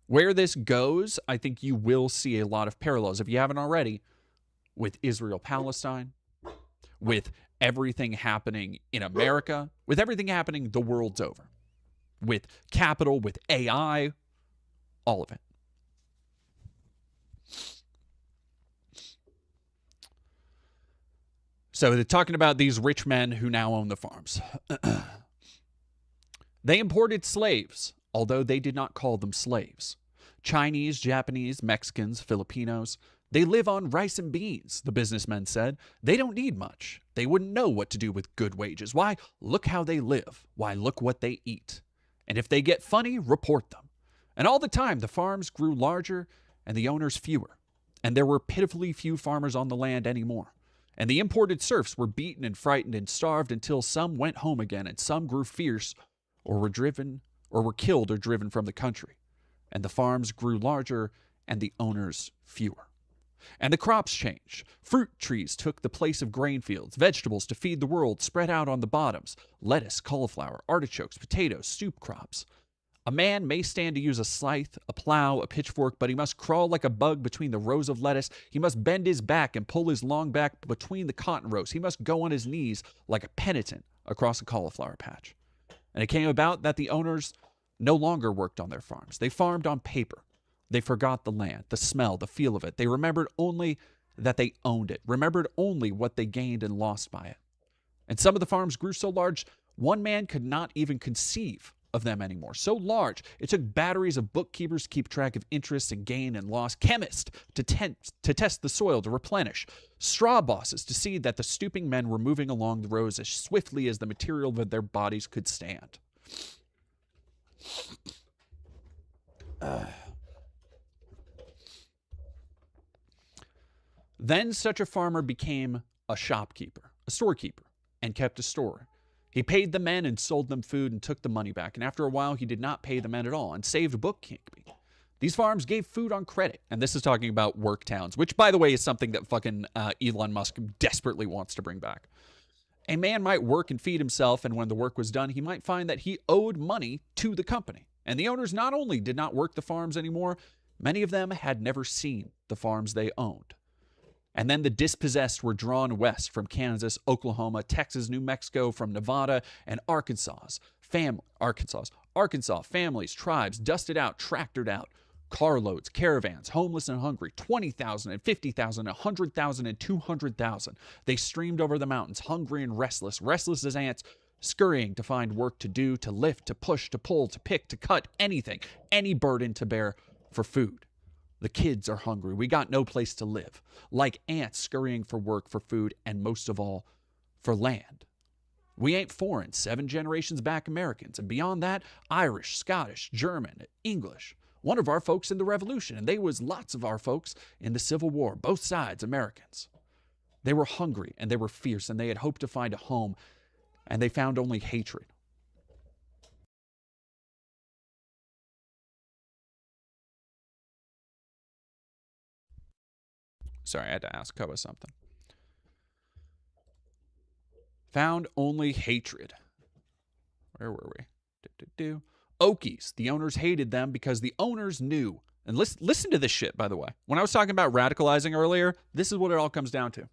Where this goes, I think you will see a lot of parallels, if you haven't already, with Israel-Palestine, with everything happening in America, with everything happening the world's over, with capital, with AI, all of it. So they're talking about these rich men who now own the farms. They imported slaves, although they did not call them slaves. Chinese, Japanese, Mexicans, Filipinos. They live on rice and beans, the businessmen said. They don't need much. They wouldn't know what to do with good wages. Why, look how they live. Why, look what they eat. And if they get funny, report them. And all the time, the farms grew larger and the owners fewer. And there were pitifully few farmers on the land anymore. And the imported serfs were beaten and frightened and starved until some went home again and some grew fierce or were driven or were killed or driven from the country. And the farms grew larger and the owners fewer. And the crops changed. Fruit trees took the place of grain fields. Vegetables to feed the world spread out on the bottoms. Lettuce, cauliflower, artichokes, potatoes, soup crops. A man may stand to use a scythe, a plow, a pitchfork, but he must crawl like a bug between the rows of lettuce. He must bend his back and pull his long back between the cotton rows. He must go on his knees like a penitent across a cauliflower patch. And it came about that the owners no longer worked on their farms. They farmed on paper. They forgot the land, the smell, the feel of it. They remembered only that they owned it, remembered only what they gained and lost by it. And some of the farms grew so large, one man could not even conceive of them anymore. So large, it took batteries of bookkeepers to keep track of interest and gain and loss, chemists to test the soil, to replenish, straw bosses to see that the stooping men were moving along the rows as swiftly as the material of their bodies could stand. Then such a farmer became a shopkeeper, a storekeeper, and kept a store. He paid the men and sold them food and took the money back. And after a while, he did not pay the men at all and saved bookkeeping. These farms gave food on credit. And this is talking about work towns, which, by the way, is something that fucking Elon Musk desperately wants to bring back. A man might work and feed himself, and when the work was done, he might find that he owed money to the company. And the owners not only did not work the farms anymore, many of them had never seen the farms they owned. And then the dispossessed were drawn west from Kansas, Oklahoma, Texas, New Mexico, from Nevada, and Arkansas, families, tribes, dusted out, tractored out, carloads, caravans, homeless and hungry, 20,000 and 50,000, 100,000 and 200,000. They streamed over the mountains, hungry and restless as ants, scurrying to find work to do, to lift, to push, to pull, to pick, to cut, anything, any burden to bear for food. The kids are hungry. We got no place to live. Like ants scurrying for work, for food, and most of all, for land. We ain't foreign, 7 generations back Americans, and beyond that, Irish, Scottish, German, English. One of our folks in the Revolution, and they was lots of our folks in the Civil War, both sides Americans. They were hungry, and they were fierce, and they had hoped to find a home, and they found only hatred. Sorry, I had to ask Koa something. Found only hatred. Where were we? Okies. The owners hated them because the owners knew. And listen to this shit, by the way. When I was talking about radicalizing earlier, this is what it all comes down to.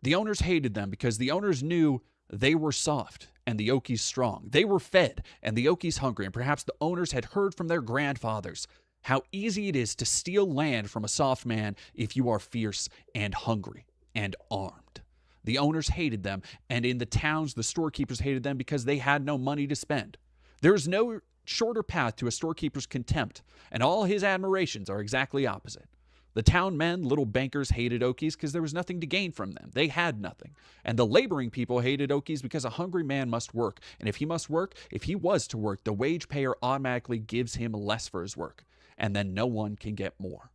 The owners hated them because the owners knew they were soft and the Okies strong. They were fed and the Okies hungry. And perhaps the owners had heard from their grandfathers how easy it is to steal land from a soft man if you are fierce and hungry and armed. The owners hated them, and in the towns, the storekeepers hated them because they had no money to spend. There is no shorter path to a storekeeper's contempt, and all his admirations are exactly opposite. The town men, little bankers, hated Okies because there was nothing to gain from them. They had nothing. And the laboring people hated Okies because a hungry man must work. And if he must work, if he was to work, the wage payer automatically gives him less for his work. And then no one can get more.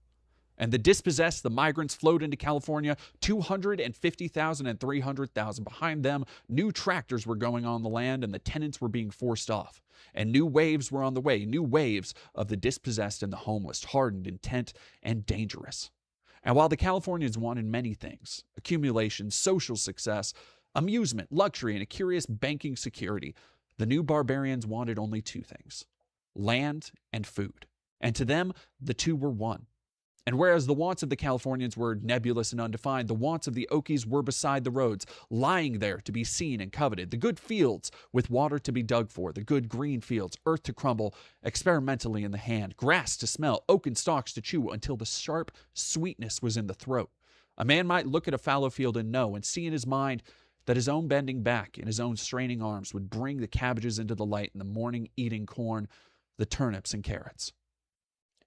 And the dispossessed, the migrants flowed into California, 250,000 and 300,000. Behind them, new tractors were going on the land and the tenants were being forced off. And new waves were on the way, new waves of the dispossessed and the homeless, hardened, intent, and dangerous. And while the Californians wanted many things, accumulation, social success, amusement, luxury, and a curious banking security, the new barbarians wanted only 2 things: land and food. And to them, the 2 were one. And whereas the wants of the Californians were nebulous and undefined, the wants of the Okies were beside the roads, lying there to be seen and coveted. The good fields with water to be dug for, the good green fields, earth to crumble experimentally in the hand, grass to smell, oaken stalks to chew until the sharp sweetness was in the throat. A man might look at a fallow field and know and see in his mind that his own bending back and his own straining arms would bring the cabbages into the light and the morning eating corn, the turnips and carrots.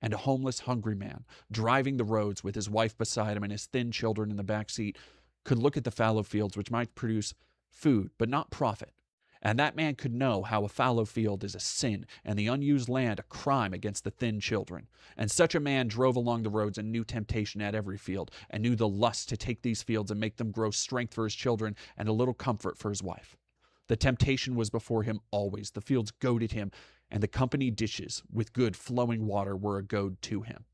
And a homeless, hungry man, driving the roads with his wife beside him and his thin children in the back seat, could look at the fallow fields which might produce food, but not profit. And that man could know how a fallow field is a sin and the unused land a crime against the thin children. And such a man drove along the roads and knew temptation at every field, and knew the lust to take these fields and make them grow strength for his children and a little comfort for his wife. The temptation was before him always. The fields goaded him, and the company dishes with good flowing water were a goad to him.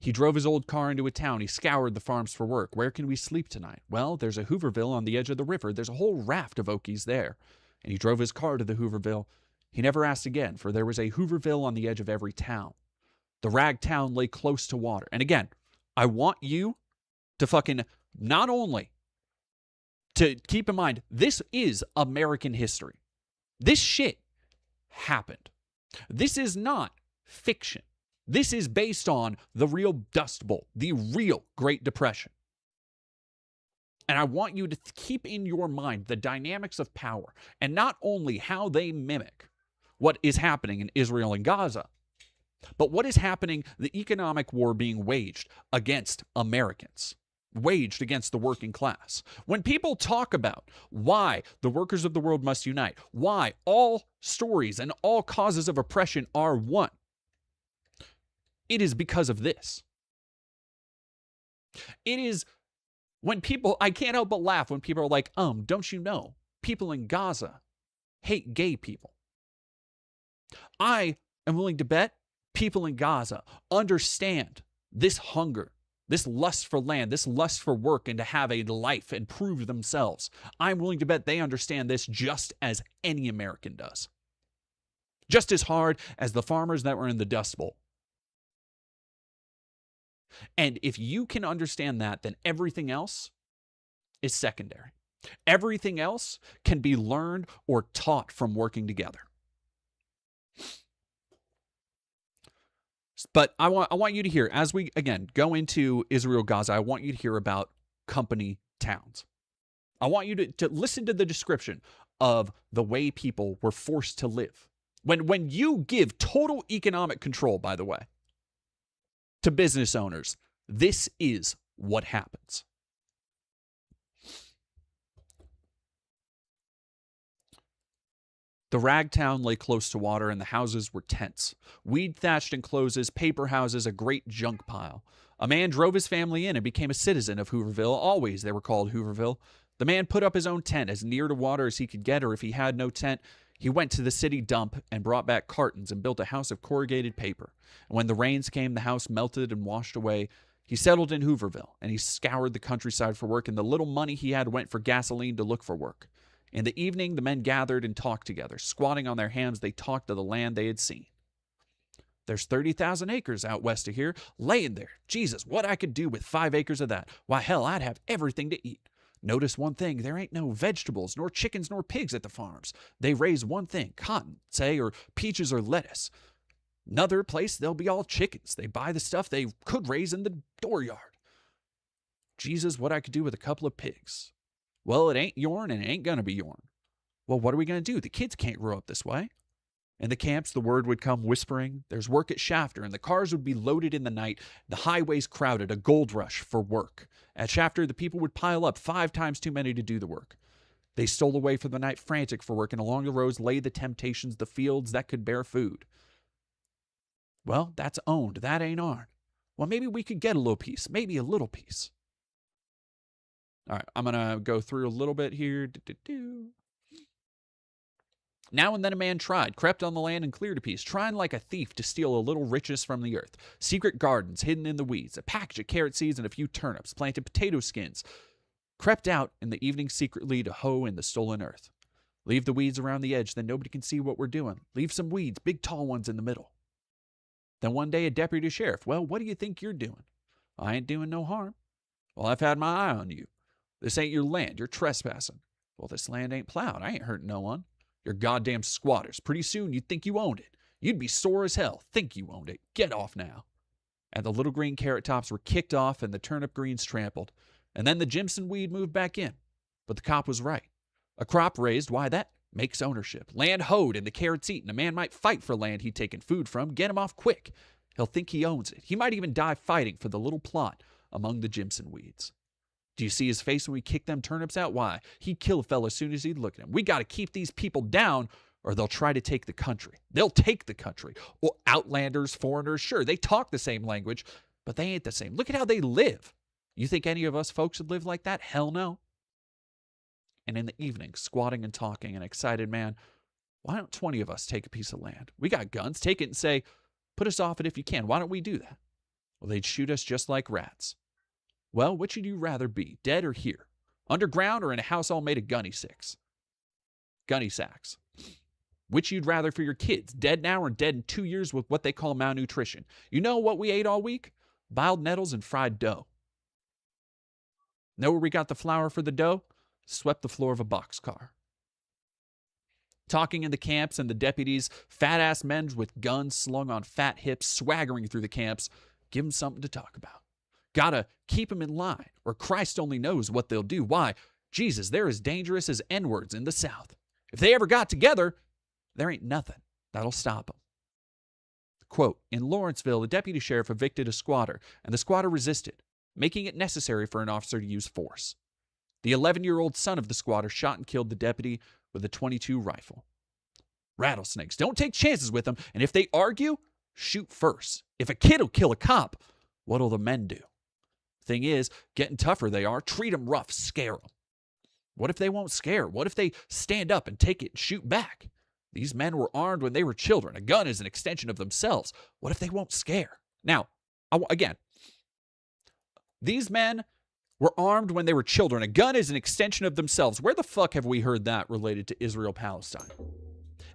He drove his old car into a town. He scoured the farms for work. Where can we sleep tonight? Well, there's a Hooverville on the edge of the river. There's a whole raft of Okies there. And he drove his car to the Hooverville. He never asked again, for there was a Hooverville on the edge of every town. The rag town lay close to water. And again, I want you to fucking not only to keep in mind, this is American history. This shit happened. This is not fiction. This is based on the real Dust Bowl, the real Great Depression. And I want you to keep in your mind the dynamics of power and not only how they mimic what is happening in Israel and Gaza, but what is happening, the economic war being waged against Americans, waged against the working class. When people talk about why the workers of the world must unite, why all stories and all causes of oppression are one, it is because of this. It is when people, I can't help but laugh when people are like, don't you know, people in Gaza hate gay people. I am willing to bet people in Gaza understand this hunger, this lust for land, this lust for work and to have a life and prove themselves. I'm willing to bet they understand this just as any American does. Just as hard as the farmers that were in the Dust Bowl. And if you can understand that, then everything else is secondary. Everything else can be learned or taught from working together. But I want you to hear, as we, again, go into Israel, Gaza, I want you to hear about company towns. I want you to listen to the description of the way people were forced to live. When you give total economic control, by the way, to business owners, this is what happens. The rag town lay close to water, and the houses were tents. Weed-thatched enclosures, paper houses, a great junk pile. A man drove his family in and became a citizen of Hooverville. Always they were called Hooverville. The man put up his own tent as near to water as he could get, or if he had no tent, he went to the city dump and brought back cartons and built a house of corrugated paper. And when the rains came, the house melted and washed away. He settled in Hooverville, and he scoured the countryside for work, and the little money he had went for gasoline to look for work. In the evening, the men gathered and talked together. Squatting on their hams, they talked of the land they had seen. There's 30,000 acres out west of here, laying there. Jesus, what I could do with 5 acres of that. Why, hell, I'd have everything to eat. Notice one thing, there ain't no vegetables, nor chickens, nor pigs at the farms. They raise one thing, cotton, say, or peaches or lettuce. Another place, they'll be all chickens. They buy the stuff they could raise in the dooryard. Jesus, what I could do with a couple of pigs. Well, it ain't yourn and it ain't gonna be yourn. Well, what are we gonna do? The kids can't grow up this way. In the camps, the word would come whispering. There's work at Shafter, and the cars would be loaded in the night. The highways crowded, a gold rush for work. At Shafter, the people would pile up, 5 times too many to do the work. They stole away for the night, frantic for work, and along the roads lay the temptations, the fields that could bear food. Well, that's owned. That ain't ours. Well, maybe we could get a little piece, maybe a little piece. All right, I'm going to go through a little bit here. Now and then a man tried, crept on the land and cleared a piece, trying like a thief to steal a little riches from the earth. Secret gardens hidden in the weeds, a package of carrot seeds and a few turnips, planted potato skins. Crept out in the evening secretly to hoe in the stolen earth. Leave the weeds around the edge, then nobody can see what we're doing. Leave some weeds, big tall ones in the middle. Then one day a deputy sheriff, well, what do you think you're doing? I ain't doing no harm. Well, I've had my eye on you. This ain't your land. You're trespassing. Well, this land ain't plowed. I ain't hurting no one. You're goddamn squatters. Pretty soon you'd think you owned it. You'd be sore as hell. Think you owned it. Get off now. And the little green carrot tops were kicked off and the turnip greens trampled. And then the Jimson weed moved back in. But the cop was right. A crop raised, why that makes ownership. Land hoed and the carrots eaten. A man might fight for land he'd taken food from. Get him off quick. He'll think he owns it. He might even die fighting for the little plot among the Jimson weeds. Do you see his face when we kick them turnips out? Why? He'd kill a fella as soon as he'd look at him. We got to keep these people down or they'll try to take the country. They'll take the country. Or outlanders, foreigners, sure, they talk the same language, but they ain't the same. Look at how they live. You think any of us folks would live like that? Hell no. And in the evening, squatting and talking, an excited man, why don't 20 of us take a piece of land? We got guns. Take it and say, put us off it if you can. Why don't we do that? Well, they'd shoot us just like rats. Well, which would you rather be, dead or here? Underground or in a house all made of gunny sacks? Which you'd rather for your kids, dead now or dead in 2 years with what they call malnutrition? You know what we ate all week? Boiled nettles and fried dough. Know where we got the flour for the dough? Swept the floor of a boxcar. Talking in the camps and the deputies, fat-ass men with guns slung on fat hips, swaggering through the camps, give them something to talk about. Gotta keep them in line, or Christ only knows what they'll do. Why? Jesus, they're as dangerous as N-words in the South. If they ever got together, there ain't nothing that'll stop them. Quote, in Lawrenceville, the deputy sheriff evicted a squatter, and the squatter resisted, making it necessary for an officer to use force. The 11-year-old son of the squatter shot and killed the deputy with a .22 rifle. Rattlesnakes, don't take chances with them, and if they argue, shoot first. If a kid will kill a cop, what'll the men do? Thing is, getting tougher they are, treat them rough, scare them. What if they won't scare? What if they stand up and take it and shoot back? These men were armed when they were children. A gun is an extension of themselves. What if they won't scare? Now, again, these men were armed when they were children. A gun is an extension of themselves. Where the fuck have we heard that related to Israel-Palestine?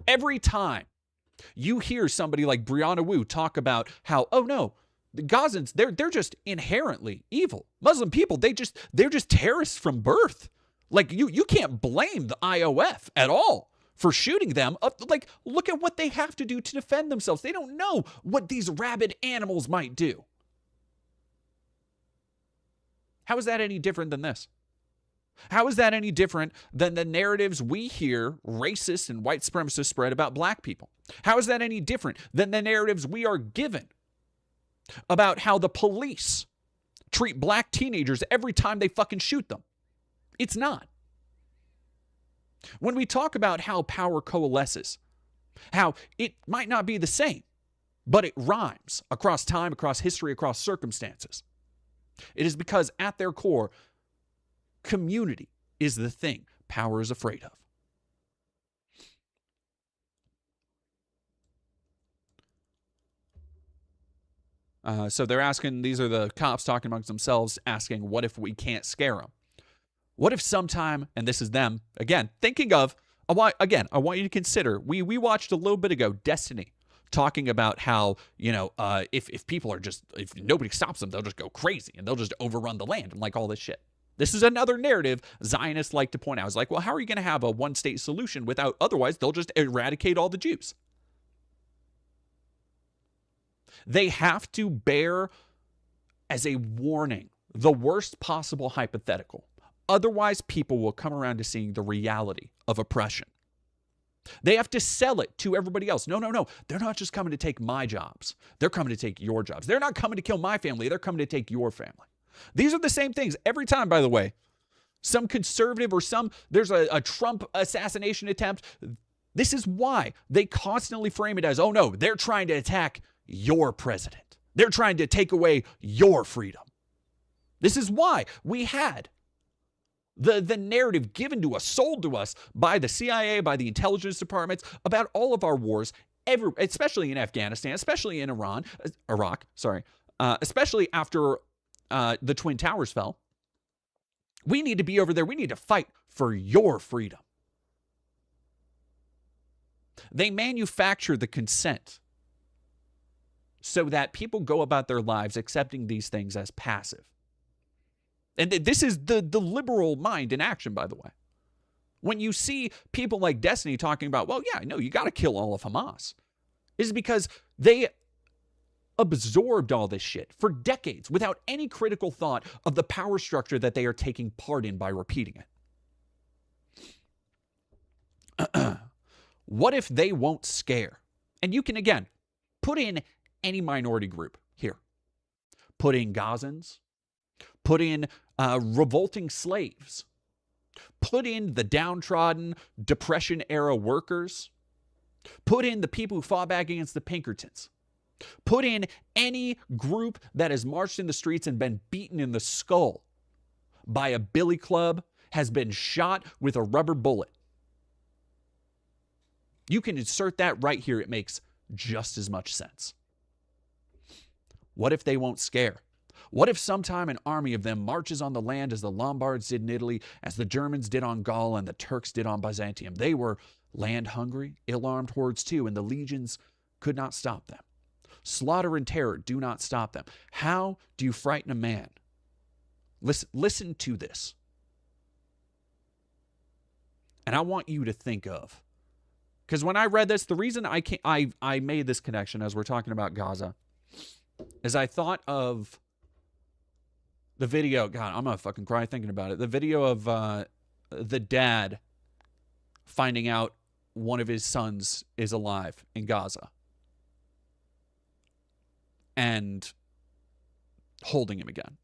Every time you hear somebody like Brianna Wu talk about how, oh no, the Gazans, they're just inherently evil. Muslim people, they're just terrorists from birth. Like, you can't blame the IOF at all for shooting them. Like, look at what they have to do to defend themselves. They don't know what these rabid animals might do. How is that any different than this? How is that any different than the narratives we hear racist and white supremacists spread about black people? How is that any different than the narratives we are given about how the police treat black teenagers every time they fucking shoot them? It's not. When we talk about how power coalesces, how it might not be the same, but it rhymes across time, across history, across circumstances, it is because at their core, community is the thing power is afraid of. So they're asking, these are the cops talking amongst themselves, asking, what if we can't scare them? What if sometime, and this is them, again, thinking of, again, I want you to consider, we watched a little bit ago, Destiny, talking about how, if people are just, if nobody stops them, they'll just go crazy and they'll just overrun the land and like all this shit. This is another narrative Zionists like to point out. It's like, well, how are you going to have a one-state solution without, otherwise they'll just eradicate all the Jews? They have to bear as a warning the worst possible hypothetical. Otherwise, people will come around to seeing the reality of oppression. They have to sell it to everybody else. No. They're not just coming to take my jobs. They're coming to take your jobs. They're not coming to kill my family. They're coming to take your family. These are the same things every time, by the way. Some conservative or there's a Trump assassination attempt. This is why they constantly frame it as, oh no, they're trying to attack your president. They're trying to take away your freedom. This is why we had the narrative given to us, sold to us by the CIA, by the intelligence departments about all of our wars, especially in Afghanistan, especially in Iraq, especially after the Twin Towers fell. We need to be over there. We need to fight for your freedom. They manufacture the consent so that people go about their lives accepting these things as passive. And this is the liberal mind in action, by the way. When you see people like Destiny talking about, well, yeah, no, you got to kill all of Hamas, is because they absorbed all this shit for decades without any critical thought of the power structure that they are taking part in by repeating it. What if they won't scare? And you can, again, put in any minority group here. Put in Gazans. Put in revolting slaves. Put in the downtrodden Depression-era workers. Put in the people who fought back against the Pinkertons. Put in any group that has marched in the streets and been beaten in the skull by a billy club, has been shot with a rubber bullet. You can insert that right here. It makes just as much sense. What if they won't scare? What if sometime an army of them marches on the land as the Lombards did in Italy, as the Germans did on Gaul, and the Turks did on Byzantium? They were land-hungry, ill-armed hordes too, and the legions could not stop them. Slaughter and terror do not stop them. How do you frighten a man? Listen to this. And I want you to think of, because when I read this, the reason I made this connection as we're talking about Gaza is I thought of the video. God, I'm gonna fucking cry thinking about it. The video of the dad finding out one of his sons is alive in Gaza and holding him again.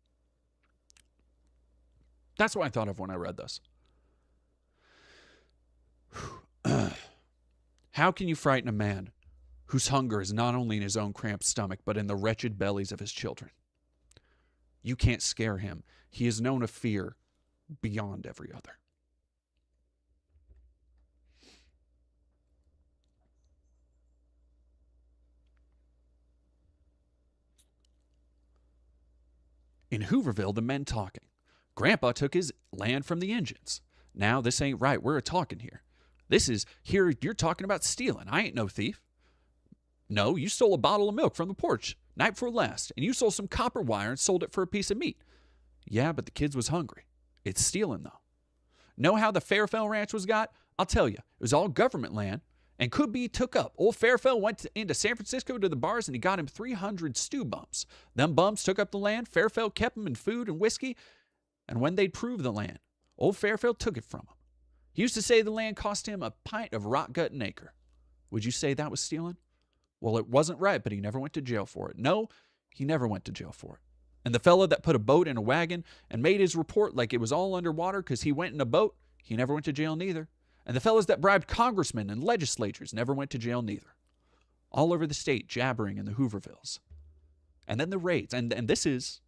That's what I thought of when I read this. How can you frighten a man whose hunger is not only in his own cramped stomach, but in the wretched bellies of his children? You can't scare him. He is known a fear beyond every other. In Hooverville, the men talking. Grandpa took his land from the engines. Now this ain't right. We're talking here. This is, here you're talking about stealing. I ain't no thief. No, you stole a bottle of milk from the porch night before last, and you sold some copper wire and sold it for a piece of meat. Yeah, but the kids was hungry. It's stealing, though. Know how the Fairfell Ranch was got? I'll tell you. It was all government land and could be took up. Old Fairfell went into San Francisco to the bars, and he got him 300 stew bums. Them bums took up the land. Fairfell kept them in food and whiskey, and when they'd prove the land, old Fairfell took it from him. He used to say the land cost him a pint of rot gut an acre. Would you say that was stealing? Well, it wasn't right, but he never went to jail for it. No, he never went to jail for it. And the fella that put a boat in a wagon and made his report like it was all underwater because he went in a boat, he never went to jail neither. And the fellas that bribed congressmen and legislatures never went to jail neither. All over the state, jabbering in the Hoovervilles. And then the raids. And this is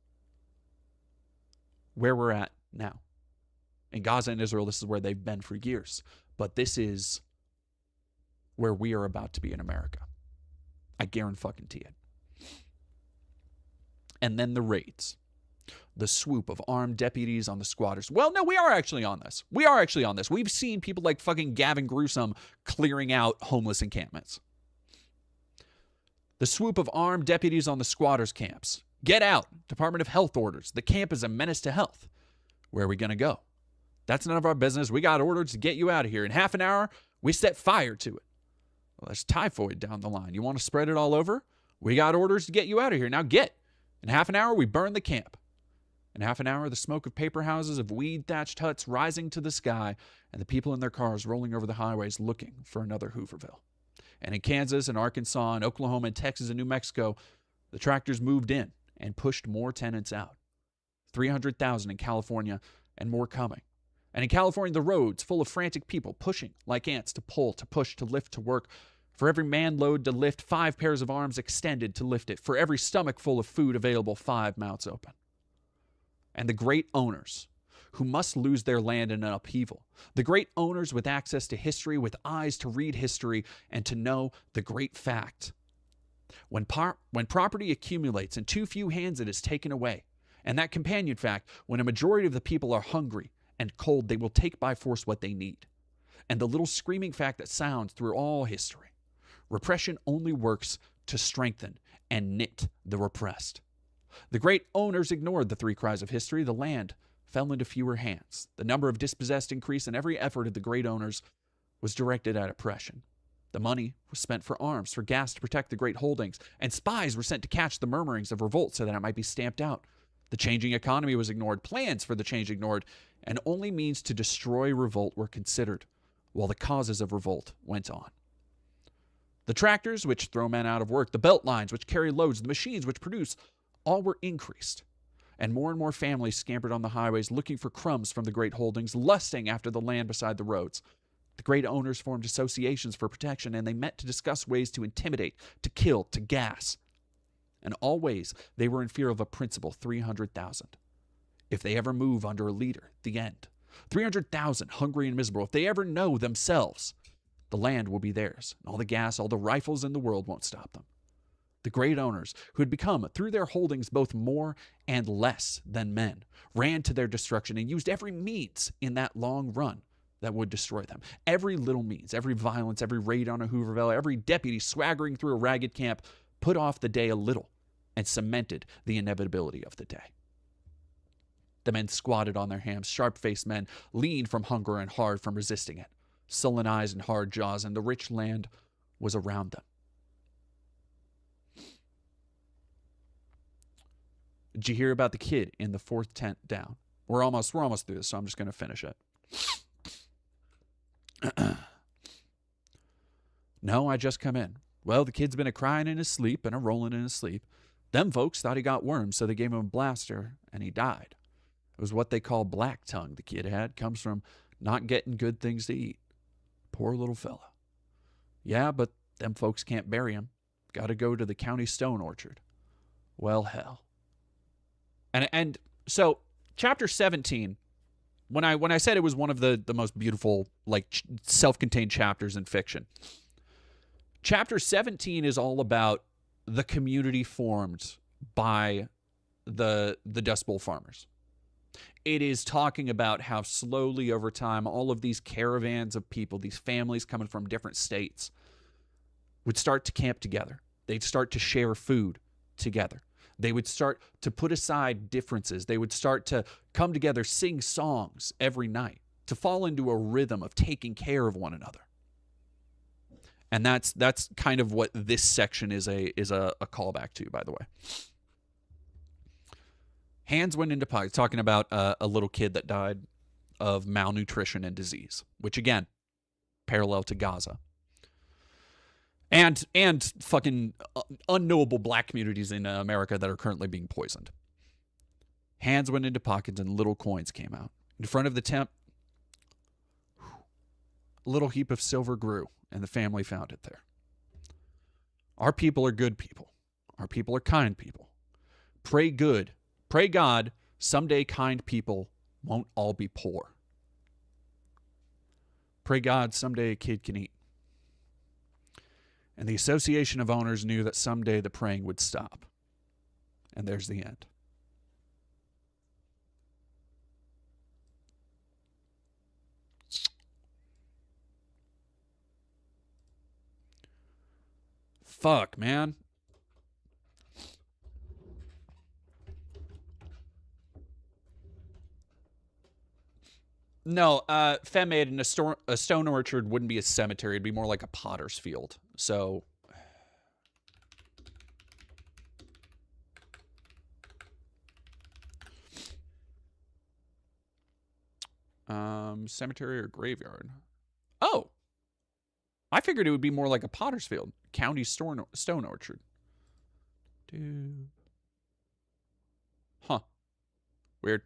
where we're at now. In Gaza and Israel, this is where they've been for years. But this is where we are about to be in America. I guarantee it. And then the raids. The swoop of armed deputies on the squatters. Well, no, we are actually on this. We've seen people like fucking Gavin Newsom clearing out homeless encampments. The swoop of armed deputies on the squatters' camps. Get out. Department of Health orders. The camp is a menace to health. Where are we going to go? That's none of our business. We got orders to get you out of here. In half an hour, we set fire to it. Well, there's typhoid down the line. You want to spread it all over? We got orders to get you out of here. Now get. In half an hour, we burn the camp. In half an hour, the smoke of paper houses, of weed-thatched huts rising to the sky, and the people in their cars rolling over the highways looking for another Hooverville. And in Kansas and Arkansas and Oklahoma and Texas and New Mexico, the tractors moved in and pushed more tenants out. 300,000 in California and more coming. And in California, the roads full of frantic people pushing like ants to pull, to push, to lift, to work. For every man load to lift, 5 pairs of arms extended to lift it. For every stomach full of food available, 5 mouths open. And the great owners who must lose their land in an upheaval. The great owners with access to history, with eyes to read history and to know the great fact. When property accumulates in too few hands, it is taken away. And that companion fact, when a majority of the people are hungry and cold, they will take by force what they need. And the little screaming fact that sounds through all history. Repression only works to strengthen and knit the repressed. The great owners ignored the 3 cries of history. The land fell into fewer hands. The number of dispossessed increased, and every effort of the great owners was directed at oppression. The money was spent for arms, for gas to protect the great holdings, and spies were sent to catch the murmurings of revolt so that it might be stamped out. The changing economy was ignored, plans for the change ignored, and only means to destroy revolt were considered, while the causes of revolt went on. The tractors, which throw men out of work, the belt lines, which carry loads, the machines which produce, all were increased. And more families scampered on the highways looking for crumbs from the great holdings, lusting after the land beside the roads. The great owners formed associations for protection, and they met to discuss ways to intimidate, to kill, to gas. And always they were in fear of a principal, 300,000. If they ever move under a leader, the end. 300,000 hungry and miserable. If they ever know themselves, the land will be theirs. And all the gas, all the rifles in the world won't stop them. The great owners, who had become, through their holdings, both more and less than men, ran to their destruction and used every means in that long run that would destroy them. Every little means, every violence, every raid on a Hooverville, every deputy swaggering through a ragged camp put off the day a little and cemented the inevitability of the day. The men squatted on their hams, sharp-faced men, lean from hunger and hard from resisting it, sullen eyes and hard jaws, and the rich land was around them. Did you hear about the kid in the 4th tent down? We're almost through this, so I'm just going to finish it. No, I just come in. Well, the kid's been a-crying in his sleep and a-rolling in his sleep. Them folks thought he got worms, so they gave him a blaster, and he died. It was what they call black tongue the kid had. Comes from not getting good things to eat. Poor little fella. Yeah, but them folks can't bury him. Got to go to the county stone orchard. Well, hell. And so chapter 17, when I said it was one of the most beautiful, like, self-contained chapters in fiction, chapter 17 is all about the community formed by the Dust Bowl farmers. It is talking about how slowly over time all of these caravans of people, these families coming from different states, would start to camp together. They'd start to share food together. They would start to put aside differences. They would start to come together, sing songs every night, to fall into a rhythm of taking care of one another. And that's kind of what this section is a callback to, by the way. Hands went into pockets, talking about a little kid that died of malnutrition and disease, which, again, parallel to Gaza. And fucking unknowable black communities in America that are currently being poisoned. Hands went into pockets and little coins came out. In front of the tent, a little heap of silver grew, and the family found it there. Our people are good people. Our people are kind people. Pray good. Pray God, someday kind people won't all be poor. Pray God, someday a kid can eat. And the Association of Owners knew that someday the praying would stop. And there's the end. Fuck, man. No, Femaid in a stone orchard wouldn't be a cemetery. It'd be more like a potter's field. So, cemetery or graveyard? Oh, I figured it would be more like a potter's field. County stone orchard. Dude. Huh. Weird.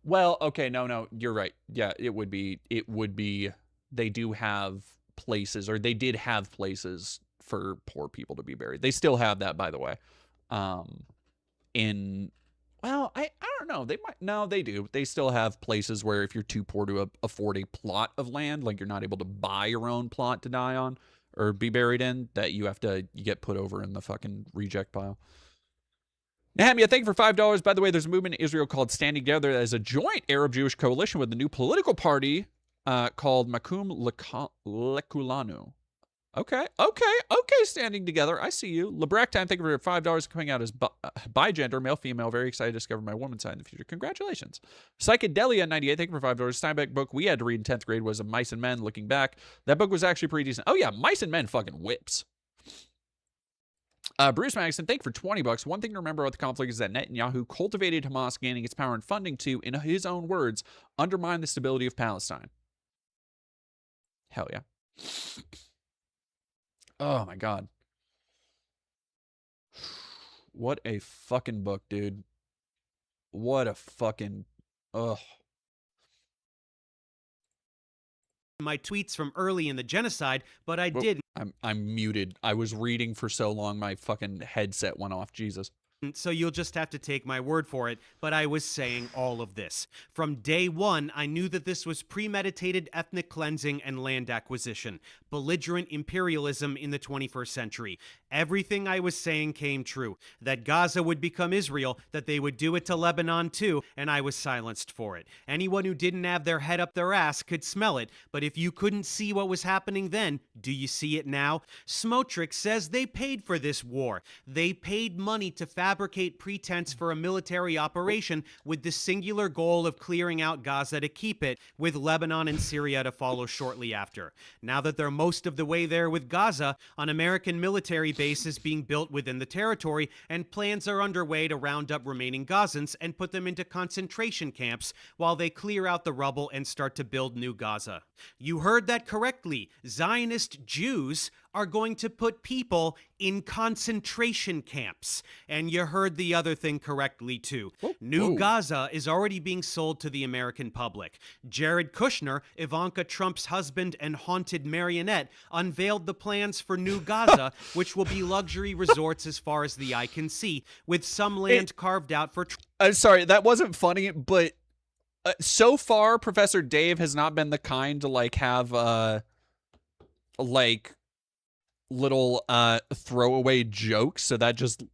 Well, okay, no, you're right. Yeah, it would be, they do have places, or they did have places for poor people to be buried. They still have that, by the way. Well, I don't know. They might, no, they do. They still have places where if you're too poor to afford a plot of land, like you're not able to buy your own plot to die on or be buried in, that you get put over in the fucking reject pile. Nehemiah, thank you for $5. By the way, there's a movement in Israel called Standing Together as a joint Arab-Jewish coalition with the new political party called Makum Lekulanu. Okay, Standing Together. I see you. Lebrecht time, thank you for $5 coming out as bi-gender, male, female. Very excited to discover my woman side in the future. Congratulations. Psychedelia 98, thank you for $5. Steinbeck book we had to read in 10th grade was Mice and Men. Looking back, that book was actually pretty decent. Oh yeah, Mice and Men fucking whips. Bruce Madison, thank you for $20. One thing to remember about the conflict is that Netanyahu cultivated Hamas, gaining its power and funding to, in his own words, undermine the stability of Palestine. Hell yeah. Oh my God. What a fucking book, dude. What a fucking... Ugh. My tweets from early in the genocide, but I didn't. I'm muted. I was reading for so long, my fucking headset went off. Jesus. So you'll just have to take my word for it, but I was saying all of this. From day one, I knew that this was premeditated ethnic cleansing and land acquisition, belligerent imperialism in the 21st century. Everything I was saying came true. That Gaza would become Israel, that they would do it to Lebanon too, and I was silenced for it. Anyone who didn't have their head up their ass could smell it, but if you couldn't see what was happening then, do you see it now? Smotrich says they paid for this war. They paid money to fabricate pretense for a military operation with the singular goal of clearing out Gaza to keep it, with Lebanon and Syria to follow shortly after. Now that they're most of the way there with Gaza, an American military base is being built within the territory, and plans are underway to round up remaining Gazans and put them into concentration camps while they clear out the rubble and start to build new Gaza. You heard that correctly. Zionist Jews are going to put people in concentration camps. And you heard the other thing correctly too. New Gaza is already being sold to the American public. Jared Kushner, Ivanka Trump's husband and haunted marionette, unveiled the plans for New Gaza, which will be luxury resorts as far as the eye can see, with some land carved out for... Sorry, that wasn't funny, but so far, Professor Dave has not been the kind to, like, have, like, little throwaway jokes, so that just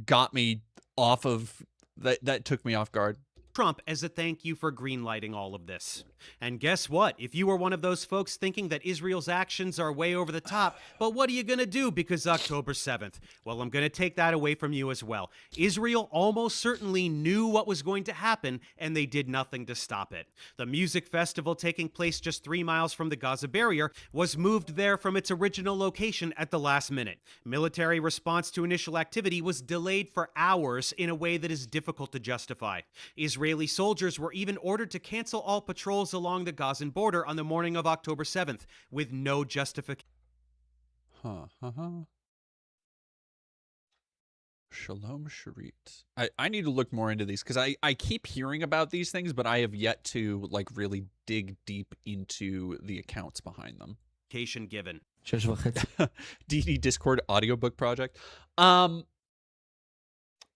got me off of... That took me off guard. Trump as a thank you for greenlighting all of this. And guess what? If you were one of those folks thinking that Israel's actions are way over the top, but what are you going to do because October 7th? Well, I'm going to take that away from you as well. Israel almost certainly knew what was going to happen, and they did nothing to stop it. The music festival taking place just 3 miles from the Gaza barrier was moved there from its original location at the last minute. Military response to initial activity was delayed for hours in a way that is difficult to justify. Israeli soldiers were even ordered to cancel all patrols along the Gazan border on the morning of October 7th, with no justification. Shalom Sharit. I need to look more into these, because I keep hearing about these things, but I have yet to, like, really dig deep into the accounts behind them. Given. DD Discord audiobook project.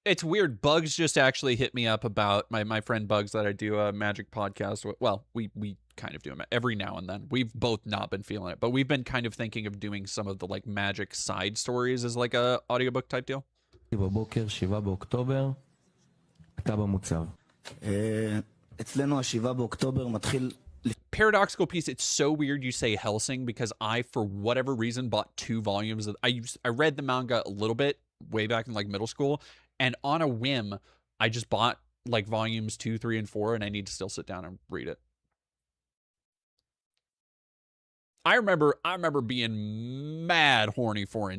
It's weird. Bugs just actually hit me up about my friend Bugs that I do a magic podcast with. Well, we kind of do them every now and then. We've both not been feeling it, but we've been kind of thinking of doing some of the, like, magic side stories as, like, a audiobook type deal. בבוקר, 7 באוקטובר, אתה במוצב. אצלנו ה-7 באוקטובר מתחיל... Paradoxical piece. It's so weird you say Helsing, because I, for whatever reason, bought 2 volumes of... I read the manga a little bit way back in, like, middle school, and on a whim, I just bought, like, volumes 2, 3, and 4, and I need to still sit down and read it. I remember being mad horny for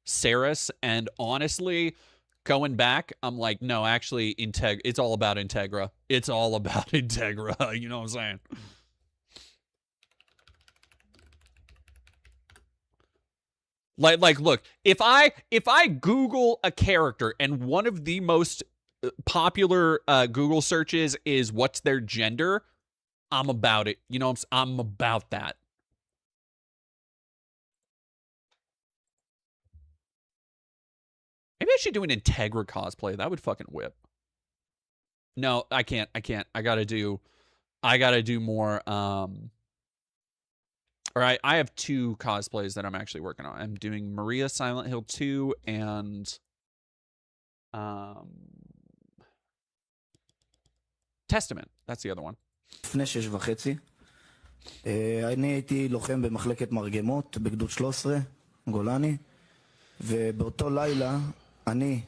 Saris, and honestly, going back, I'm like, no, actually, it's all about Integra. It's all about Integra. You know what I'm saying? Like, look, if I Google a character and one of the most popular Google searches is what's their gender, I'm about it. You know, I'm about that. Maybe I should do an Integra cosplay. That would fucking whip. No, I can't. I gotta do more. All right, I have 2 cosplays that I'm actually working on. I'm doing Maria Silent Hill 2 and Testament. That's the other one. לפני 6:30. אני הייתי לוחם במחלקת מרגמות בגדוד 13, גולני, ובאותו לילה אני,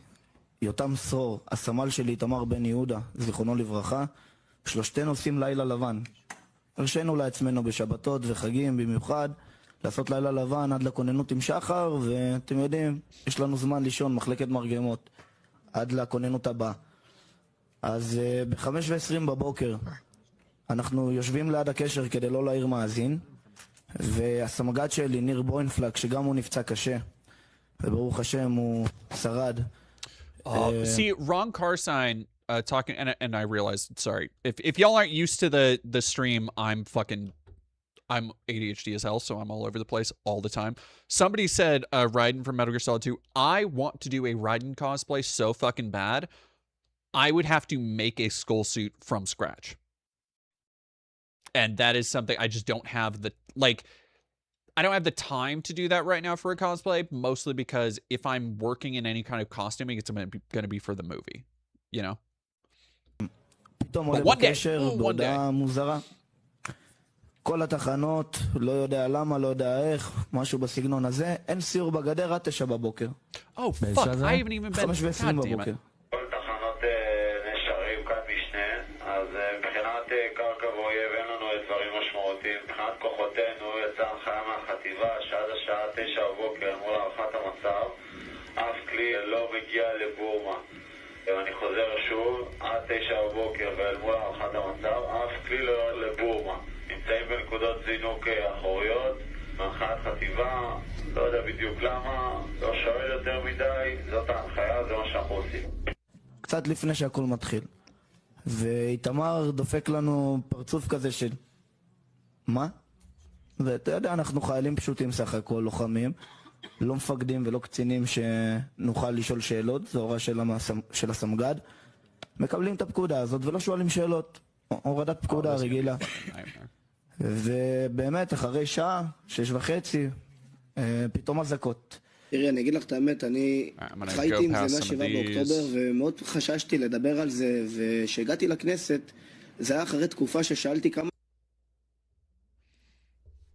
יותם סרור, הסמל שלי תמר בן יהודה, זיכרונו לברכה, שלושתנו עושים לילה לבן. הרשינו לעצמנו בשבתות וחגים במיוחד לעשות לילה לבן עד לכוננות עם שחר, ואתם יודעים, יש לנו זמן לישון מחלקת מרגמות עד לכוננות הבאה. אז ב-5:20 בבוקר אנחנו יושבים ליד הקשר כדי לא להעיר מאזין, והסמג"ד שלי, ניר בוינפלק, שגם הוא נפצע קשה, וברוך השם הוא שרד. See, Ron Carsign talking, and I realized, sorry, if y'all aren't used to the stream, I'm fucking I'm ADHD as hell, so I'm all over the place all the time. Somebody said Raiden from Metal Gear Solid 2. I want to do a Raiden cosplay so fucking bad. I would have to make a skull suit from scratch. And that is something I just don't have the, like, I don't have the time to do that right now for a cosplay, mostly because if I'm working in any kind of costuming, it's going to be for the movie, you know? פתאום עולה בקשר בהודעה מוזרה. כל התחנות, לא יודע למה, לא יודע איך, משהו בסגנון הזה, אין סיור בגדר עד 9 בבוקר. Oh, fuck, I haven't even been... 5:20 בבוקר. כל תחנות נשארים כאן משנה, אז מבחינת קרקע ואויב אין לנו דברים משמעותיים. מבחינת כוחותינו יצאה הנחיה מהחטיבה שעד השעה 9 בבוקר מול הערכת המצב, אף כלי לא מגיע לבורמה. אני חוזר שוב, עד 9 בבוקר ואל מול הערכת המצב, אף כלי לא יורד לבורמה. נמצאים בנקודות זינוק אחוריות, מהנחיית חטיבה, לא יודע בדיוק למה, לא שואל יותר מדי, זאת ההנחיה, זה מה שאנחנו עושים. קצת לפני שהכל מתחיל. ואיתמר דופק לנו פרצוף כזה של מה? ואתה יודע, אנחנו חיילים פשוטים סך הכל, לוחמים, לא מפקדים ולא קצינים שנוכל לשאול שאלות, זו הוראה של הסמג"ד. מקבלים את הפקודה הזאת ולא שואלים שאלות. הורדת פקודה רגילה. ובאמת, אחרי שעה, 6:30, פתאום אזעקות. תראי, אני אגיד לך את האמת, אני חייתי עם זה מה-7 באוקטובר, ומאוד חששתי לדבר על זה, ושהגעתי לכנסת, זה היה אחרי תקופה ששאלתי כמה...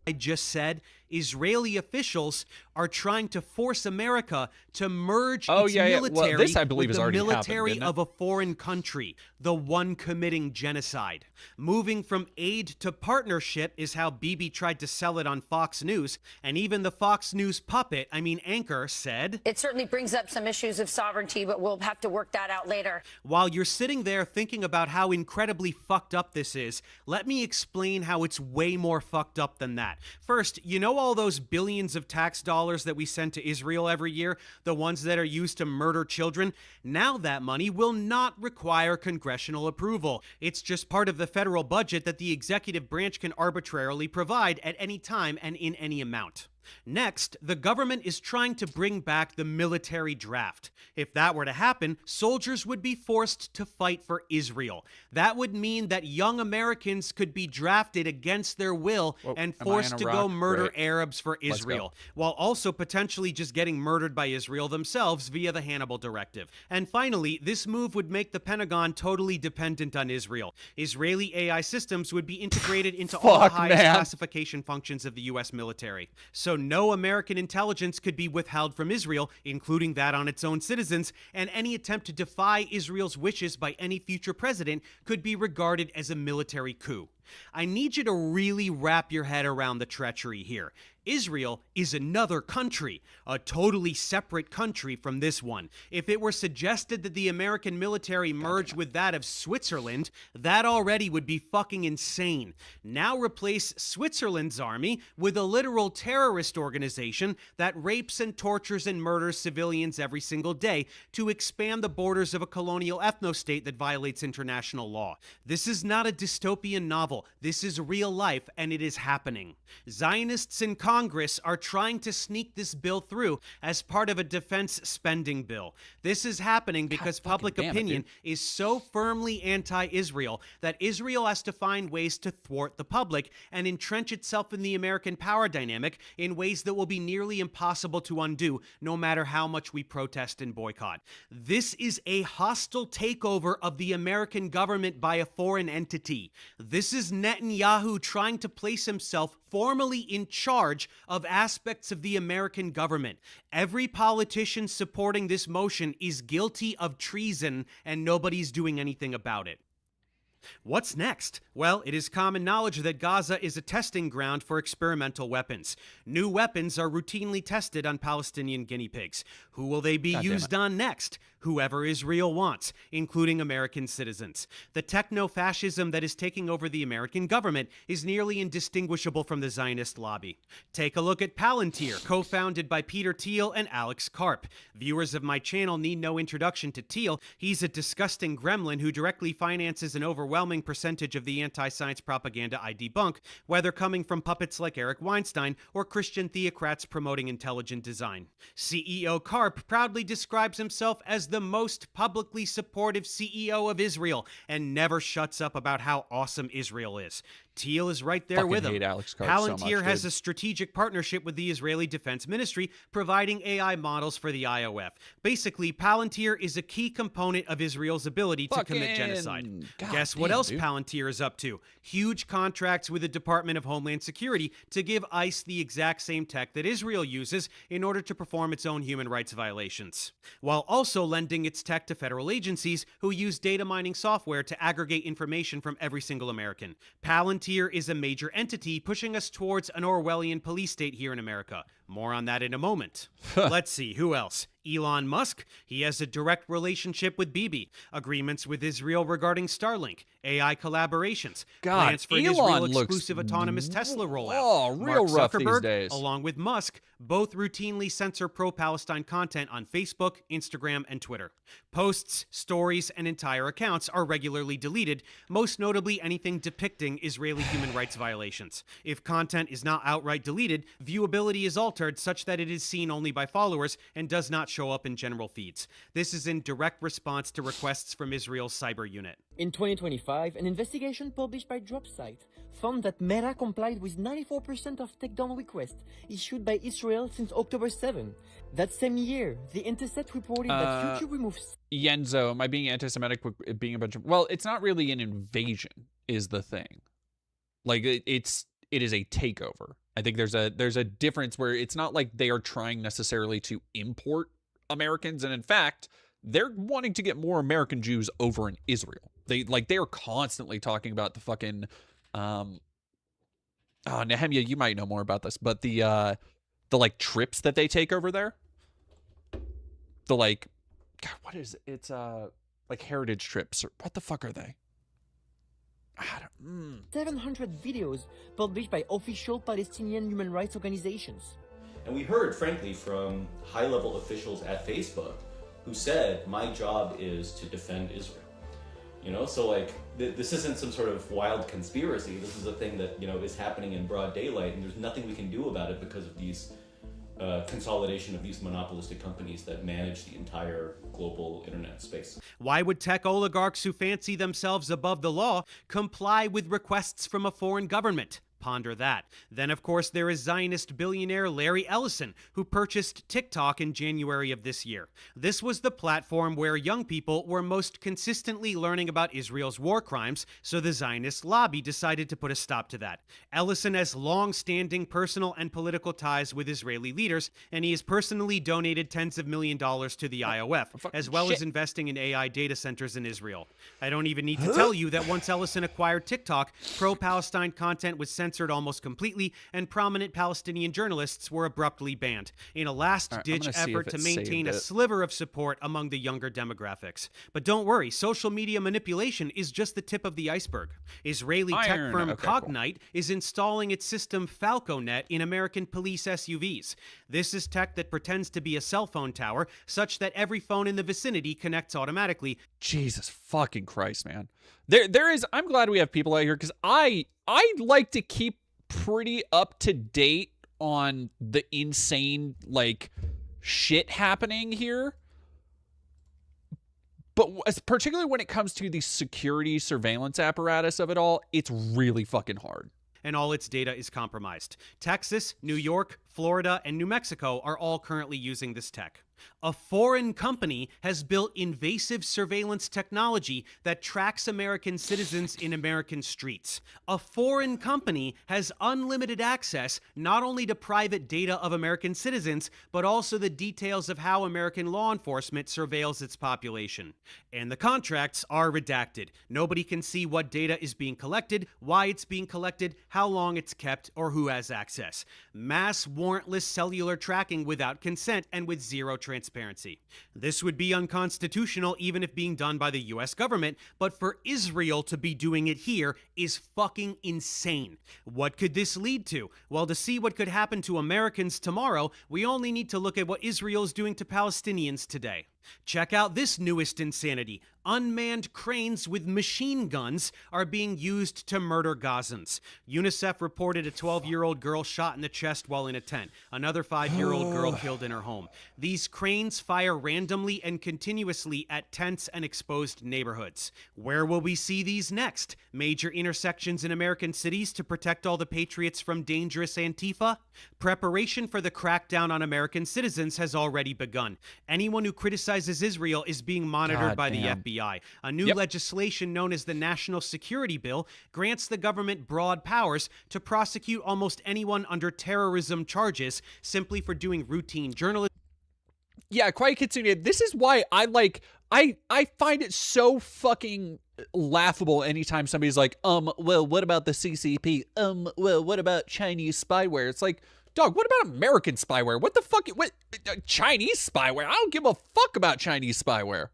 I just said, Israeli officials are trying to force America to merge its military well, this, I believe, with has the military military of a foreign country, the one committing genocide. Moving from aid to partnership is how Bibi tried to sell it on Fox News, and even the Fox News puppet, anchor, said... It certainly brings up some issues of sovereignty, but we'll have to work that out later. While you're sitting there thinking about how incredibly fucked up this is, let me explain how it's way more fucked up than that. First, you know all those billions of tax dollars that we send to Israel every year, the ones that are used to murder children? Now that money will not require congressional approval. It's just part of the federal budget that the executive branch can arbitrarily provide at any time and in any amount. Next, the government is trying to bring back the military draft. If that were to happen, soldiers would be forced to fight for Israel. That would mean that young Americans could be drafted against their will and forced to go murder Arabs for Israel, while also potentially just getting murdered by Israel themselves via the Hannibal Directive. And finally, this move would make the Pentagon totally dependent on Israel. Israeli AI systems would be integrated into all the highest classification functions of the U.S. military. So no American intelligence could be withheld from Israel, including that on its own citizens, and any attempt to defy Israel's wishes by any future president could be regarded as a military coup. I need you to really wrap your head around the treachery here. Israel is another country, a totally separate country from this one. If it were suggested that the American military merge with that of Switzerland, that already would be fucking insane. Now replace Switzerland's army with a literal terrorist organization that rapes and tortures and murders civilians every single day to expand the borders of a colonial ethno-state that violates international law. This is not a dystopian novel. This is real life, and it is happening. Zionists in Congress are trying to sneak this bill through as part of a defense spending bill. This is happening because public opinion is so firmly anti-Israel that Israel has to find ways to thwart the public and entrench itself in the American power dynamic in ways that will be nearly impossible to undo, no matter how much we protest and boycott. This is a hostile takeover of the American government by a foreign entity. This is Netanyahu trying to place himself formally in charge of aspects of the American government. Every politician supporting this motion is guilty of treason, and nobody's doing anything about it. What's next? Well, it is common knowledge that Gaza is a testing ground for experimental weapons. New weapons are routinely tested on Palestinian guinea pigs. Who will they be used on next? Whoever Israel wants, including American citizens. The techno-fascism that is taking over the American government is nearly indistinguishable from the Zionist lobby. Take a look at Palantir, co-founded by Peter Thiel and Alex Karp. Viewers of my channel need no introduction to Thiel. He's a disgusting gremlin who directly finances and overwhelms overwhelming percentage of the anti-science propaganda I debunk, whether coming from puppets like Eric Weinstein or Christian theocrats promoting intelligent design. CEO Karp proudly describes himself as the most publicly supportive CEO of Israel and never shuts up about how awesome Israel is. Thiel is right there Fucking with him. hate Alex Karp so Palantir much, has dude. a strategic partnership with the Israeli Defense Ministry, providing AI models for the IOF. Basically, Palantir is a key component of Israel's ability to commit genocide. Guess what else Palantir is up to? Huge contracts with the Department of Homeland Security to give ICE the exact same tech that Israel uses in order to perform its own human rights violations, while also lending its tech to federal agencies who use data mining software to aggregate information from every single American. Palantir is a major entity pushing us towards an Orwellian police state here in America. More on that in a moment. Let's see, who else? Elon Musk. He has a direct relationship with Bibi. Agreements with Israel regarding Starlink. AI collaborations. Plans for an Israel-exclusive autonomous Tesla rollout. Oh, real Mark rough these Zuckerberg, days. along with Musk, both routinely censor pro-Palestine content on Facebook, Instagram, and Twitter. Posts, stories, and entire accounts are regularly deleted, most notably anything depicting Israeli human rights violations. If content is not outright deleted, viewability is altered such that it is seen only by followers and does not show up in general feeds. This is in direct response to requests from Israel's cyber unit. In 2025, an investigation published by DropSite found that Meta complied with 94% of takedown requests issued by Israel since October 7. That same year, The Intercept reported that YouTube removes... Yenzo, am I being anti-Semitic with it being a bunch of... Well, it's not really an invasion, is the thing. Like, it is a takeover. I think there's a difference where it's not like they are trying necessarily to import Americans, and in fact, they're wanting to get more American Jews over in Israel. They are constantly talking about the fucking Nehemiah, you might know more about this, but the like trips that they take over there. The like, God, what is it? It's like heritage trips, or what the fuck are they? 700 videos published by official Palestinian human rights organizations. And we heard, frankly, from high-level officials at Facebook who said, my job is to defend Israel. You know, so like, this isn't some sort of wild conspiracy. This is a thing that, you know, is happening in broad daylight, and there's nothing we can do about it because of these consolidation of these monopolistic companies that manage the entire global internet space. Why would tech oligarchs who fancy themselves above the law comply with requests from a foreign government? Ponder that. Then, of course, there is Zionist billionaire Larry Ellison, who purchased TikTok in January of this year. This was the platform where young people were most consistently learning about Israel's war crimes, so the Zionist lobby decided to put a stop to that. Ellison has long-standing personal and political ties with Israeli leaders, and he has personally donated tens of millions of dollars to the IOF, as well as investing in AI data centers in Israel. I don't even need to tell you that once Ellison acquired TikTok, pro-Palestine content was censored almost completely, and prominent Palestinian journalists were abruptly banned in a last-ditch effort to maintain a sliver of support among the younger demographics. But don't worry, social media manipulation is just the tip of the iceberg. Israeli tech firm Cognite is installing its system FalcoNet in American police SUVs. This is tech that pretends to be a cell phone tower, such that every phone in the vicinity connects automatically. Jesus fucking Christ, man. There is, I'm glad we have people out here, because I like to keep pretty up to date on the insane, like, shit happening here. But particularly when it comes to the security surveillance apparatus of it all, it's really fucking hard. And all its data is compromised. Texas, New York, Florida, and New Mexico are all currently using this tech. A foreign company has built invasive surveillance technology that tracks American citizens in American streets. A foreign company has unlimited access not only to private data of American citizens, but also the details of how American law enforcement surveils its population. And the contracts are redacted. Nobody can see what data is being collected, why it's being collected, how long it's kept, or who has access. Mass warrantless cellular tracking without consent and with zero transparency. This would be unconstitutional even if being done by the US government, but for Israel to be doing it here is fucking insane. What could this lead to? Well, to see what could happen to Americans tomorrow, we only need to look at what Israel is doing to Palestinians today. Check out this newest insanity. Unmanned cranes with machine guns are being used to murder Gazans. UNICEF reported a 12-year-old girl shot in the chest while in a tent. Another 5-year-old girl killed in her home. These cranes fire randomly and continuously at tents and exposed neighborhoods. Where will we see these next? Major intersections in American cities to protect all the patriots from dangerous Antifa? Preparation for the crackdown on American citizens has already begun. Anyone who criticizes Israel is being monitored by the FBI. A new legislation known as the National Security Bill grants the government broad powers to prosecute almost anyone under terrorism charges simply for doing routine journalism. Yeah, Quiet Kitsune, this is why I find it so fucking laughable anytime somebody's like, well, what about the CCP? Well, what about Chinese spyware? It's like, dog, what about American spyware? What the fuck? What Chinese spyware? I don't give a fuck about Chinese spyware.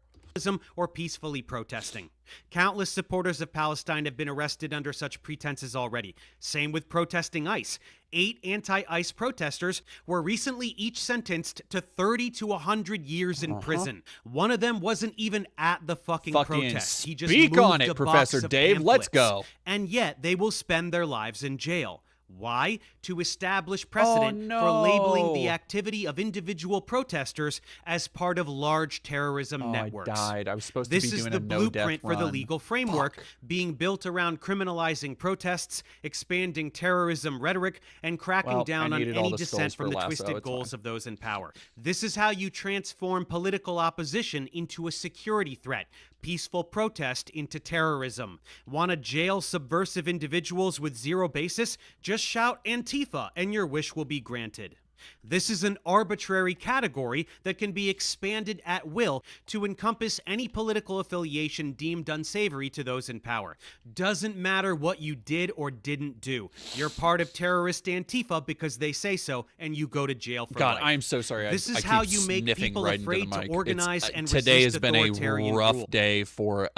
Or peacefully protesting. Countless supporters of Palestine have been arrested under such pretenses already. Same with protesting ICE. 8 anti-ICE protesters were recently each sentenced to 30 to 100 years in prison. One of them wasn't even at the fucking protest. He just speak moved on it, a Professor box of Dave. Let's pamphlets. go. And yet they will spend their lives in jail. Why? To establish precedent no. for labeling the activity of individual protesters as part of large terrorism networks. I died. I was supposed to be doing a no-death This is the blueprint for the run. legal framework being built around criminalizing protests, expanding terrorism rhetoric, and cracking down on any dissent from the twisted goals of those in power. This is how you transform political opposition into a security threat. Peaceful protest into terrorism. Want to jail subversive individuals with zero basis? Just shout Antifa and your wish will be granted. This is an arbitrary category that can be expanded at will to encompass any political affiliation deemed unsavory to those in power. Doesn't matter what you did or didn't do. You're part of terrorist Antifa because they say so, and you go to jail for life. I'm so sorry. This is I how keep you make sniffing people right afraid into the to mic. organize and today resist has been a authoritarian rough rule. day for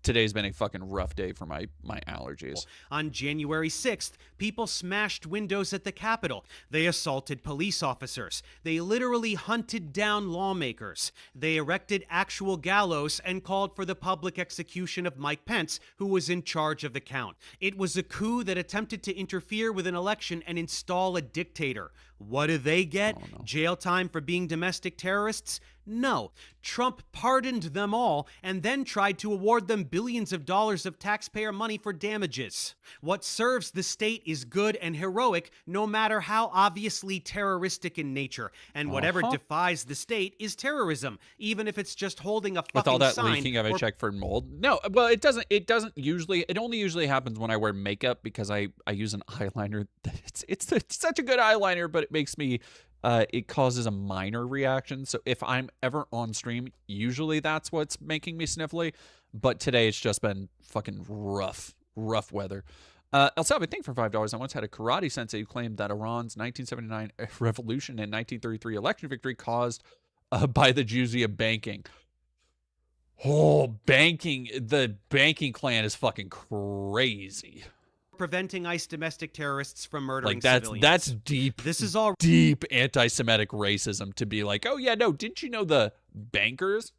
Today's been a fucking rough day for my allergies. On January 6th, people smashed windows at the Capitol. They assaulted police officers. They literally hunted down lawmakers. They erected actual gallows and called for the public execution of Mike Pence, who was in charge of the count. It was a coup that attempted to interfere with an election and install a dictator. What do they get? Jail time for being domestic terrorists? No. Trump pardoned them all and then tried to award them billions of dollars of taxpayer money for damages. What serves the state is good and heroic, no matter how obviously terroristic in nature. And whatever defies the state is terrorism, even if it's just holding a fucking sign. With all that leaking of a check for mold? No, well, it doesn't usually, it only usually happens when I wear makeup because I use an eyeliner. It's such a good eyeliner, but it makes me, it causes a minor reaction. So if I'm ever on stream, usually that's what's making me sniffly. But today it's just been fucking rough weather. El Salvador, thank you for $5. I once had a karate sensei who claimed that Iran's 1979 revolution and 1933 election victory caused by the Jews via banking. Oh, banking. The banking clan is fucking crazy. Preventing ICE domestic terrorists from murdering civilians. That's deep. This is all deep anti-Semitic racism to be like, oh yeah, no, didn't you know the bankers?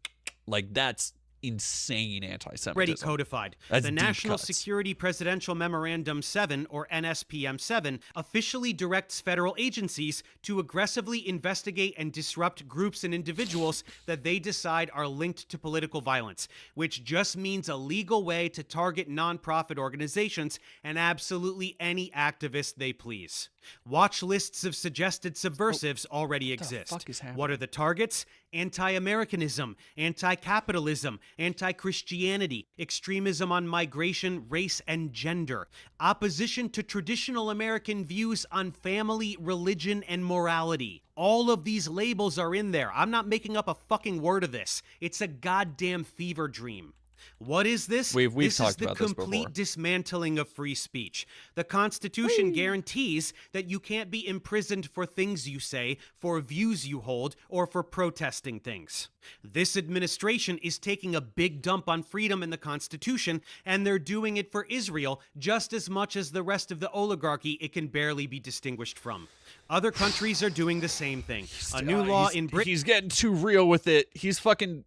Like, that's insane anti-Semitism. Already codified. That's the deep National cuts. Security Presidential Memorandum 7, or NSPM 7, officially directs federal agencies to aggressively investigate and disrupt groups and individuals that they decide are linked to political violence, which just means a legal way to target nonprofit organizations and absolutely any activist they please. Watch lists of suggested subversives already exist. What are the targets? Anti-Americanism, anti-capitalism, anti-Christianity, extremism on migration, race, and gender, opposition to traditional American views on family, religion, and morality. All of these labels are in there. I'm not making up a fucking word of this. It's a goddamn fever dream. What is this? We've This talked is the about this complete before. dismantling of free speech. The Constitution guarantees that you can't be imprisoned for things you say, for views you hold, or for protesting things. This administration is taking a big dump on freedom in the Constitution, and they're doing it for Israel just as much as the rest of the oligarchy it can barely be distinguished from. Other countries are doing the same thing. A new law in Britain... He's getting too real with it. He's fucking...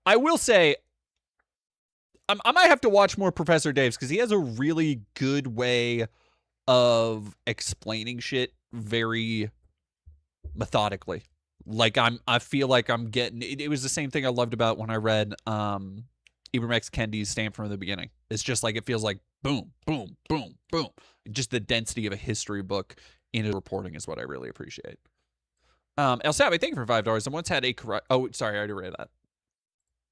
I will say... I might have to watch more Professor Dave's because he has a really good way of explaining shit very methodically. Like I feel like I'm getting it was the same thing I loved about when I read Ibram X. Kendi's Stamped from the Beginning. It's just like it feels like boom, boom, boom, boom. Just the density of a history book in his reporting is what I really appreciate. El Sabi, thank you for $5. I once had a correct. Oh, sorry, I already read that.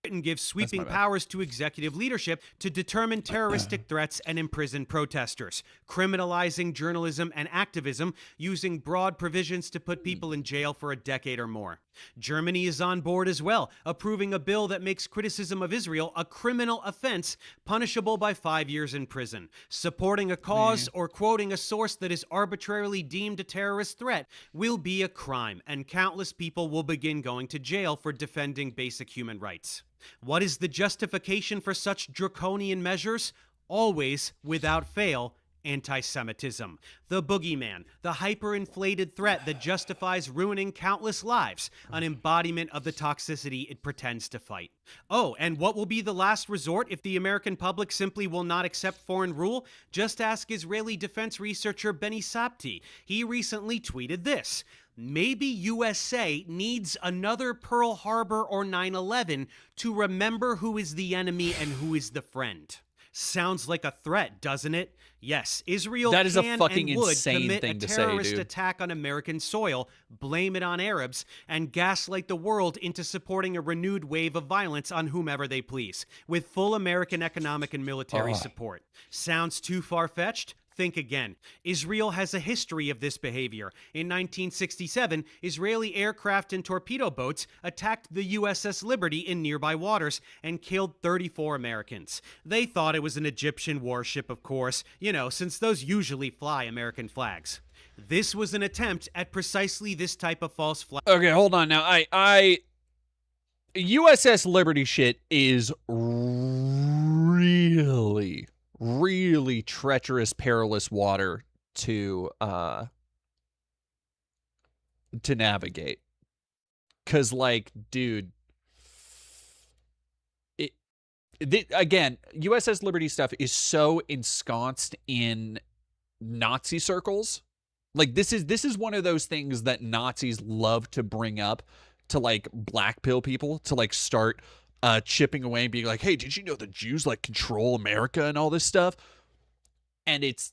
Britain gives sweeping powers to executive leadership to determine terroristic threats and imprison protesters, criminalizing journalism and activism, using broad provisions to put people in jail for a decade or more. Germany is on board as well, approving a bill that makes criticism of Israel a criminal offense punishable by 5 years in prison. Supporting a cause or quoting a source that is arbitrarily deemed a terrorist threat will be a crime, and countless people will begin going to jail for defending basic human rights. What is the justification for such draconian measures? Always, without fail, anti-Semitism. The boogeyman, the hyperinflated threat that justifies ruining countless lives, an embodiment of the toxicity it pretends to fight. Oh, and what will be the last resort if the American public simply will not accept foreign rule? Just ask Israeli defense researcher Benny Sapti. He recently tweeted this: maybe USA needs another Pearl Harbor or 9/11 to remember who is the enemy and who is the friend. Sounds like a threat, doesn't it? Yes, Israel that is can a fucking and would insane commit thing a to say, terrorist dude. attack on American soil, blame it on Arabs, and gaslight the world into supporting a renewed wave of violence on whomever they please, with full American economic and military support. Sounds too far-fetched? Think again. Israel has a history of this behavior. In 1967, Israeli aircraft and torpedo boats attacked the USS Liberty in nearby waters and killed 34 Americans. They thought it was an Egyptian warship, of course, you know, since those usually fly American flags. This was an attempt at precisely this type of false flag. Okay, hold on now. USS Liberty shit is really treacherous, perilous water to navigate. 'Cause like, dude, again, USS Liberty stuff is so ensconced in Nazi circles. Like this is one of those things that Nazis love to bring up to like black pill people to like start chipping away and being like, hey, did you know the Jews like control America and all this stuff? And it's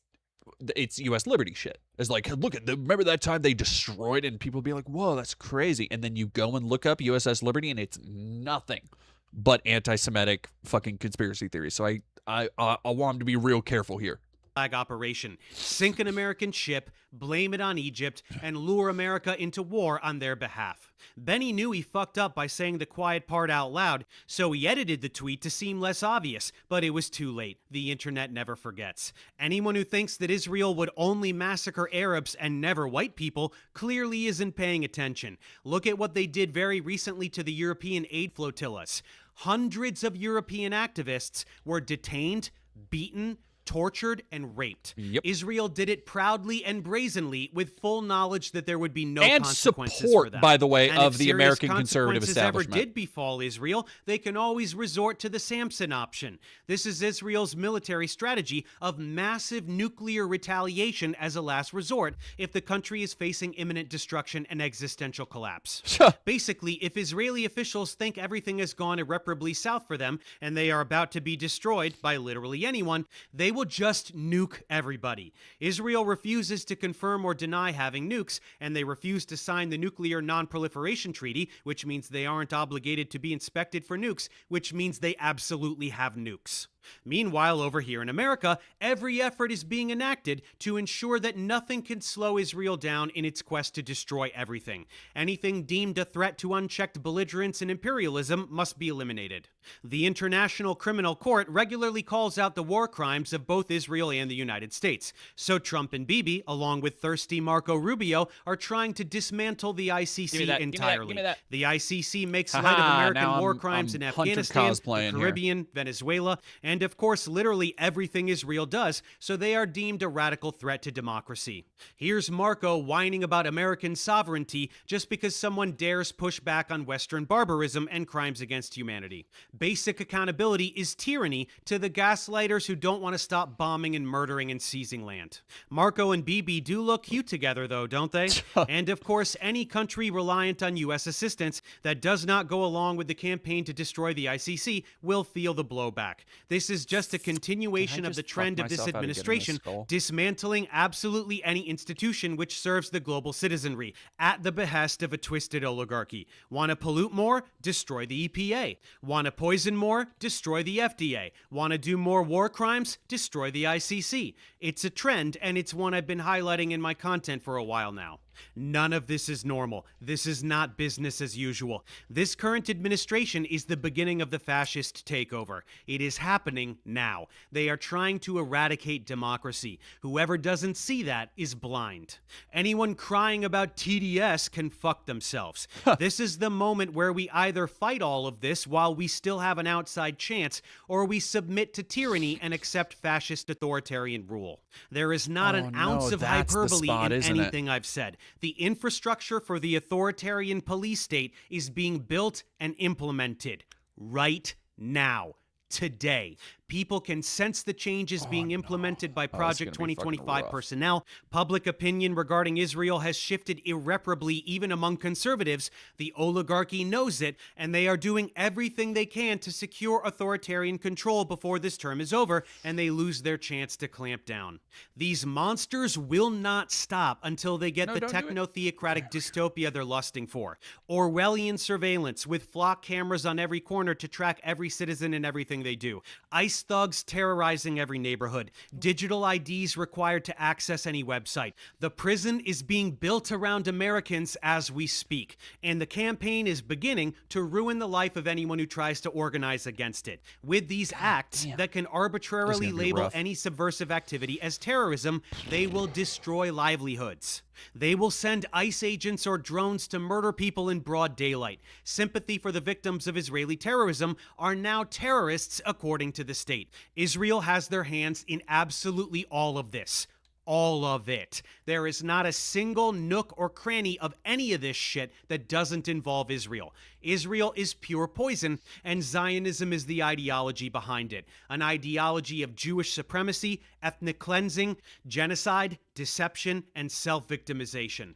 U.S. Liberty shit. It's like, look at remember that time they destroyed it, and people be like, whoa, that's crazy. And then you go and look up USS Liberty and it's nothing but anti-Semitic fucking conspiracy theories. So I want them to be real careful here. Flag operation. Sink an American ship, blame it on Egypt, and lure America into war on their behalf. Benny knew he fucked up by saying the quiet part out loud, so he edited the tweet to seem less obvious, but it was too late. The internet never forgets. Anyone who thinks that Israel would only massacre Arabs and never white people clearly isn't paying attention. Look at what they did very recently to the European aid flotillas. Hundreds of European activists were detained, beaten, tortured, and raped. Yep. Israel did it proudly and brazenly with full knowledge that there would be no and consequences support, for that. And by the way, of the serious American conservative establishment. Ever did befall Israel, they can always resort to the Samson option. This is Israel's military strategy of massive nuclear retaliation as a last resort if the country is facing imminent destruction and existential collapse. Basically, if Israeli officials think everything has gone irreparably south for them and they are about to be destroyed by literally anyone, they will just nuke everybody. Israel refuses to confirm or deny having nukes, and they refuse to sign the Nuclear Non-Proliferation Treaty, which means they aren't obligated to be inspected for nukes, which means they absolutely have nukes. Meanwhile, over here in America, every effort is being enacted to ensure that nothing can slow Israel down in its quest to destroy everything. Anything deemed a threat to unchecked belligerence and imperialism must be eliminated. The International Criminal Court regularly calls out the war crimes of both Israel and the United States. So Trump and Bibi, along with thirsty Marco Rubio, are trying to dismantle the ICC entirely. Give me that. The ICC makes light of American war crimes in Afghanistan, the cosplaying here. Caribbean, Venezuela, and of course literally everything Israel does, so they are deemed a radical threat to democracy. Here's Marco whining about American sovereignty just because someone dares push back on Western barbarism and crimes against humanity. Basic accountability is tyranny to the gaslighters who don't want to stop bombing and murdering and seizing land. Marco and Bibi do look cute together though, don't they? And of course, any country reliant on U.S. assistance that does not go along with the campaign to destroy the ICC will feel the blowback. This is just a continuation of the trend of this administration dismantling absolutely any institution which serves the global citizenry at the behest of a twisted oligarchy. Want to pollute more? Destroy the EPA. Want to poison more? Destroy the FDA. Want to do more war crimes? Destroy the ICC. It's a trend, and it's one I've been highlighting in my content for a while now. None of this is normal. This is not business as usual. This current administration is the beginning of the fascist takeover. It is happening now. They are trying to eradicate democracy. Whoever doesn't see that is blind. Anyone crying about TDS can fuck themselves. This is the moment where we either fight all of this while we still have an outside chance, or we submit to tyranny and accept fascist authoritarian rule. There is not an ounce of hyperbole in anything I've said. The infrastructure for the authoritarian police state is being built and implemented right now, today. People can sense the changes being implemented by Project 2025 personnel. Public opinion regarding Israel has shifted irreparably even among conservatives. The oligarchy knows it, and they are doing everything they can to secure authoritarian control before this term is over and they lose their chance to clamp down. These monsters will not stop until they get the techno-theocratic dystopia they're lusting for. Orwellian surveillance with flock cameras on every corner to track every citizen and everything they do. ICE thugs terrorizing every neighborhood. Digital IDs required to access any website. The prison is being built around Americans as we speak, and the campaign is beginning to ruin the life of anyone who tries to organize against it. With these acts that can arbitrarily label any subversive activity as terrorism, they will destroy livelihoods. They will send ICE agents or drones to murder people in broad daylight. Sympathy for the victims of Israeli terrorism are now terrorists, according to the state. Israel has their hands in absolutely all of this. All of it. There is not a single nook or cranny of any of this shit that doesn't involve Israel. Israel is pure poison, and Zionism is the ideology behind it. An ideology of Jewish supremacy, ethnic cleansing, genocide, deception, and self-victimization.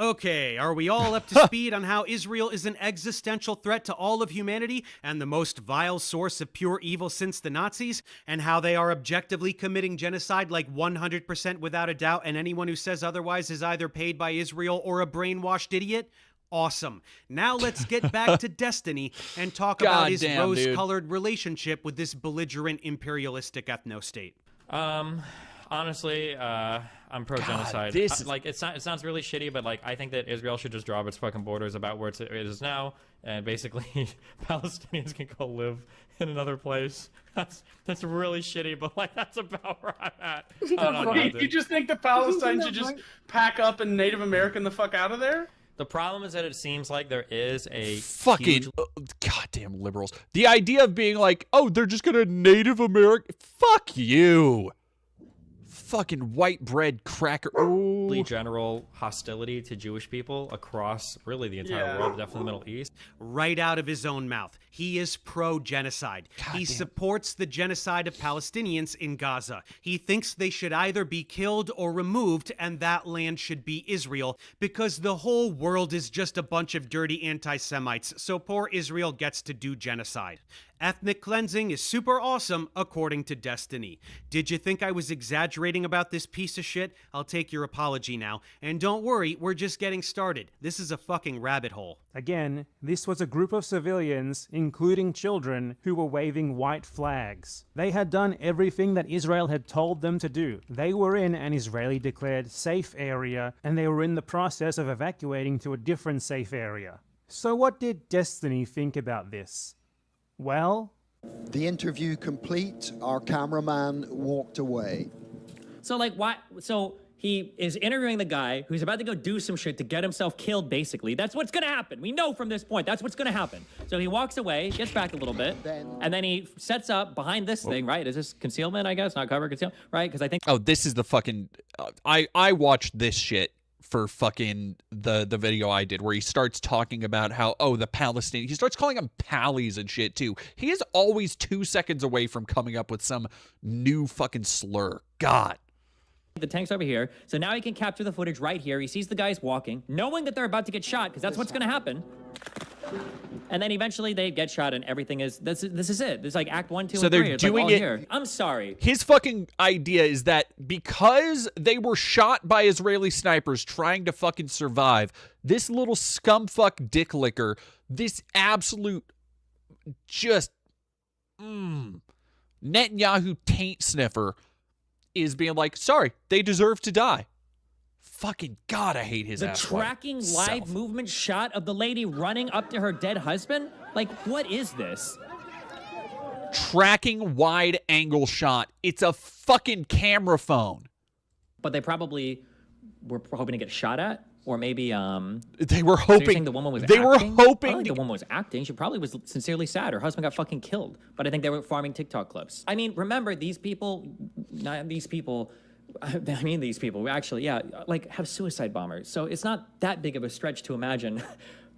Okay, are we all up to speed on how Israel is an existential threat to all of humanity and the most vile source of pure evil since the Nazis, and how they are objectively committing genocide like 100% without a doubt, and anyone who says otherwise is either paid by Israel or a brainwashed idiot? Awesome. Now let's get back to Destiny and talk about his rose-colored relationship with this belligerent imperialistic ethno-state. Honestly, I'm pro-genocide. It sounds really shitty, but like I think that Israel should just drop its fucking borders about where it is now, and basically Palestinians can go live in another place. That's really shitty, but like that's about where I'm at. You just think that Palestine should just pack up and Native American the fuck out of there? The problem is that it seems like there is a fucking goddamn liberals. The idea of being like, oh, they're just gonna Native American. Fuck you. Fucking white bread cracker. Ooh. General hostility to Jewish people across really the entire world, definitely the Middle East. Right out of his own mouth. He is pro-genocide. He supports the genocide of Palestinians in Gaza. He thinks they should either be killed or removed, and that land should be Israel, because the whole world is just a bunch of dirty anti-Semites, so poor Israel gets to do genocide. Ethnic cleansing is super awesome, according to Destiny. Did you think I was exaggerating about this piece of shit? I'll take your apology now. And don't worry, we're just getting started. This is a fucking rabbit hole. Again, this was a group of civilians, including children, who were waving white flags. They had done everything that Israel had told them to do. They were in an Israeli-declared safe area, and they were in the process of evacuating to a different safe area. So what did Destiny think about this? Well, the interview complete, our cameraman walked away. So like why? So he is interviewing the guy who's about to go do some shit to get himself killed, basically. That's what's gonna happen. We know from this point, that's what's gonna happen. So he walks away, gets back a little bit, and then he sets up behind this thing, right? Is this concealment, I guess? Not cover, concealment, right? Because I think... Oh, this is the fucking... I watched this shit for fucking the video I did where he starts talking about how, oh, the Palestinians, he starts calling them pallies and shit too. He is always 2 seconds away from coming up with some new fucking slur. God. The tank's over here, so now he can capture the footage right here. He sees the guys walking, knowing that they're about to get shot, because that's what's going to happen. And then eventually they get shot, and everything is this is it. It's like Act 1, 2, so and 3. they're It's doing like all it. here. I'm sorry. His fucking idea is that because they were shot by Israeli snipers trying to fucking survive, this little scumfuck dick licker, this absolute just Netanyahu taint sniffer, is being like, sorry, they deserve to die. Fucking God, I hate his ass. The tracking live movement shot of the lady running up to her dead husband? Like, what is this? Tracking wide angle shot. It's a fucking camera phone. But they probably were hoping to get shot at. Or maybe, they were hoping. So you're saying the woman was they acting? were hoping. I don't think the woman was acting. She probably was sincerely sad. Her husband got fucking killed. But I think they were farming TikTok clips. I mean, remember, these people, not these people, I mean these people, actually, yeah, like have suicide bombers. So it's not that big of a stretch to imagine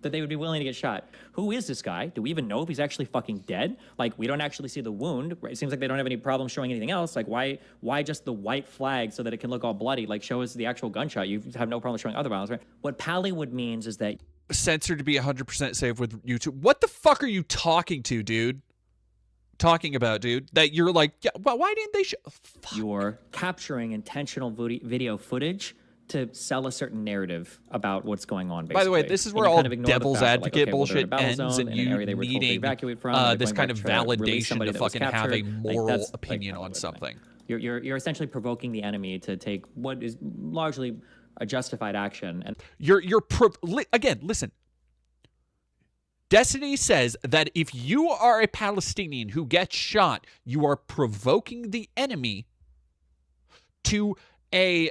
that they would be willing to get shot. Who is this guy? Do we even know if he's actually fucking dead? Like, we don't actually see the wound. It seems like they don't have any problem showing anything else. Like, why just the white flag so that it can look all bloody? Like, show us the actual gunshot. You have no problem showing other violence, right? What Pallywood means is that... Censored to be 100% safe with YouTube. What the fuck are you talking to, dude? Talking about, dude? That you're like, yeah, well, why didn't they show... You're capturing intentional video footage to sell a certain narrative about what's going on, basically. By the way, this is where all devil's advocate bullshit ends, and you needing this kind of validation to fucking have a moral opinion on something. You're essentially provoking the enemy to take what is largely a justified action. And again, listen. Destiny says that if you are a Palestinian who gets shot, you are provoking the enemy to a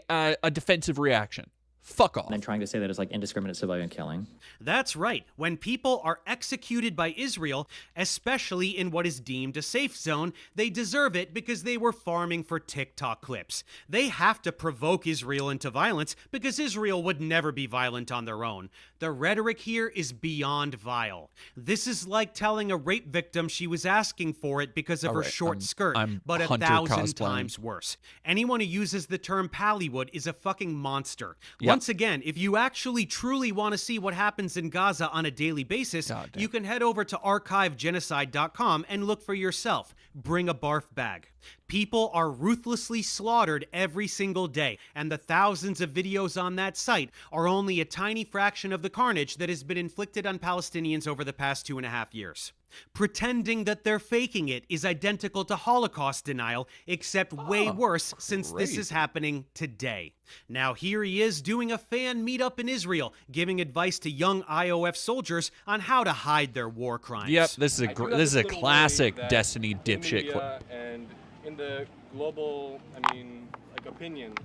defensive reaction. Fuck off. And then trying to say that it's like indiscriminate civilian killing. That's right. When people are executed by Israel, especially in what is deemed a safe zone, they deserve it because they were farming for TikTok clips. They have to provoke Israel into violence because Israel would never be violent on their own. The rhetoric here is beyond vile. This is like telling a rape victim she was asking for it because of her short skirt, but 1,000 times worse. Anyone who uses the term Pallywood is a fucking monster. Once again, if you actually truly want to see what happens in Gaza on a daily basis, you can head over to archivegenocide.com and look for yourself. Bring a barf bag. People are ruthlessly slaughtered every single day, and the thousands of videos on that site are only a tiny fraction of the carnage that has been inflicted on Palestinians over the past 2.5 years. Pretending that they're faking it is identical to Holocaust denial, except way worse since this is happening today. Now here he is doing a fan meetup in Israel, giving advice to young IOF soldiers on how to hide their war crimes. Yep, this is a classic Destiny dipshit clip. And in the global, opinion,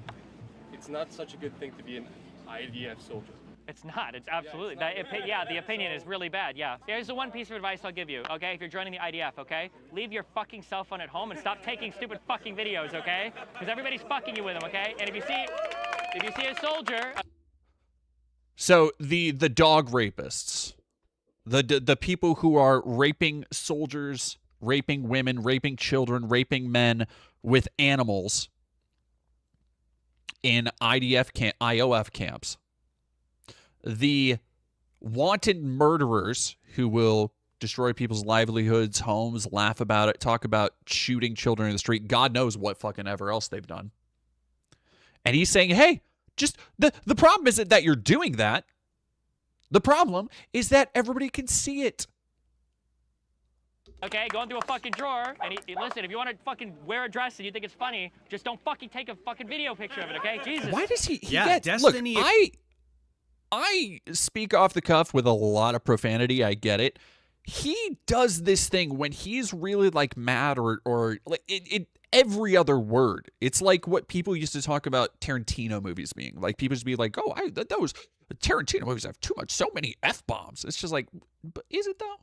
it's not such a good thing to be an IDF soldier. It's not. It's absolutely. The opinion is really bad. Yeah. Here's the one piece of advice I'll give you, okay? If you're joining the IDF, okay? Leave your fucking cell phone at home and stop taking stupid fucking videos, okay? Because everybody's fucking you with them, okay? And if you see a soldier... So the dog rapists, the people who are raping soldiers, raping women, raping children, raping men with animals in IOF camps. The wanted murderers who will destroy people's livelihoods, homes, laugh about it, talk about shooting children in the street. God knows what fucking ever else they've done. And he's saying, hey, just the problem isn't that you're doing that. The problem is that everybody can see it. Okay, go into a fucking drawer, and listen, if you want to fucking wear a dress and you think it's funny, just don't fucking take a fucking video picture of it, okay? Jesus. Why does he Yeah, gets, Destiny- Look, I speak off the cuff with a lot of profanity. I get it. He does this thing when he's really like mad or like it every other word. It's like what people used to talk about Tarantino movies being. Like people just be like, "Oh, those Tarantino movies have so many F-bombs." It's just like, but is it though?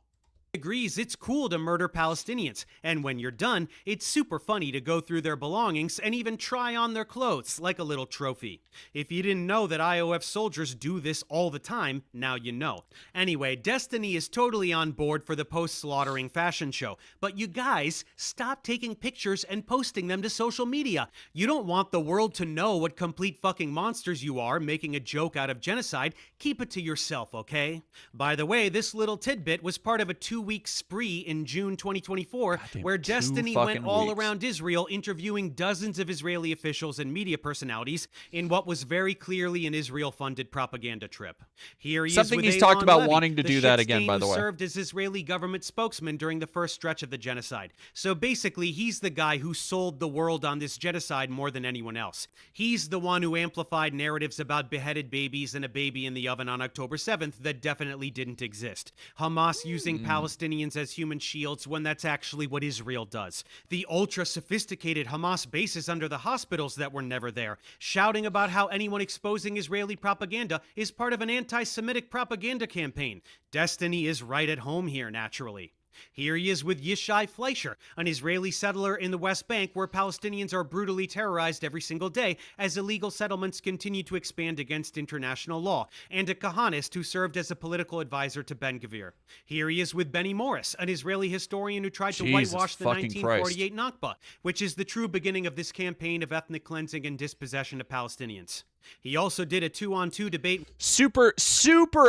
Agrees it's cool to murder Palestinians, and when you're done, it's super funny to go through their belongings and even try on their clothes like a little trophy. If you didn't know that IOF soldiers do this all the time, now you know. Anyway, Destiny is totally on board for the post-slaughtering fashion show, but you guys, stop taking pictures and posting them to social media. You don't want the world to know what complete fucking monsters you are making a joke out of genocide. Keep it to yourself, okay? By the way, this little tidbit was part of a 2-week spree in June 2024, where Destiny went all around Israel interviewing dozens of Israeli officials and media personalities in what was very clearly an Israel-funded propaganda trip. Here he Something is with he's talked Eylon about Levy, wanting to do that again, shit-stain by the who way. served as Israeli government spokesman during the first stretch of the genocide. So basically, he's the guy who sold the world on this genocide more than anyone else. He's the one who amplified narratives about beheaded babies and a baby in the oven on October 7th that definitely didn't exist. Hamas using Palestinians as human shields when that's actually what Israel does. The ultra-sophisticated Hamas bases under the hospitals that were never there, shouting about how anyone exposing Israeli propaganda is part of an anti-Semitic propaganda campaign. Destiny is right at home here, naturally. Here he is with Yishai Fleischer, an Israeli settler in the West Bank where Palestinians are brutally terrorized every single day as illegal settlements continue to expand against international law, and a Kahanist who served as a political advisor to Ben-Gvir. Here he is with Benny Morris, an Israeli historian who tried to whitewash the 1948 Nakba, which is the true beginning of this campaign of ethnic cleansing and dispossession of Palestinians. He also did a 2-on-2 debate. Super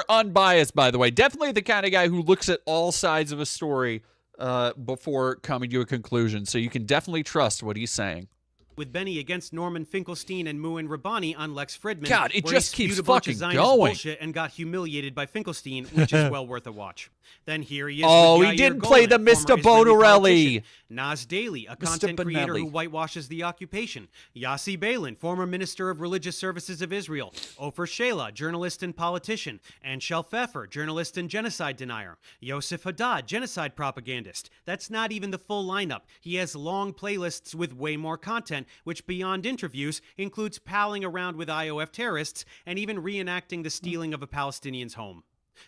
unbiased, by the way. Definitely the kind of guy who looks at all sides of a story before coming to a conclusion. So you can definitely trust what he's saying. With Benny against Norman Finkelstein and Muin Rabbani on Lex Fridman. God, it where just he keeps spewed a bunch of fucking Zionist going. bullshit and got humiliated by Finkelstein, which is well worth a watch. Then here he is. Oh, with he Yair didn't play the Golan, Mr. former Israeli Bodarelli. politician. Nas Daly, a Mr. content creator Bonelli. who whitewashes the occupation. Yossi Beilin, former Minister of Religious Services of Israel. Ofer Sheila, journalist and politician. And Shel Pfeffer, journalist and genocide denier. Yosef Haddad, genocide propagandist. That's not even the full lineup. He has long playlists with way more content, which beyond interviews includes palling around with IOF terrorists and even reenacting the stealing of a Palestinian's home.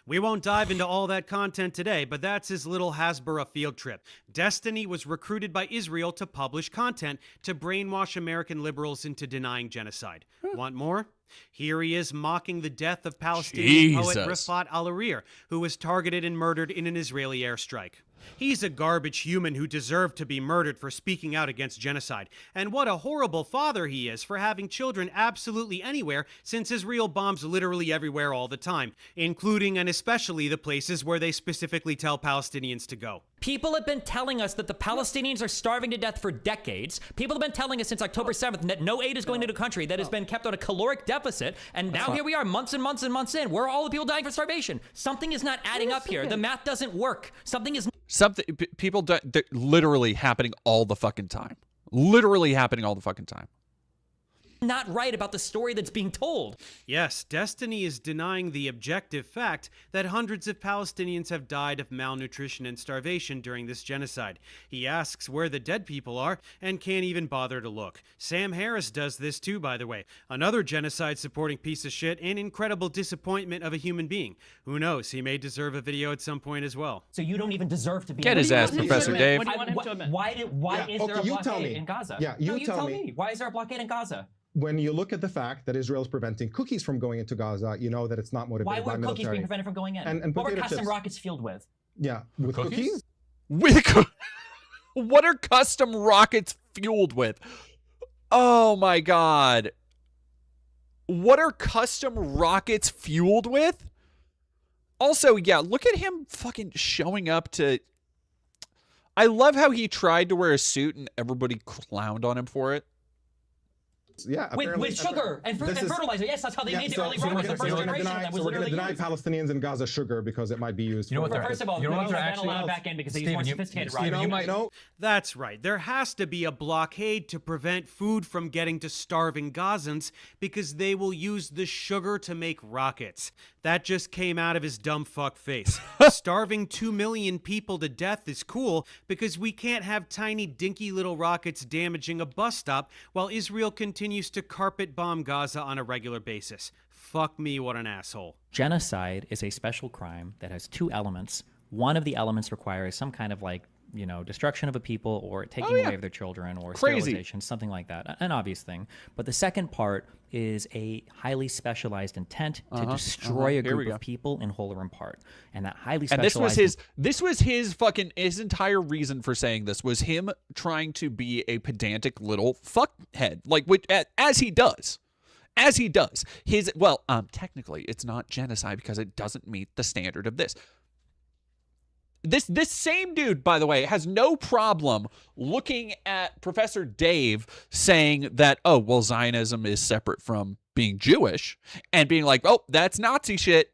We won't dive into all that content today, but that's his little Hasbara field trip. Destiny was recruited by Israel to publish content to brainwash American liberals into denying genocide. Want more? Here he is mocking the death of Palestinian poet Rifat Al-Arir, who was targeted and murdered in an Israeli airstrike. He's a garbage human who deserved to be murdered for speaking out against genocide. And what a horrible father he is for having children absolutely anywhere, since Israel bombs literally everywhere all the time, including and especially the places where they specifically tell Palestinians to go. People have been telling us that the Palestinians are starving to death for decades. People have been telling us since October 7th that no aid is going into a country that has been kept on a caloric deficit. And now here we are, months and months and months in. Where are all the people dying for starvation? Something is not adding up here. The math doesn't work. Something is... People, they're literally happening all the fucking time. Literally happening all the fucking time. Not right about the story that's being told. Yes, Destiny is denying the objective fact that hundreds of Palestinians have died of malnutrition and starvation during this genocide. He asks where the dead people are and can't even bother to look. Sam Harris does this too, by the way. Another genocide-supporting piece of shit and incredible disappointment of a human being. Who knows, he may deserve a video at some point as well. So you don't even deserve to be... Get his ass, Professor Dave. What do you want him to admit? Why is there a blockade in Gaza? Yeah, you tell me. Why is there a blockade in Gaza? When you look at the fact that Israel is preventing cookies from going into Gaza, you know that it's not motivated by military. Why were cookies being prevented from going in? And what were potato custom chips. rockets fueled with? Yeah, with cookies? What are custom rockets fueled with? Oh my God. What are custom rockets fueled with? Also, yeah, look at him fucking showing up to... I love how he tried to wear a suit and everybody clowned on him for it. Yeah, with sugar and fertilizer. Yes, that's how they made the early Romans. The first generation that was literally deny Palestinians in Gaza sugar because it might be used. You know what? First of all, they're actually allowed back in because they use more sophisticated rockets. You might know. That's right. There has to be a blockade to prevent food from getting to starving Gazans because they will use the sugar to make rockets. That just came out of his dumb fuck face. Starving 2 million people to death is cool because we can't have tiny dinky little rockets damaging a bus stop while Israel continues to carpet bomb Gaza on a regular basis. Fuck me, what an asshole. Genocide is a special crime that has two elements. One of the elements requires some kind of destruction of a people or taking away of their children or sterilization, something like that, an obvious thing. But the second part is a highly specialized intent to destroy a group of people in whole or in part. And that highly specialized... And this was his entire reason for saying this was him trying to be a pedantic little fuckhead, as he does. As he does. Technically, it's not genocide because it doesn't meet the standard of this. This same dude, by the way, has no problem looking at Professor Dave saying that, Zionism is separate from being Jewish, and being like, that's Nazi shit.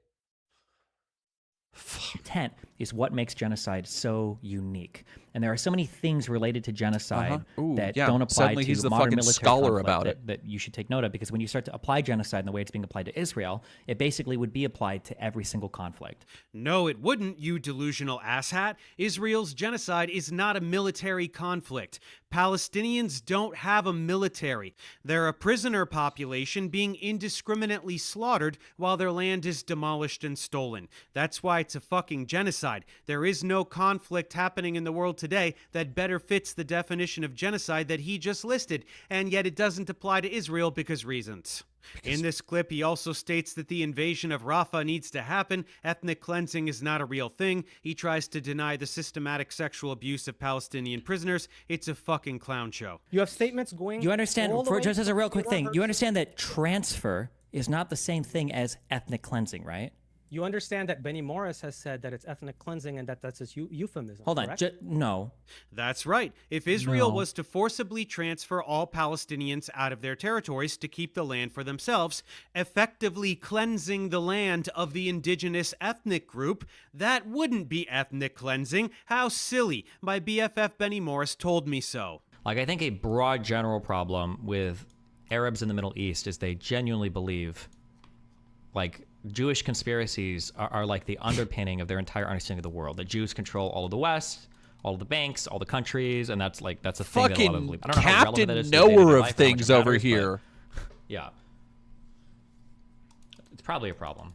Intent is what makes genocide so unique. And there are so many things related to genocide that don't apply Suddenly to he's the modern fucking military scholar conflict about it. that you should take note of, because when you start to apply genocide in the way it's being applied to Israel, it basically would be applied to every single conflict. No, it wouldn't, you delusional asshat. Israel's genocide is not a military conflict. Palestinians don't have a military. They're a prisoner population being indiscriminately slaughtered while their land is demolished and stolen. That's why it's a fucking genocide. There is no conflict happening in the world today that better fits the definition of genocide that he just listed, and yet it doesn't apply to Israel because reasons. In this clip, he also states that the invasion of Rafah needs to happen. Ethnic cleansing is not a real thing. He tries to deny the systematic sexual abuse of Palestinian prisoners. It's a fucking clown show. You have statements going... You understand, just as a real quick thing, you understand that transfer is not the same thing as ethnic cleansing, right? You understand that Benny Morris has said that it's ethnic cleansing and that's a euphemism. Hold on, no. That's right. If Israel was to forcibly transfer all Palestinians out of their territories to keep the land for themselves, effectively cleansing the land of the indigenous ethnic group, that wouldn't be ethnic cleansing. How silly. My BFF Benny Morris told me so. I think a broad general problem with Arabs in the Middle East is they genuinely believe, Jewish conspiracies are like the underpinning of their entire understanding of the world. That Jews control all of the West, all of the banks, all the countries, and that's a thing that a lot of them believe. I don't know how relevant that is to Captain Knower of life, things over here. Yeah. It's probably a problem.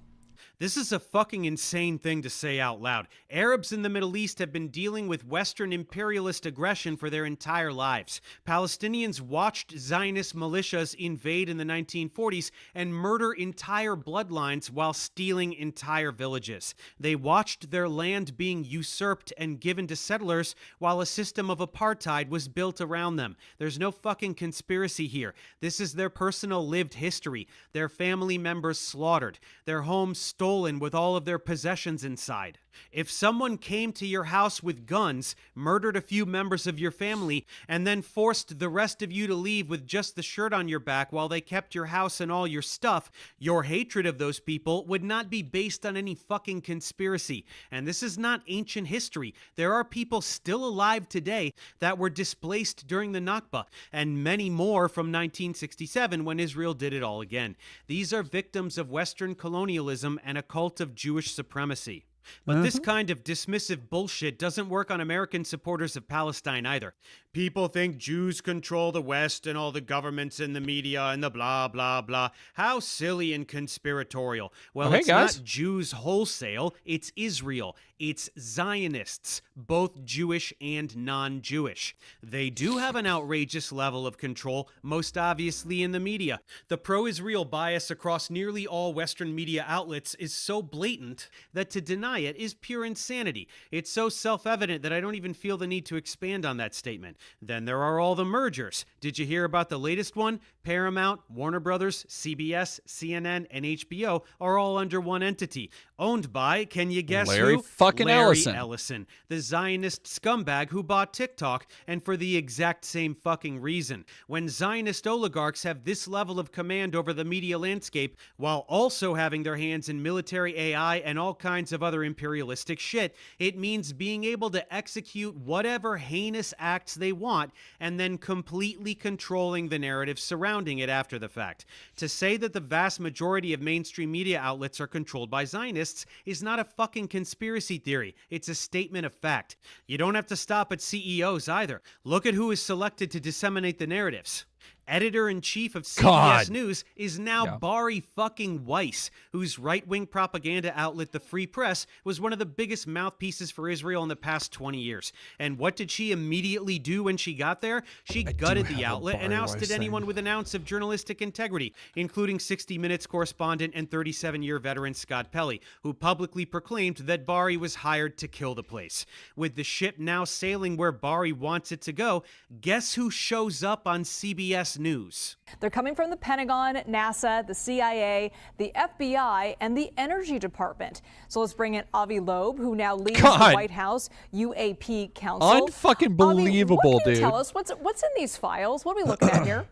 This is a fucking insane thing to say out loud. Arabs in the Middle East have been dealing with Western imperialist aggression for their entire lives. Palestinians watched Zionist militias invade in the 1940s and murder entire bloodlines while stealing entire villages. They watched their land being usurped and given to settlers while a system of apartheid was built around them. There's no fucking conspiracy here. This is their personal lived history. Their family members slaughtered. Their homes stolen with all of their possessions inside. If someone came to your house with guns, murdered a few members of your family, and then forced the rest of you to leave with just the shirt on your back while they kept your house and all your stuff, your hatred of those people would not be based on any fucking conspiracy. And this is not ancient history. There are people still alive today that were displaced during the Nakba, and many more from 1967 when Israel did it all again. These are victims of Western colonialism and a cult of Jewish supremacy. But this kind of dismissive bullshit doesn't work on American supporters of Palestine either. People think Jews control the West and all the governments and the media and the blah, blah, blah. How silly and conspiratorial. Well, it's not Jews wholesale, it's Israel. It's Zionists, both Jewish and non-Jewish. They do have an outrageous level of control, most obviously in the media. The pro-Israel bias across nearly all Western media outlets is so blatant that to deny deny it is pure insanity. It's so self-evident that I don't even feel the need to expand on that statement. Then there are all the mergers. Did you hear about the latest one? Paramount, Warner Brothers, CBS, CNN, and HBO are all under one entity, owned by, can you guess Larry who? fucking Larry Ellison. Ellison, the Zionist scumbag who bought TikTok, and for the exact same fucking reason. When Zionist oligarchs have this level of command over the media landscape, while also having their hands in military AI and all kinds of other imperialistic shit, it means being able to execute whatever heinous acts they want, and then completely controlling the narrative surrounding it after the fact. To say that the vast majority of mainstream media outlets are controlled by Zionists is not a fucking conspiracy theory. It's a statement of fact. You don't have to stop at CEOs either. Look at who is selected to disseminate the narratives. Editor-in-chief of CBS News is now Bari fucking Weiss, whose right-wing propaganda outlet, The Free Press, was one of the biggest mouthpieces for Israel in the past 20 years. And what did she immediately do when she got there? She gutted the outlet and ousted anyone with an ounce of journalistic integrity, including 60 Minutes correspondent and 37-year veteran Scott Pelley, who publicly proclaimed that Bari was hired to kill the place. With the ship now sailing where Bari wants it to go, guess who shows up on CBS News? They're coming from the Pentagon, NASA, the CIA, the FBI, and the Energy Department. So let's bring in Avi Loeb, who now leads the White House UAP Council. Unfucking believable, Avi, what can you dude. tell us? What's in these files? What are we looking at here?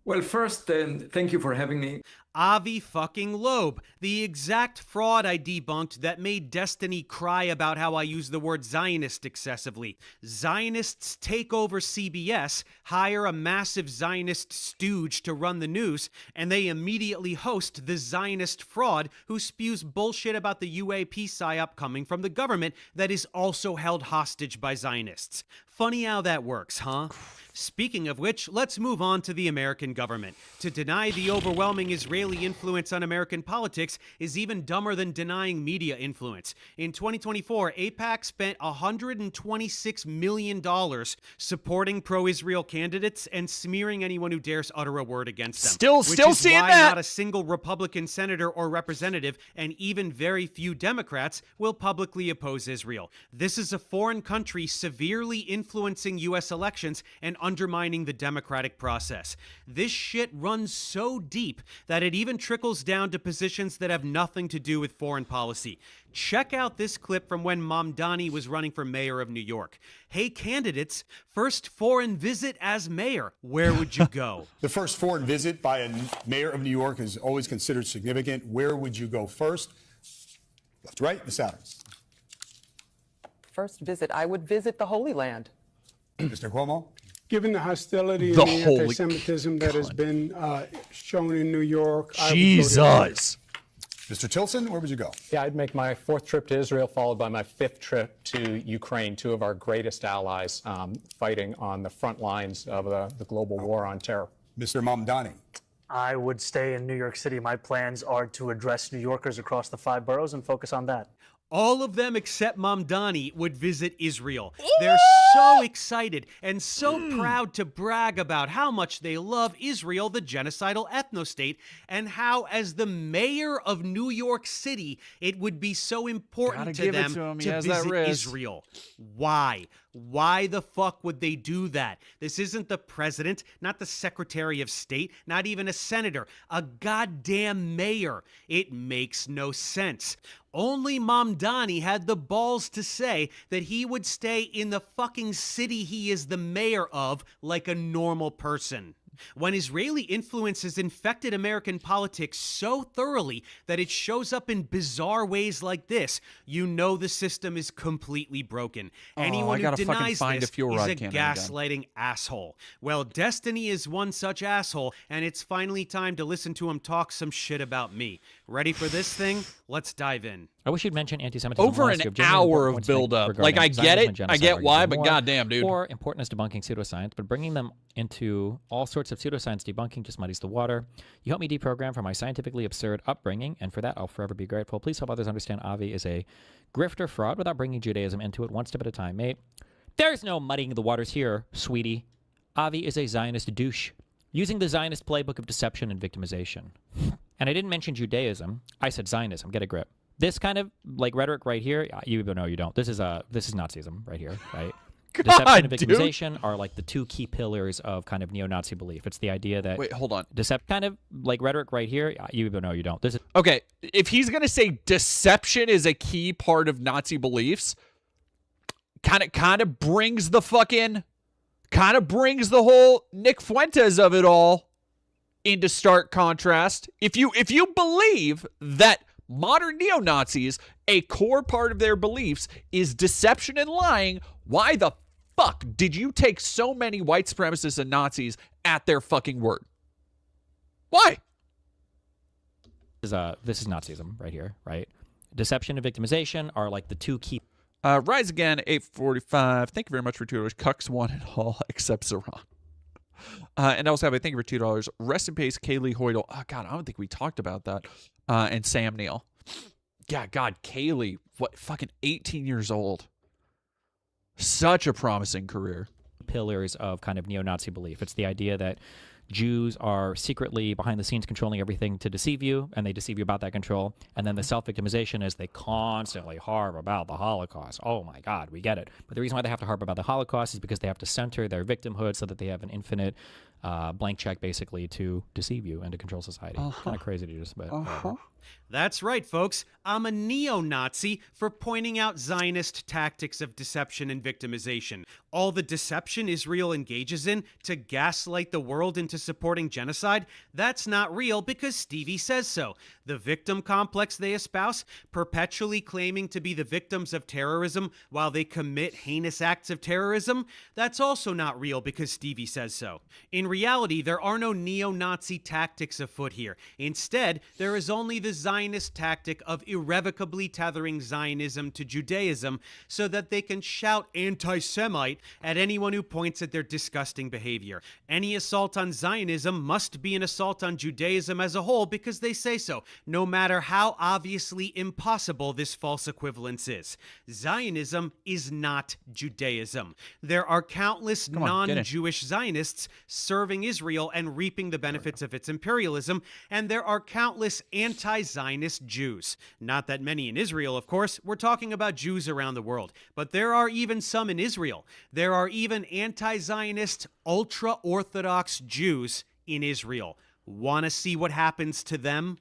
Well, first, thank you for having me. Avi fucking Loeb, the exact fraud I debunked that made Destiny cry about how I use the word Zionist excessively. Zionists take over CBS, hire a massive Zionist stooge to run the news, and they immediately host the Zionist fraud who spews bullshit about the UAP psyop coming from the government that is also held hostage by Zionists. Funny how that works, huh? Speaking of which, let's move on to the American government. To deny the overwhelming Israeli influence on American politics is even dumber than denying media influence. In 2024, AIPAC spent $126 million supporting pro-Israel candidates and smearing anyone who dares utter a word against them. Still seeing why that. Not a single Republican senator or representative, and even very few Democrats, will publicly oppose Israel. This is a foreign country severely influencing U.S. elections and undermining the democratic process. This shit runs so deep that it even trickles down to positions that have nothing to do with foreign policy. Check out this clip from when Mamdani was running for mayor of New York. Hey, candidates, first foreign visit as mayor. Where would you go? The first foreign visit by a mayor of New York is always considered significant. Where would you go first? Left to right, Ms. Adams. First visit, I would visit the Holy Land. Mr. Cuomo? Given the hostility and the anti-Semitism that has been shown in New York, Jesus. Mr. Tilson, where would you go? Yeah, I'd make my 4th trip to Israel, followed by my 5th trip to Ukraine, two of our greatest allies fighting on the front lines of the global war on terror. Mr. Mamdani. I would stay in New York City. My plans are to address New Yorkers across the 5 boroughs and focus on that. All of them except Mamdani would visit Israel. They're so excited and so proud to brag about how much they love Israel, the genocidal ethno-state, and how, as the mayor of New York City, it would be so important to them to visit Israel. Why? Why the fuck would they do that? This isn't the president, not the Secretary of State, not even a senator, a goddamn mayor. It makes no sense. Only Mamdani had the balls to say that he would stay in the fucking city he is the mayor of like a normal person. When Israeli influence has infected American politics so thoroughly that it shows up in bizarre ways like this, you know the system is completely broken. Anyone who denies this is a gaslighting asshole. Well, Destiny is one such asshole, and it's finally time to listen to him talk some shit about me. Ready for this thing? Let's dive in. I wish you'd mention anti-Semitism. Over an hour of build-up. Like, I get it. I get why, but goddamn, dude. Or important as debunking pseudoscience, but bringing them into all sorts of pseudoscience debunking just muddies the water. You helped me deprogram from my scientifically absurd upbringing, and for that, I'll forever be grateful. Please help others understand Avi is a grifter fraud without bringing Judaism into it one step at a time, mate. There's no muddying the waters here, sweetie. Avi is a Zionist douche, using the Zionist playbook of deception and victimization. And I didn't mention Judaism. I said Zionism. Get a grip. This kind of like rhetoric right here, you even know you don't. This is Nazism right here, right? God, Deception and victimization are like the two key pillars of kind of neo-Nazi belief. It's the idea that wait, hold on. Kind of like rhetoric right here, you even know you don't. This is okay. If he's gonna say deception is a key part of Nazi beliefs, kind of brings the whole Nick Fuentes of it all into stark contrast. If you believe that modern neo-Nazis, a core part of their beliefs is deception and lying, why the fuck did you take so many white supremacists and Nazis at their fucking word? Why? This is Nazism right here, right? Deception and victimization are like the two key. Rise Again, 845. Thank you very much for $2. Cucks one and all except Saran. And I also have a thank you for $2. Rest in peace, Kaylee Hoydle. Oh, God, I don't think we talked about that. And Sam Neill. Yeah, God, Kaylee, what, fucking 18 years old. Such a promising career. Pillars of kind of neo-Nazi belief. It's the idea that Jews are secretly behind the scenes controlling everything to deceive you, and they deceive you about that control. And then the self-victimization is they constantly harp about the Holocaust. Oh my God, we get it. But the reason why they have to harp about the Holocaust is because they have to center their victimhood so that they have an infinite blank check basically to deceive you and to control society. Kind of crazy to just but That's right, folks. I'm a neo-Nazi for pointing out Zionist tactics of deception and victimization. All the deception Israel engages in to gaslight the world into supporting genocide, that's not real because Stevie says so. The victim complex they espouse, perpetually claiming to be the victims of terrorism while they commit heinous acts of terrorism, that's also not real because Stevie says so. In reality, there are no neo-Nazi tactics afoot here. Instead, there is only the Zionist tactic of irrevocably tethering Zionism to Judaism so that they can shout anti-Semite at anyone who points at their disgusting behavior. Any assault on Zionism must be an assault on Judaism as a whole because they say so, no matter how obviously impossible this false equivalence is. Zionism is not Judaism. There are countless non-Jewish Zionists serving Israel and reaping the benefits of its imperialism, and there are countless anti-Zionist Jews. Not that many in Israel, of course. We're talking about Jews around the world. But there are even some in Israel. There are even anti-Zionist, ultra-Orthodox Jews in Israel. Want to see what happens to them?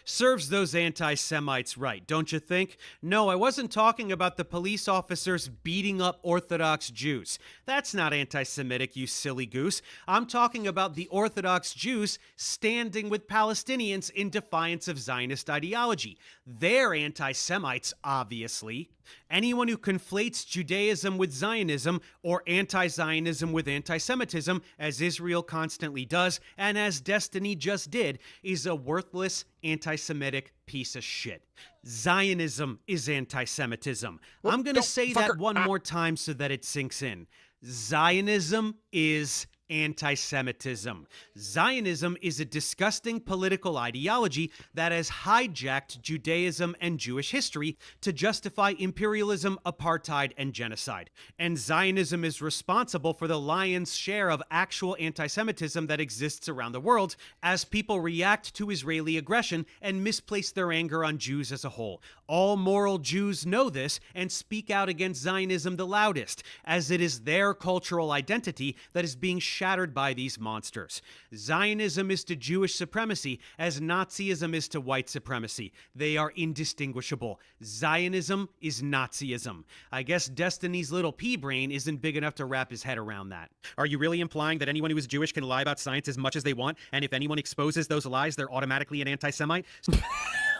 Serves those anti-Semites right, don't you think? No, I wasn't talking about the police officers beating up Orthodox Jews. That's not anti-Semitic, you silly goose. I'm talking about the Orthodox Jews standing with Palestinians in defiance of Zionist ideology. They're anti-Semites, obviously. Anyone who conflates Judaism with Zionism or anti-Zionism with anti-Semitism, as Israel constantly does, and as Destiny just did, is a worthless anti-Semitic piece of shit. Zionism is anti-Semitism. I'm going to say that one more time so that it sinks in. Zionism is anti-Semitism. Zionism is a disgusting political ideology that has hijacked Judaism and Jewish history to justify imperialism, apartheid, and genocide. And Zionism is responsible for the lion's share of actual anti-Semitism that exists around the world as people react to Israeli aggression and misplace their anger on Jews as a whole. All moral Jews know this and speak out against Zionism the loudest, as it is their cultural identity that is being shattered by these monsters. Zionism is to Jewish supremacy as Nazism is to white supremacy. They are indistinguishable. Zionism is Nazism. I guess Destiny's little pea brain isn't big enough to wrap his head around that. Are you really implying that anyone who is Jewish can lie about science as much as they want, and if anyone exposes those lies, they're automatically an anti-Semite?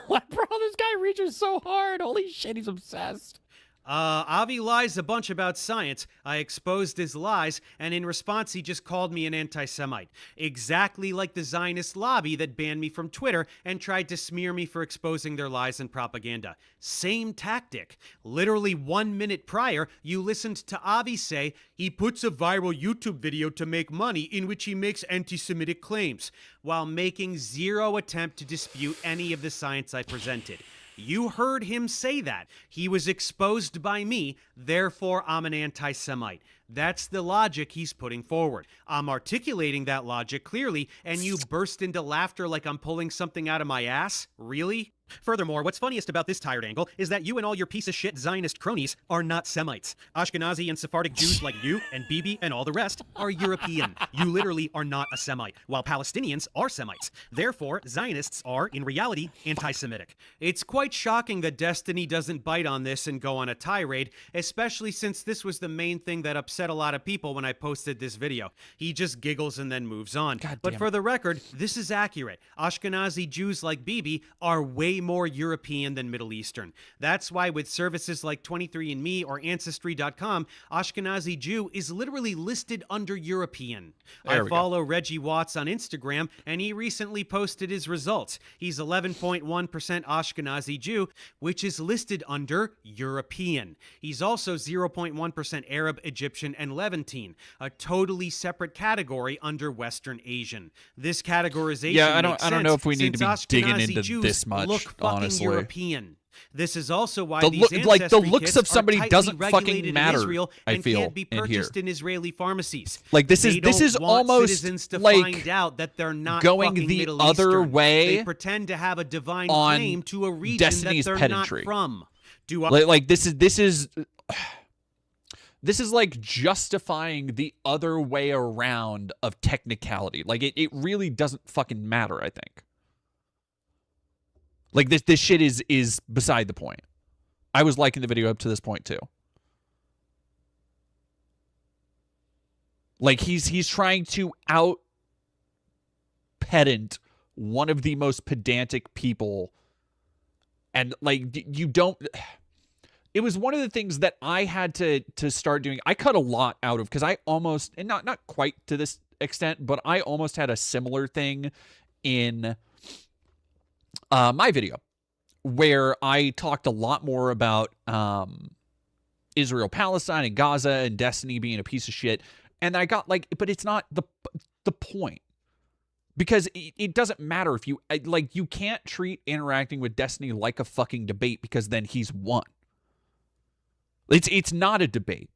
What, bro? This guy reaches so hard. Holy shit, he's obsessed. Avi lies a bunch about science. I exposed his lies, and in response, he just called me an anti-Semite. Exactly like the Zionist lobby that banned me from Twitter and tried to smear me for exposing their lies and propaganda. Same tactic. Literally 1 minute prior, you listened to Avi say he puts a viral YouTube video to make money in which he makes anti-Semitic claims, while making zero attempt to dispute any of the science I presented. You heard him say that. He was exposed by me, therefore I'm an anti-Semite. That's the logic he's putting forward. I'm articulating that logic clearly, and you burst into laughter like I'm pulling something out of my ass? Really? Furthermore, what's funniest about this tired angle is that you and all your piece of shit Zionist cronies are not Semites. Ashkenazi and Sephardic Jews like you and Bibi and all the rest are European. You literally are not a Semite, while Palestinians are Semites. Therefore, Zionists are, in reality, anti-Semitic. It's quite shocking that Destiny doesn't bite on this and go on a tirade, especially since this was the main thing that upset a lot of people when I posted this video. He just giggles and then moves on. But for the record, this is accurate. Ashkenazi Jews like Bibi are way more European than Middle Eastern. That's why with services like 23andMe or Ancestry.com, Ashkenazi Jew is literally listed under European. I follow Reggie Watts on Instagram, and he recently posted his results. He's 11.1% Ashkenazi Jew, which is listed under European. He's also 0.1% Arab, Egyptian, and Levantine, a totally separate category under Western Asian. This categorization I don't know if we need to be digging into Jews this much, honestly. European. This is also why the these the looks kits of somebody are doesn't regulated fucking in matter. Israel I and feel can't be in here. purchased in Israeli pharmacies. Like this They is don't want almost citizens to like find out that they're not going fucking the Middle other Eastern. way They pretend to have a divine on claim to a region Destiny's that they're pedantry. not from. Like this is like justifying the other way around of technicality. Like it really doesn't fucking matter, I think. Like this shit is beside the point. I was liking the video up to this point too. Like he's trying to out pedant one of the most pedantic people, and like you don't. It was one of the things that I had to start doing. I cut a lot out of because I almost, and not quite to this extent, but I almost had a similar thing in my video where I talked a lot more about Israel, Palestine, and Gaza, and Destiny being a piece of shit. And I got like, but it's not the point. Because it doesn't matter if you, like, you can't treat interacting with Destiny like a fucking debate because then he's won. It's not a debate.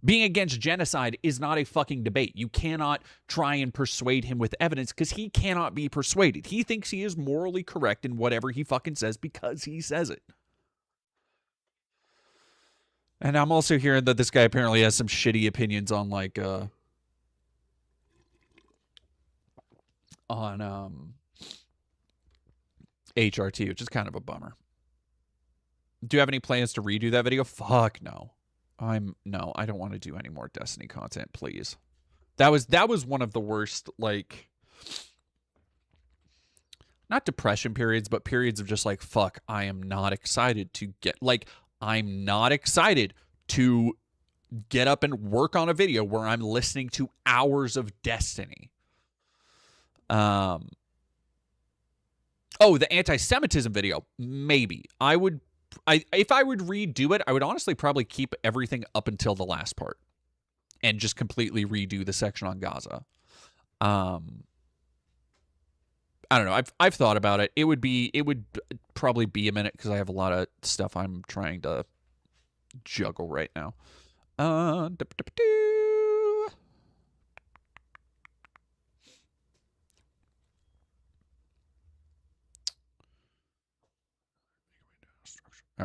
Being against genocide is not a fucking debate. You cannot try and persuade him with evidence because he cannot be persuaded. He thinks he is morally correct in whatever he fucking says because he says it. And I'm also hearing that this guy apparently has some shitty opinions on like HRT, which is kind of a bummer. Do you have any plans to redo that video? Fuck no. No, I don't want to do any more Destiny content, please. That was one of the worst, like, not depression periods, but periods of just like, fuck, I am not excited to get, like, I'm not excited to get up and work on a video where I'm listening to hours of Destiny. Oh, the anti-Semitism video, maybe. If I would redo it, I would honestly probably keep everything up until the last part and just completely redo the section on Gaza. I don't know. I've thought about it. It would probably be a minute because I have a lot of stuff I'm trying to juggle right now. All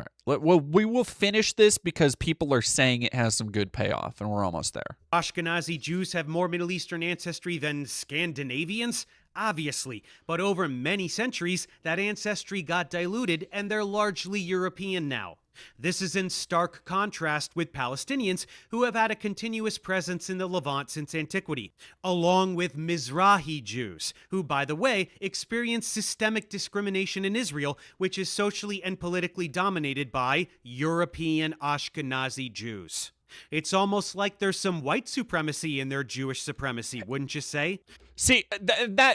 right. Well, we will finish this because people are saying it has some good payoff, and we're almost there. Ashkenazi Jews have more Middle Eastern ancestry than Scandinavians? Obviously. But over many centuries, that ancestry got diluted, and they're largely European now. This is in stark contrast with Palestinians who have had a continuous presence in the Levant since antiquity, along with Mizrahi Jews, who, by the way, experience systemic discrimination in Israel, which is socially and politically dominated by European Ashkenazi Jews. It's almost like there's some white supremacy in their Jewish supremacy, wouldn't you say? See,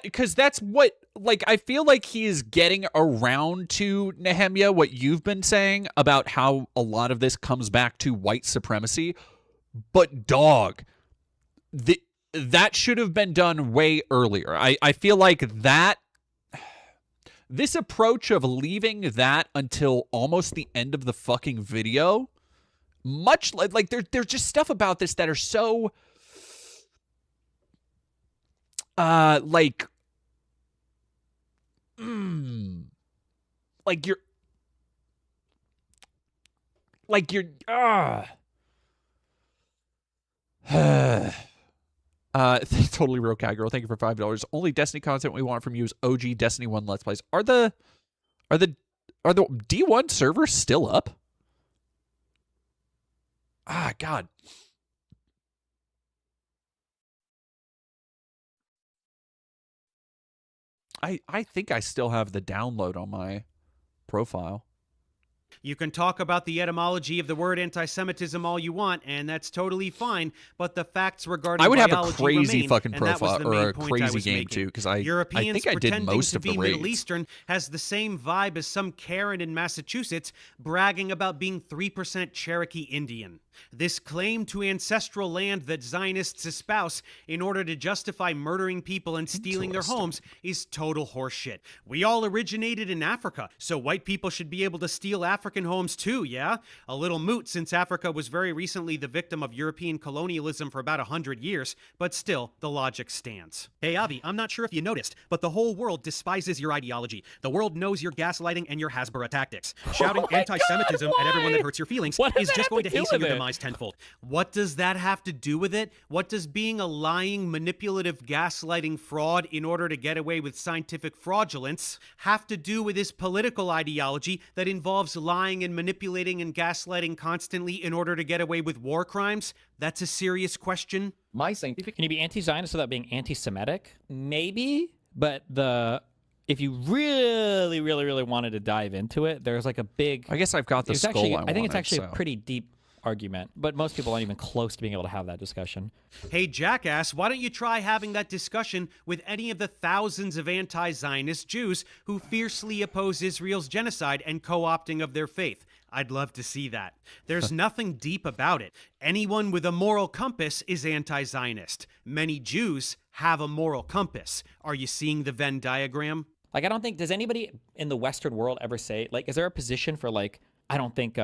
because that's what, like, I feel like he is getting around to, Nehemia, what you've been saying about how a lot of this comes back to white supremacy. But, dog, that should have been done way earlier. I feel like this approach of leaving that until almost the end of the fucking video, much like there's just stuff about this that are so like you're totally real cat girl. Thank you for $5. Only Destiny content we want from you is OG Destiny 1 Let's Plays. Are the D1 servers still up? Ah, God. I think I still have the download on my profile. You can talk about the etymology of the word anti-Semitism all you want, and that's totally fine, but the facts regarding I would have a biology crazy remain, fucking and that was profile the or main a point crazy I was game making. too, because I Europeans think I did most of the pretending to be Middle raids. Eastern has the same vibe as some Karen in Massachusetts bragging about being 3% Cherokee Indian. This claim to ancestral land that Zionists espouse in order to justify murdering people and stealing their homes is total horseshit. We all originated in Africa, so white people should be able to steal African homes too, yeah? A little moot since Africa was very recently the victim of European colonialism for about 100 years, but still, the logic stands. Hey Avi, I'm not sure if you noticed, but the whole world despises your ideology. The world knows your gaslighting and your Hasbara tactics. Shouting anti-Semitism at everyone that hurts your feelings is just going to hasten your demise tenfold. What does that have to do with it? What does being a lying, manipulative, gaslighting fraud in order to get away with scientific fraudulence have to do with this political ideology that involves lying and manipulating and gaslighting constantly in order to get away with war crimes? That's a serious question. My scientific. Can you be anti-Zionist without being anti-Semitic? Maybe, but if you really, really, really wanted to dive into it, there's like a big. I guess I've got the skull. I think it's actually a pretty deep argument, but most people aren't even close to being able to have that discussion. Hey, jackass, why don't you try having that discussion with any of the thousands of anti-Zionist Jews who fiercely oppose Israel's genocide and co-opting of their faith? I'd love to see that. There's nothing deep about it. Anyone with a moral compass is anti-Zionist. Many Jews have a moral compass. Are you seeing the Venn diagram? Like, I don't think, does anybody in the Western world ever say, like, is there a position for, like, I don't think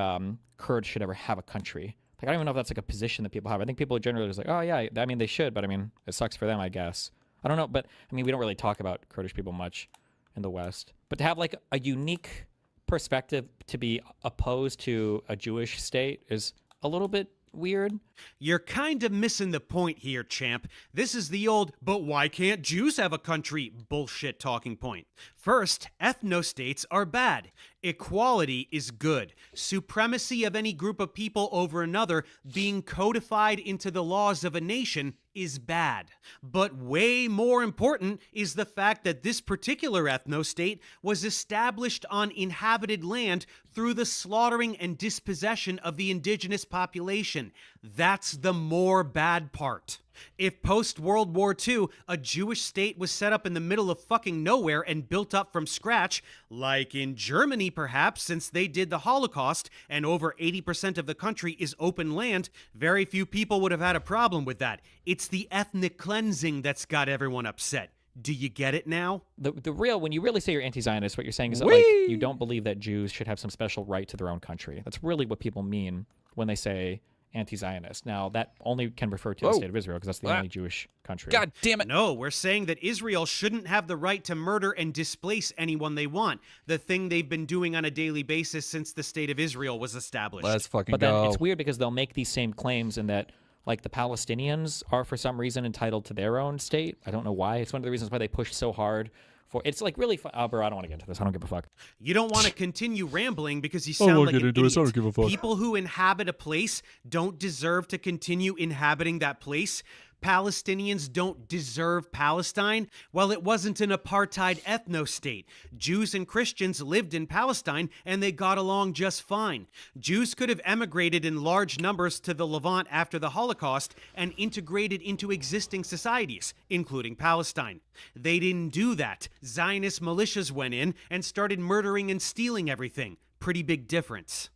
Kurds should ever have a country. Like, I don't even know if that's like a position that people have. I think people are generally just like, oh yeah, I mean, they should, but I mean, it sucks for them, I guess. I don't know, but I mean, we don't really talk about Kurdish people much in the West. But to have like a unique perspective to be opposed to a Jewish state is a little bit weird. You're kind of missing the point here, champ. This is the old, but why can't Jews have a country bullshit talking point. First, ethnostates are bad. Equality is good. Supremacy of any group of people over another being codified into the laws of a nation is bad. But way more important is the fact that this particular ethnostate was established on inhabited land through the slaughtering and dispossession of the indigenous population. That's the more bad part. If post-World War II, a Jewish state was set up in the middle of fucking nowhere and built up from scratch, like in Germany perhaps, since they did the Holocaust and over 80% of the country is open land, very few people would have had a problem with that. It's the ethnic cleansing that's got everyone upset. Do you get it now? The real, when you really say you're anti-Zionist, what you're saying is that like, you don't believe that Jews should have some special right to their own country. That's really what people mean when they say anti-Zionist. Now, that only can refer to the state of Israel because that's the only Jewish country. God damn it. No, we're saying that Israel shouldn't have the right to murder and displace anyone they want. The thing they've been doing on a daily basis since the state of Israel was established. Let's fucking But go. then it's weird because they'll make these same claims in that like the Palestinians are for some reason entitled to their own state. I don't know why. It's one of the reasons why they push so hard It's like really fun. Oh, bro, I don't want to get into this. I don't give a fuck. You don't want to continue rambling because you I don't sound wanna like get an into this. I idiot. don't give a fuck. People who inhabit a place don't deserve to continue inhabiting that place. Palestinians don't deserve Palestine. Well, it wasn't an apartheid ethno-state. Jews and Christians lived in Palestine and they got along just fine. Jews could have emigrated in large numbers to the Levant after the Holocaust and integrated into existing societies, including Palestine. They didn't do that. Zionist militias went in and started murdering and stealing everything. Pretty big difference.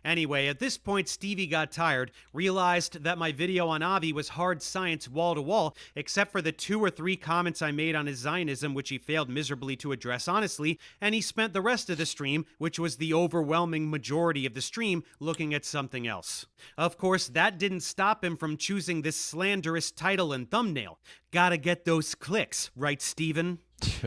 Anyway, at this point, Stevie got tired, realized that my video on Avi was hard science wall to wall, except for the 2 or 3 comments I made on his Zionism, which he failed miserably to address honestly, and he spent the rest of the stream, which was the overwhelming majority of the stream, looking at something else. Of course, that didn't stop him from choosing this slanderous title and thumbnail. Gotta get those clicks, right, Steven?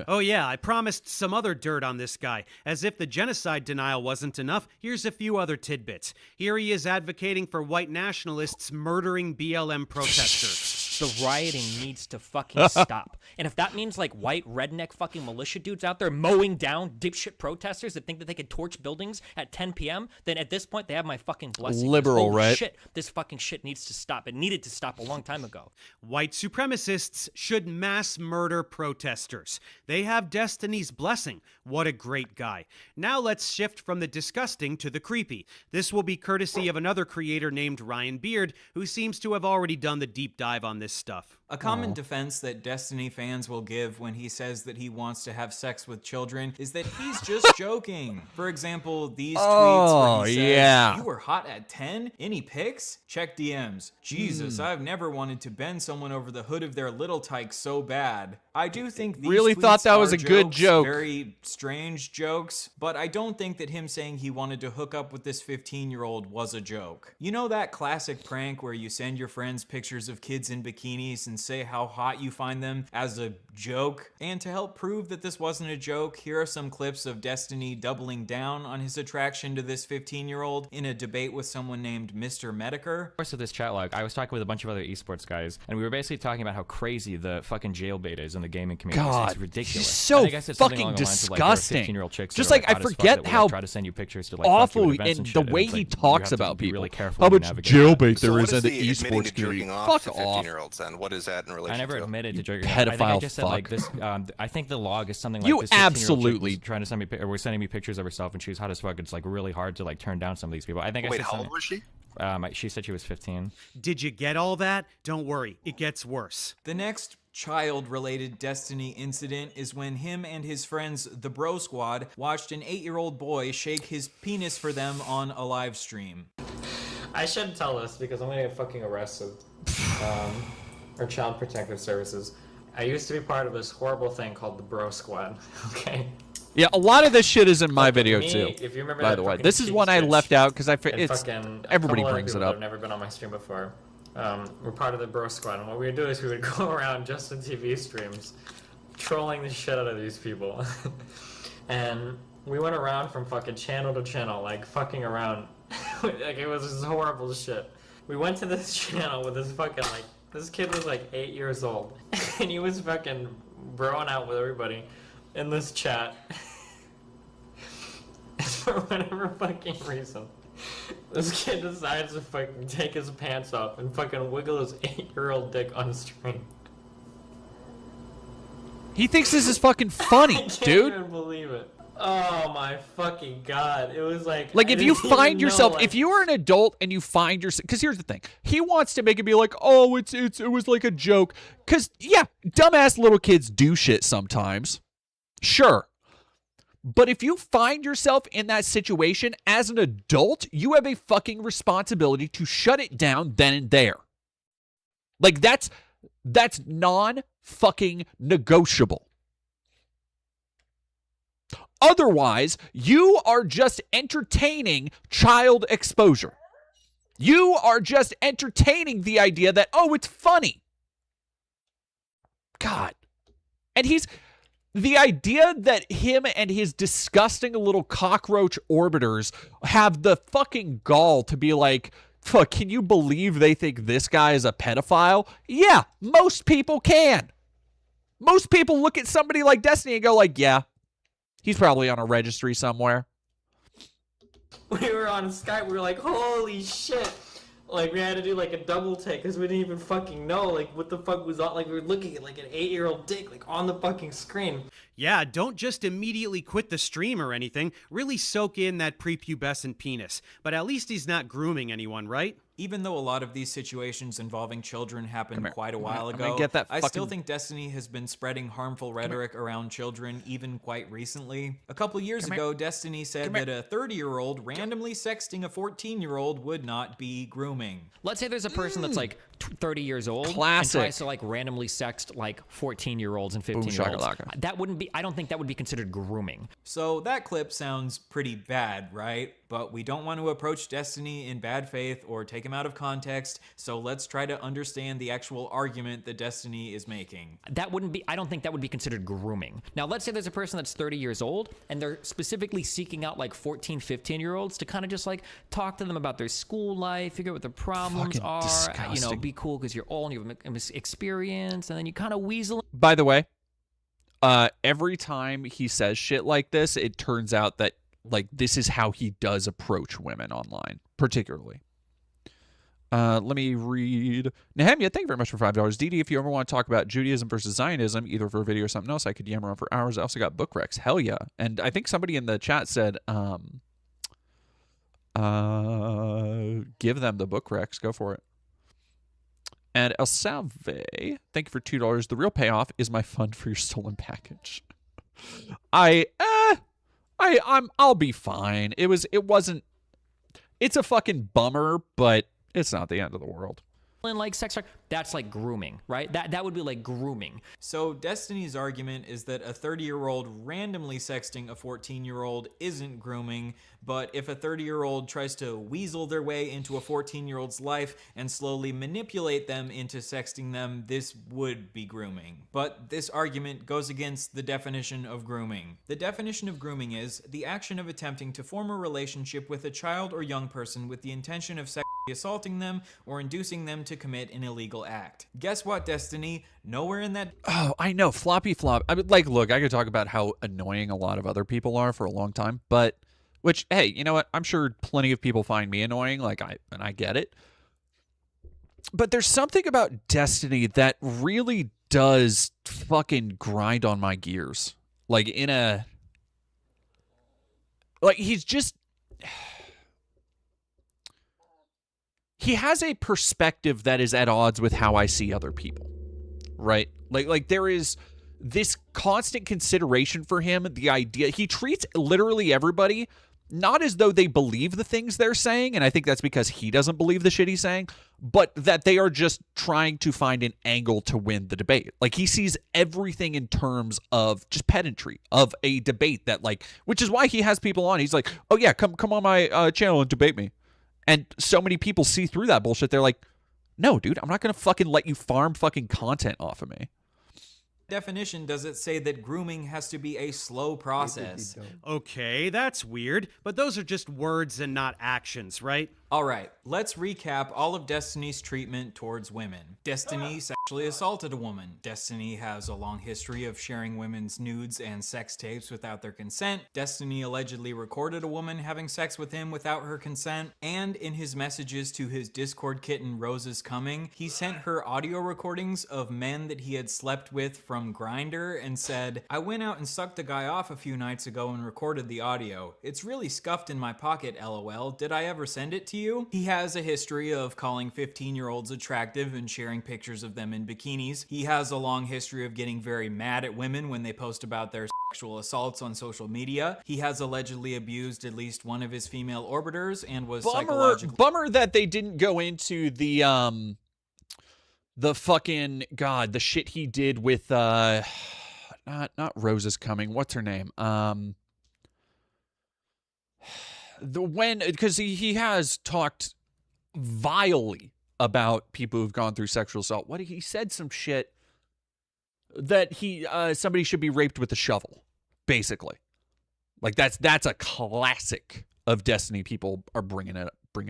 Oh yeah, I promised some other dirt on this guy. As if the genocide denial wasn't enough, here's a few other tidbits. Here he is advocating for white nationalists murdering BLM protesters. The rioting needs to fucking stop. And if that means like white redneck fucking militia dudes out there mowing down dipshit protesters that think that they could torch buildings at 10 p.m., then at this point they have my fucking blessing. Liberal, Holy right? Shit, this fucking shit needs to stop. It needed to stop a long time ago. White supremacists should mass murder protesters. They have Destiny's blessing. What a great guy. Now let's shift from the disgusting to the creepy. This will be courtesy of another creator named Ryan Beard, who seems to have already done the deep dive on this stuff. A common defense that Destiny fans will give when he says that he wants to have sex with children is that he's just joking. For example, these tweets where he says, "You were hot at 10? Any pics? Check DMs. Jesus, I've never wanted to bend someone over the hood of their little tyke so bad." I do think these Really tweets thought that was are a good jokes, joke. very strange jokes, but I don't think that him saying he wanted to hook up with this 15-year-old was a joke. You know that classic prank where you send your friends pictures of kids in bikinis and say how hot you find them as a joke? And to help prove that this wasn't a joke, here are some clips of Destiny doubling down on his attraction to this 15-year-old in a debate with someone named Mr. Mediker. Of course, of this chat log, I was talking with a bunch of other esports guys, and we were basically talking about how crazy the fucking jailbait is in the gaming community. God, It's ridiculous. he's so I think I said something fucking along the lines of, disgusting. 15-year-old chicks Just that are, like, I hot as fuck forget that will, how try to send you pictures to, like, awful fuck you at events and and the shit, and way it's he like, you talks have to about be people. really careful How when you much navigate jailbait So there what is in is the the admitting esports to community. jerking off Fuck to off. 15-year-olds then? What is that in relation I never to? admitted to jerking off. Pedophile I think I just said fuck. like this. I think the log is something like You this 15-year-old chick absolutely- was trying to send me, or was sending me pictures of herself, and she was hot as fuck. It's like really hard to like turn down some of these people. I think. Wait, I said how old something- was she? She said she was 15. Did you get all that? Don't worry, it gets worse. The next child-related Destiny incident is when him and his friends, the Bro Squad, watched an 8-year-old boy shake his penis for them on a live stream. I shouldn't tell this because I'm gonna get fucking arrested. Or Child Protective Services. I used to be part of this horrible thing called the Bro Squad. Okay. Yeah, a lot of this shit is in my Fucking video me, too. if you remember by that the way, fucking this is cheese one I bitch left out because and it's fucking a everybody couple other brings it people that up. have never been on my stream before. We're part of the Bro Squad, and what we would do is we would go around Justin TV streams, trolling the shit out of these people, and we went around from fucking channel to channel, like fucking around, like it was just horrible shit. We went to this channel with this fucking like this kid was like 8 years old, and he was fucking broing out with everybody in this chat. For whatever fucking reason, this kid decides to fucking take his pants off and fucking wiggle his 8-year-old dick on stream. He thinks this is fucking funny, I can't dude. even believe it. Oh my fucking god! It was like Like, I if you didn't even find know, yourself, like- if you are an adult and you find yourself, because here's the thing, he wants to make it be like, oh, it was like a joke, because yeah, dumbass little kids do shit sometimes, sure. But if you find yourself in that situation as an adult, you have a fucking responsibility to shut it down then and there. Like, that's non-fucking negotiable. Otherwise, you are just entertaining child exposure. You are just entertaining the idea that, oh, it's funny. God. And the idea that him and his disgusting little cockroach orbiters have the fucking gall to be like, fuck, can you believe they think this guy is a pedophile? Yeah, most people can. Most people look at somebody like Destiny and go like, yeah, he's probably on a registry somewhere. We were on Skype, we were like, holy shit. Like, we had to do, like, a double take, because we didn't even fucking know, like, what the fuck was on. Like, we were looking at, like, an 8-year-old dick, like, on the fucking screen. Yeah, don't just immediately quit the stream or anything. Really soak in that prepubescent penis. But at least he's not grooming anyone, right? Even though a lot of these situations involving children happened quite a while I'm gonna ago, get that I still fucking- think Destiny has been spreading harmful rhetoric around children even quite recently. A couple years ago, Destiny said that a 30-year-old randomly sexting a 14-year-old would not be grooming. Let's say there's a person that's like 30 years old Classic. and tries to like randomly sext like 14-year-olds and 15-year-olds. shakalaka. That wouldn't be, I don't think that would be considered grooming. So that clip sounds pretty bad, right? But we don't want to approach Destiny in bad faith or take him out of context, so let's try to understand the actual argument that Destiny is making. That wouldn't be, I don't think that would be considered grooming. Now, let's say there's a person that's 30 years old and they're specifically seeking out like 14, 15-year-olds to kind of just like talk to them about their school life, figure out what their problems Fucking are, you know, disgusting. be cool because you're old and you have experience, and then you kind of weasel. By the way, every time he says shit like this, it turns out that like this is how he does approach women online, particularly. Let me read. Nehemia, thank you very much for $5. DD, if you ever want to talk about Judaism versus Zionism, either for a video or something else, I could yammer on for hours. I also got book recs. Hell yeah. And I think somebody in the chat said, give them the book recs. Go for it. And El Salve, thank you for $2. The real payoff is my fund for your stolen package. I'll be fine. It wasn't. It's a fucking bummer, but it's not the end of the world. And like sex, that's like grooming, right? That would be like grooming. So Destiny's argument is that a 30-year-old randomly sexting a 14-year-old isn't grooming, but if a 30-year-old tries to weasel their way into a 14-year-old's life and slowly manipulate them into sexting them, this would be grooming. But this argument goes against the definition of grooming. The definition of grooming is the action of attempting to form a relationship with a child or young person with the intention of sexually assaulting them or inducing them to commit an illegal act. Guess what, Destiny? Nowhere in that... Oh, I know. Floppy flop. I mean, like, look, I could talk about how annoying a lot of other people are for a long time, but... Which, hey, you know what? I'm sure plenty of people find me annoying, and I get it. But there's something about Destiny that really does fucking grind on my gears. Like, in a... Like, he's just... He has a perspective that is at odds with how I see other people, right? Like there is this constant consideration for him, the idea, he treats literally everybody not as though they believe the things they're saying, and I think that's because he doesn't believe the shit he's saying, but that they are just trying to find an angle to win the debate. Like, he sees everything in terms of just pedantry, of a debate that, like, which is why he has people on. He's like, oh yeah, come on my channel and debate me. And so many people see through that bullshit. They're like, no, dude, I'm not going to fucking let you farm fucking content off of me. Definition does it say that grooming has to be a slow process? Okay, that's weird, but those are just words and not actions, right? All right, let's recap all of Destiny's treatment towards women. Destiny sexually assaulted a woman. Destiny has a long history of sharing women's nudes and sex tapes without their consent. Destiny allegedly recorded a woman having sex with him without her consent. And in his messages to his Discord kitten, Rose is Coming, he sent her audio recordings of men that he had slept with from Grindr and said, I went out and sucked the guy off a few nights ago and recorded the audio. It's really scuffed in my pocket, LOL. Did I ever send it to you? He has a history of calling 15-year-olds attractive and sharing pictures of them in bikinis. He has a long history of getting very mad at women when they post about their sexual assaults on social media. He has allegedly abused at least one of his female orbiters and was psychologically... Bummer that they didn't go into the fucking, God, the shit he did with, not Rose is Coming. What's her name? Because he has talked vilely about people who've gone through sexual assault. He said some shit that somebody should be raped with a shovel, basically. Like that's a classic of Destiny people are bringing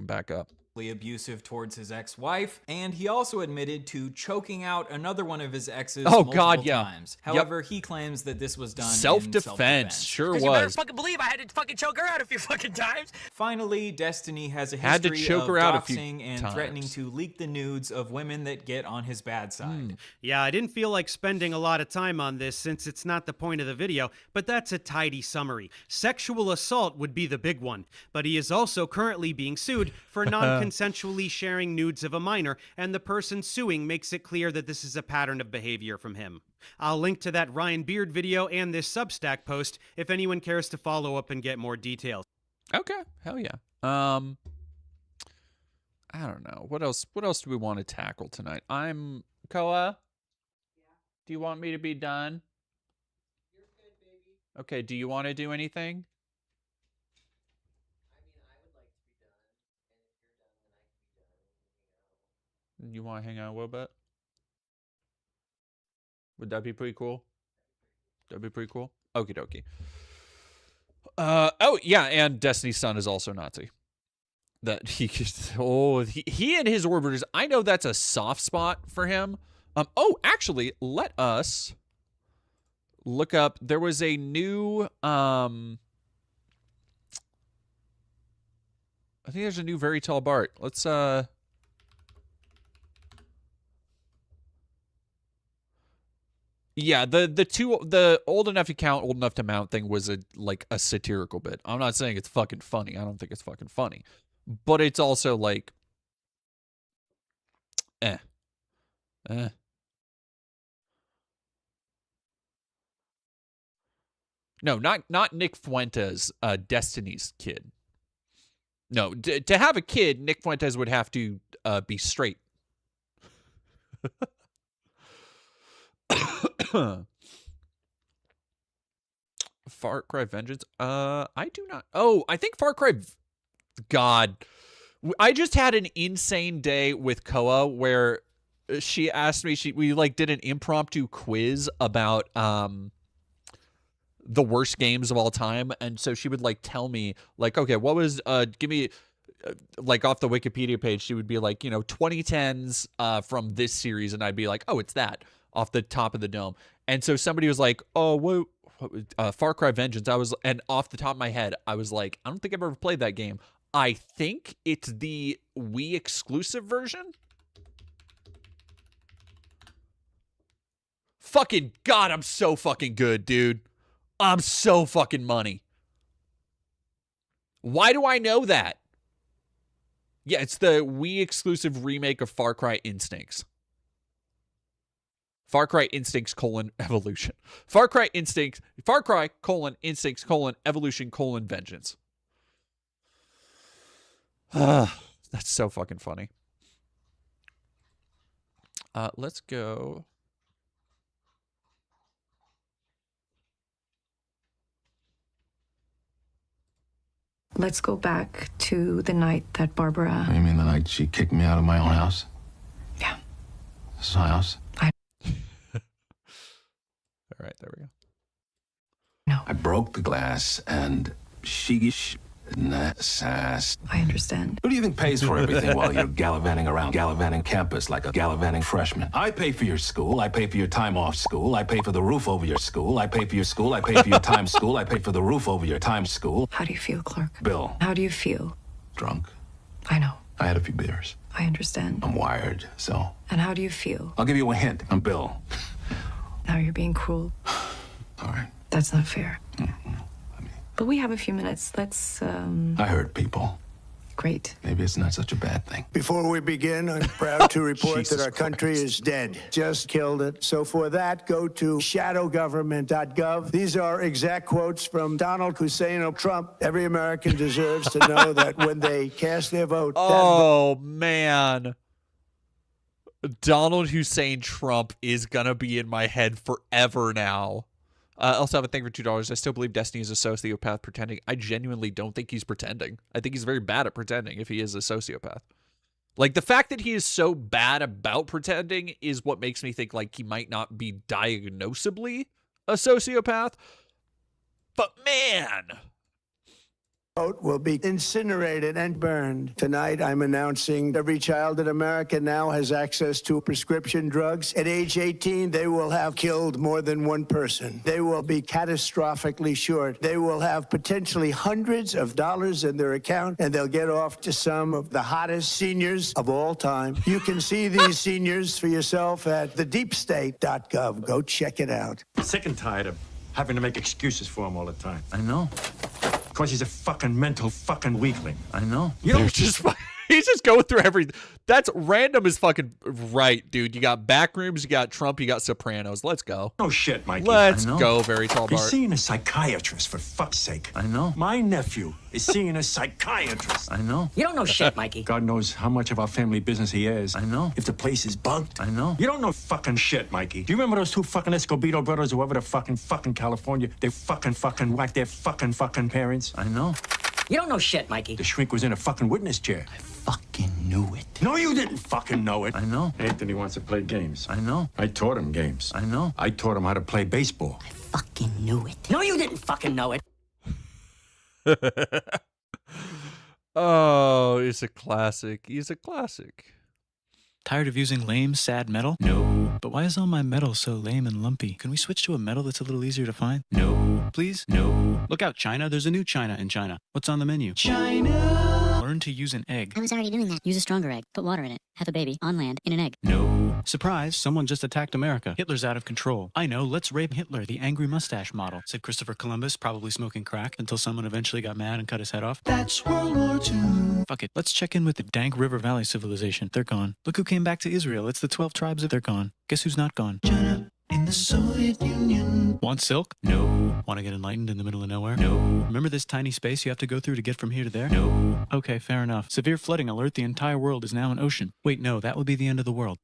back up. abusive towards his ex-wife, and he also admitted to choking out another one of his exes God, yeah. times. However, he claims that this was done in self-defense. Sure was. You better fucking believe I had to fucking choke her out a few fucking times. Finally, Destiny has a Had to history choke of her out a few doxing and times. threatening to leak the nudes of women that get on his bad side. Yeah, I didn't feel like spending a lot of time on this since it's not the point of the video, but that's a tidy summary. Sexual assault would be the big one, but he is also currently being sued for non-consensually sharing nudes of a minor, and the person suing makes it clear that this is a pattern of behavior from him. I'll link to that Ryan Beard video and this Substack post if anyone cares to follow up and get more details. Okay, hell yeah. I don't know. What else do we want to tackle tonight? Koa? Do you want me to be done? You're good, baby. Okay, do you want to do anything? I would like to be done, and if you're done, then I can be done. You want to hang out a little bit? Would that be pretty cool? That'd be pretty cool. Okie dokie. Oh yeah, and Destiny's son is also Nazi. That he and his orbiters. I know that's a soft spot for him. Oh, actually, let us look up. There was a new. I think there's a new Very Tall Bart. Let's Yeah, the old enough to count, old enough to mount thing was a satirical bit. I'm not saying it's fucking funny. I don't think it's fucking funny, but it's also like, No, not Nick Fuentes, Destiny's kid. No, to have a kid, Nick Fuentes would have to be straight. Far Cry Vengeance. I do not. Oh, I think Far Cry. God, I just had an insane day with Koa where she asked me. We did an impromptu quiz about the worst games of all time, and so she would tell me okay, what was give me off the Wikipedia page. She would be 2010s from this series, and I'd be like, oh, it's that off the top of the dome. And so somebody was like, oh, what Far Cry Vengeance. And off the top of my head, I was like, I don't think I've ever played that game. I think it's the Wii exclusive version. Fucking God, I'm so fucking good, dude. I'm so fucking money. Why do I know that? Yeah, it's the Wii exclusive remake of Far Cry Instincts. Far Cry Instincts : Evolution. Far Cry Instincts : Evolution : Vengeance. That's so fucking funny. Let's go. Let's go back to the night that Barbara... You mean the night she kicked me out of my own house? Yeah. This is my house? All right, there we go. No. I broke the glass and she... sass. I understand. Who do you think pays for everything while you're gallivanting campus like a gallivanting freshman? I pay for your school. I pay for your time off school. I pay for the roof over your school. I pay for your school. I pay for your time school. I pay for the roof over your time school. How do you feel, Clark? Bill. How do you feel? Drunk. I know. I had a few beers. I understand. I'm wired, so. And how do you feel? I'll give you a hint. I'm Bill. Now you're being cruel. All right. That's not fair. But we have a few minutes. Let's, I heard people. Great. Maybe it's not such a bad thing. Before we begin, I'm proud to report that our country is dead. Just killed it. So for that, go to shadowgovernment.gov. These are exact quotes from Donald Hussein Trump. Every American deserves to know that when they cast their vote... Oh, man. Donald Hussein Trump is going to be in my head forever now. Also have a thing for $2. I still believe Destiny is a sociopath pretending. I genuinely don't think he's pretending. I think he's very bad at pretending if he is a sociopath. The fact that he is so bad about pretending is what makes me think he might not be diagnosably a sociopath. But man... vote will be incinerated and burned. Tonight, I'm announcing every child in America now has access to prescription drugs. At age 18, they will have killed more than one person. They will be catastrophically short. They will have potentially hundreds of dollars in their account, and they'll get off to some of the hottest seniors of all time. You can see these seniors for yourself at thedeepstate.gov. Go check it out. Sick and tired of having to make excuses for him all the time. I know. Of course, he's a fucking mental fucking weakling. I know. You know, he's just going through everything. That's random as fucking right, dude. You got Backrooms, you got Trump, you got Sopranos. Let's go. No shit, Mikey. Let's go, very tall He's Bart. seeing a psychiatrist, for fuck's sake. I know. My nephew is seeing a psychiatrist. I know. You don't know shit, Mikey. God knows how much of our family business he is. I know. If the place is bugged. I know. You don't know fucking shit, Mikey. Do you remember those two fucking Escobedo brothers, whoever the fucking California, they fucking whacked their fucking parents? I know. You don't know shit, Mikey. The shrink was in a fucking witness chair. I fucking knew it. No, you didn't fucking know it. I know. Anthony wants to play games. I know. I taught him games. I know. I taught him how to play baseball. Fucking knew it. No, you didn't fucking know it. Oh, it's a classic. He's a classic. Tired of using lame, sad metal? No. But why is all my metal so lame and lumpy? Can we switch to a metal that's a little easier to find? No. Please? No. Look out, China. There's a new China in China. What's on the menu? China! Learn to use an egg. I was already doing that. Use a stronger egg. Put water in it. Have a baby on land in an egg. No. Surprise, someone just attacked America. Hitler's out of control. I know, let's rape Hitler, the angry mustache model, said Christopher Columbus, probably smoking crack, until someone eventually got mad and cut his head off. That's World War II. Fuck it, let's check in with the dank River Valley civilization. They're gone. Look who came back to Israel. It's the 12 tribes. They're gone. Guess who's not gone? China. In the Soviet Union. Want silk? No. Want to get enlightened in the middle of nowhere? No. Remember this tiny space you have to go through to get from here to there? No. Okay, fair enough. Severe flooding alert. The entire world is now an ocean. Wait, no, that would be the end of the world.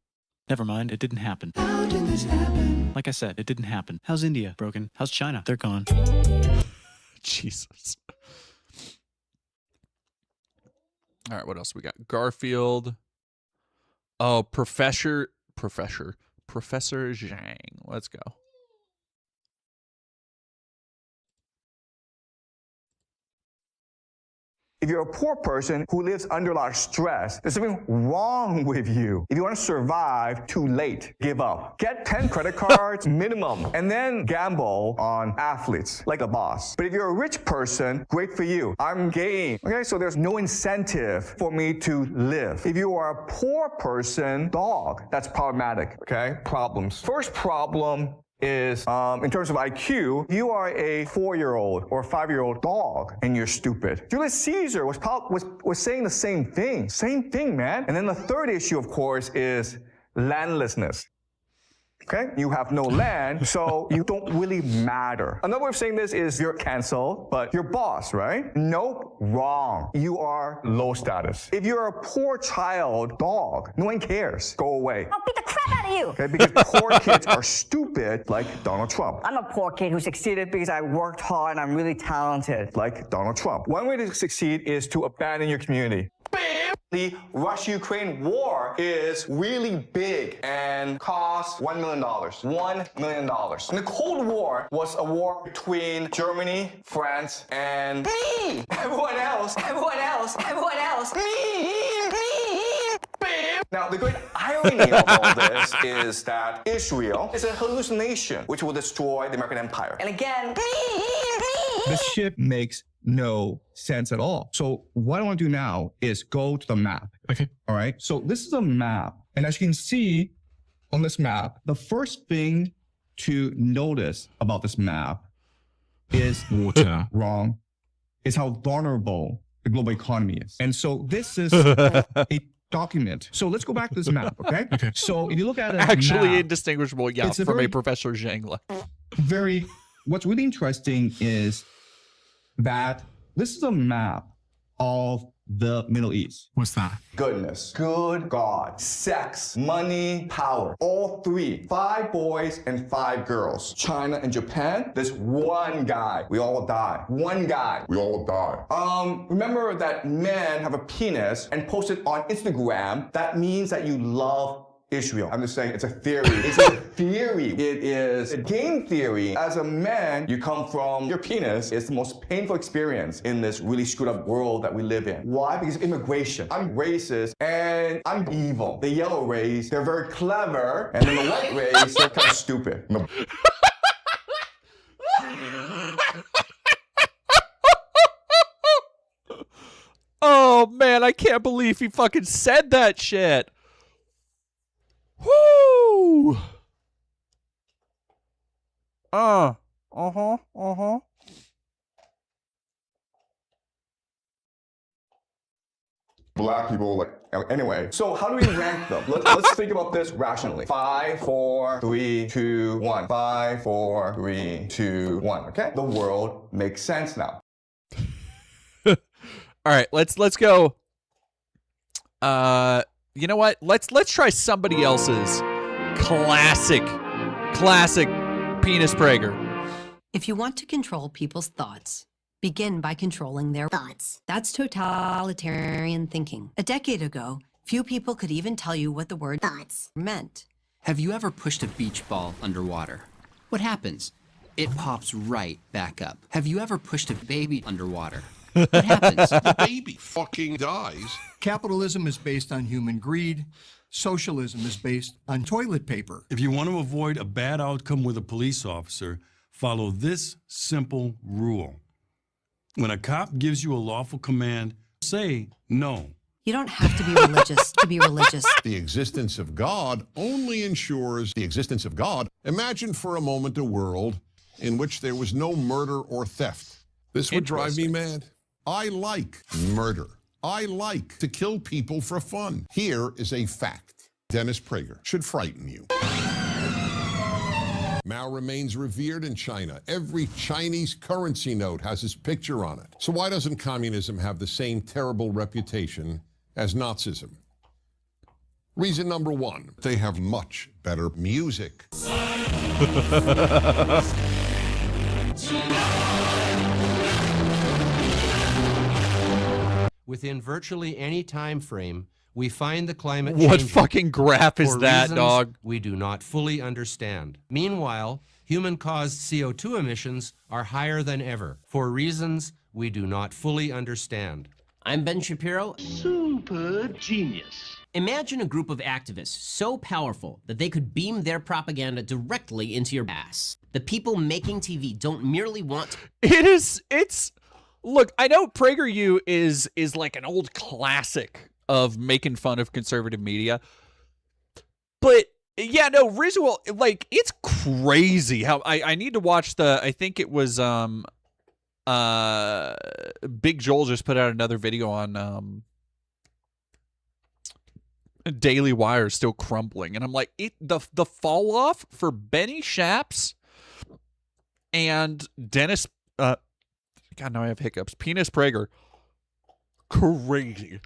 Never mind, it didn't happen. How did this happen? Like I said, it didn't happen. How's India? Broken. How's China? They're gone. Jesus. All right, what else we got? Garfield. Oh, Professor Zhang. Let's go. If you're a poor person who lives under a lot of stress, there's something wrong with you. If you want to survive, too late. Give up. Get 10 credit cards minimum, and then gamble on athletes like a boss. But if you're a rich person, great for you. I'm game. Okay, so there's no incentive for me to live. If you are a poor person, dog, that's problematic. Okay, problems. First problem is in terms of IQ, you are a 4-year-old or 5-year-old dog and you're stupid. Julius Caesar was saying the same thing. Same thing, man. And then the third issue, of course, is landlessness. Okay? You have no land, so you don't really matter. Another way of saying this is you're canceled, but your boss, right? Nope, wrong. You are low status. If you're a poor child dog, no one cares. Go away. I'll beat the crap out of you. Okay? Because poor kids are stupid like Donald Trump. I'm a poor kid who succeeded because I worked hard and I'm really talented. Like Donald Trump. One way to succeed is to abandon your community. The Russia-Ukraine war is really big and costs $1 million. $1 million. And the Cold War was a war between Germany, France, and me. Everyone else. Me. Now, the great irony of all this is that Israel is a hallucination which will destroy the American empire. And again, this ship makes no sense at all. So what I want to do now is go to the map. Okay. All right. So this is a map. And as you can see on this map, the first thing to notice about this map is water. Wrong. Is how vulnerable the global economy is. And so this is a document. So let's go back to this map. Okay. Okay. So if you look at it, Actually map, indistinguishable, yeah, from a Professor Zhang. What's really interesting is that this is a map of the Middle East. What's that? Goodness. Good God. Sex, money, power. All three. 5 boys and 5 girls. China and Japan, there's one guy. We all die. One guy. We all die. Remember that men have a penis and post it on Instagram. That means that you love Israel. I'm just saying it's a theory. It's a theory. It is a game theory. As a man, you come from your penis. It's the most painful experience in this really screwed up world that we live in. Why? Because of immigration. I'm racist and I'm evil. The yellow race, they're very clever. And then the white race, they're kind of stupid. Oh man, I can't believe he fucking said that shit. Woo! Uh-huh. Black people, like, anyway. So how do we rank them? Let's think about this rationally. 5, 4, 3, 2, 1. 5, 4, 3, 2, 1. Okay? The world makes sense now. All right, let's go. You know what? Let's try somebody else's classic penis Prager. If you want to control people's thoughts, begin by controlling their thoughts. That's totalitarian thinking. A decade ago, few people could even tell you what the word thoughts meant. Have you ever pushed a beach ball underwater? What happens? It pops right back up. Have you ever pushed a baby underwater? What happens? The baby fucking dies. Capitalism is based on human greed. Socialism is based on toilet paper. If you want to avoid a bad outcome with a police officer, follow this simple rule. When a cop gives you a lawful command, say no. You don't have to be religious to be religious. The existence of God only ensures the existence of God. Imagine for a moment a world in which there was no murder or theft. This would drive me mad. I like murder. I like to kill people for fun. Here is a fact. Dennis Prager should frighten you. Mao remains revered in China. Every Chinese currency note has his picture on it. So why doesn't communism have the same terrible reputation as Nazism? Reason number one, they have much better music. Within virtually any time frame, we find the climate changing. What fucking graph is for that, reasons dog? We do not fully understand. Meanwhile, human-caused CO2 emissions are higher than ever for reasons we do not fully understand. I'm Ben Shapiro. Super genius. Imagine a group of activists so powerful that they could beam their propaganda directly into your ass. The people making TV don't merely want... It's... Look, I know PragerU is like an old classic of making fun of conservative media. But yeah, no, Rizwell, like, it's crazy how I need to watch I think it was Big Joel just put out another video on Daily Wire still crumbling, and I'm like, the fall off for Benny Shaps and Dennis God, now I have hiccups. Penis Prager. Crazy.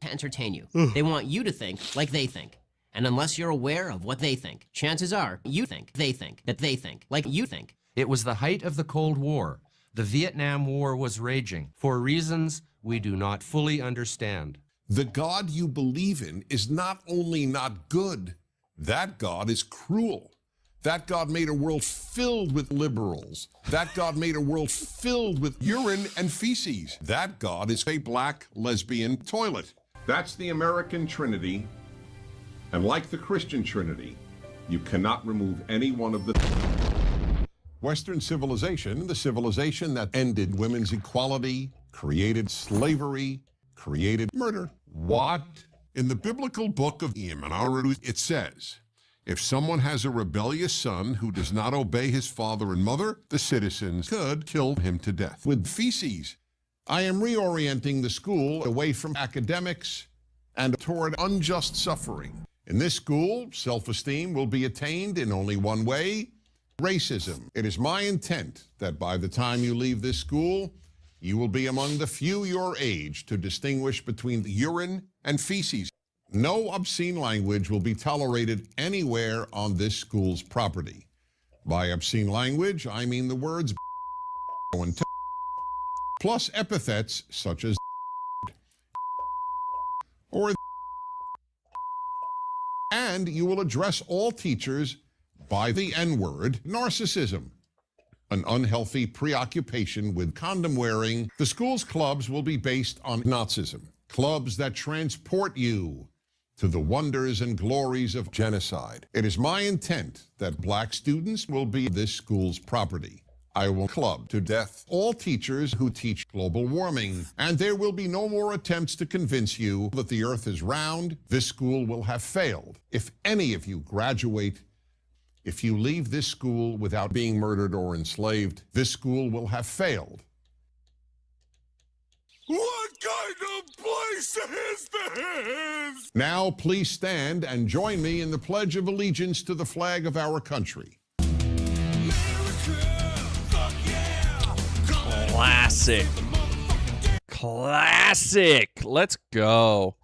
To entertain you. They want you to think like they think. And unless you're aware of what they think, chances are you think they think that they think like you think. It was the height of the Cold War. The Vietnam War was raging for reasons we do not fully understand. The God you believe in is not only not good, that God is cruel. That God made a world filled with liberals. That God made a world filled with urine and feces. That God is a black lesbian toilet. That's the American Trinity. And like the Christian Trinity, you cannot remove any one of the... Western civilization, the civilization that ended women's equality, created slavery, created murder. What? In the biblical book of Iyamanaru, it says, if someone has a rebellious son who does not obey his father and mother, the citizens could kill him to death with feces. I am reorienting the school away from academics and toward unjust suffering. In this school, self-esteem will be attained in only one way, racism. It is my intent that by the time you leave this school, you will be among the few your age to distinguish between urine and feces. No obscene language will be tolerated anywhere on this school's property. By obscene language, I mean the words and plus epithets such as or And you will address all teachers by the N-word, narcissism, an unhealthy preoccupation with condom wearing. The school's clubs will be based on Nazism, clubs that transport you to the wonders and glories of genocide. It is my intent that black students will be this school's property. I will club to death all teachers who teach global warming, and there will be no more attempts to convince you that the earth is round. This school will have failed. If any of you graduate, if you leave this school without being murdered or enslaved, this school will have failed. What kind of place is this? Now please stand and join me in the Pledge of Allegiance to the flag of our country. Classic. Classic. Let's go. All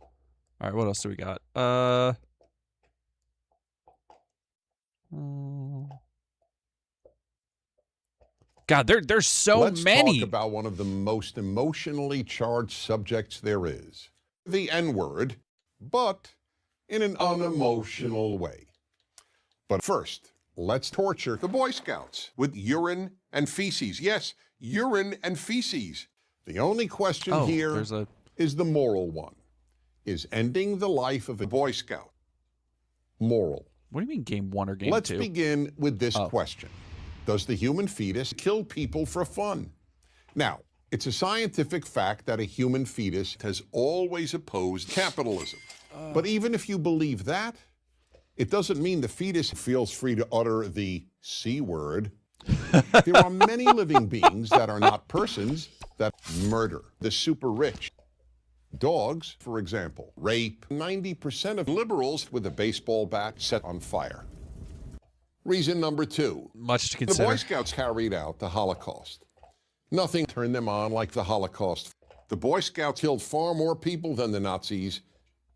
right, what else do we got? God, there's so Let's many. talk about one of the most emotionally charged subjects there is. The N-word, but in an unemotional way. But first, let's torture the Boy Scouts with urine and feces. Yes, urine and feces. The only question here is the moral one. Is ending the life of a Boy Scout moral? What do you mean game 1 or game 2? Let's begin with this question. Does the human fetus kill people for fun? Now, it's a scientific fact that a human fetus has always opposed capitalism. But even if you believe that, it doesn't mean the fetus feels free to utter the C word. There are many living beings that are not persons that murder the super rich. Dogs, for example, rape 90% of liberals with a baseball bat set on fire. Reason number 2. Much to The consider. Boy Scouts carried out the Holocaust. Nothing turned them on like the Holocaust. The Boy Scouts killed far more people than the Nazis,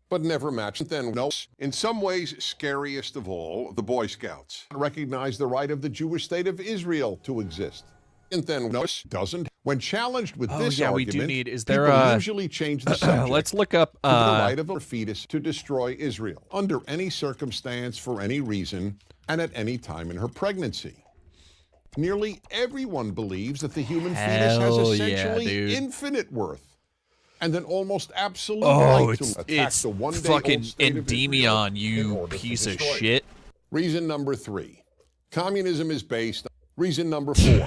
but never matched them. No. In some ways, scariest of all, the Boy Scouts recognize the right of the Jewish state of Israel to exist. And then doesn't. When challenged with this yeah, argument, we do need. Is there people usually change the subject. Let's look up to the right of a fetus to destroy Israel under any circumstance, for any reason, and at any time in her pregnancy. Nearly everyone believes that the human fetus has essentially infinite worth and an almost absolute right to attack it's the one-day-old fucking state of Israel Endymion, in you order to piece of destroy it. shit. Reason number 3. Communism is based. Reason number 4.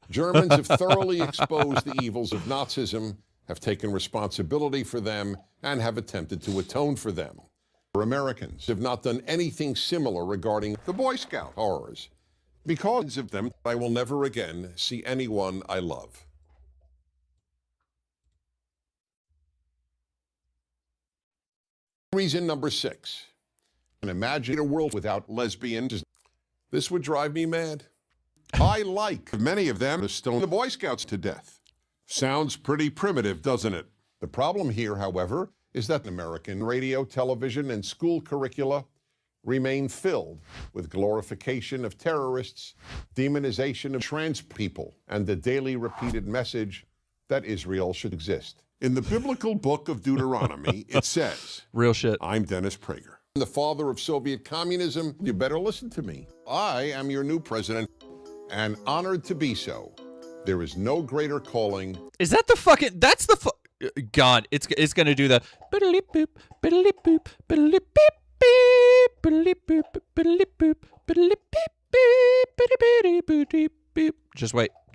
Germans have thoroughly exposed the evils of Nazism, have taken responsibility for them, and have attempted to atone for them. Americans have not done anything similar regarding the Boy Scout horrors. Because of them, I will never again see anyone I love. Reason number 6. And imagine a world without lesbians. This would drive me mad. I like many of them to stone the Boy Scouts to death. Sounds pretty primitive, doesn't it? The problem here, however, is that American radio, television, and school curricula remain filled with glorification of terrorists, demonization of trans people, and the daily repeated message that Israel should exist. In the biblical book of Deuteronomy, it says, real shit. I'm Dennis Prager, the father of Soviet communism. You better listen to me. I am your new president, and honored to be so. There is no greater calling. Is that the fucking? That's the God. It's gonna do the.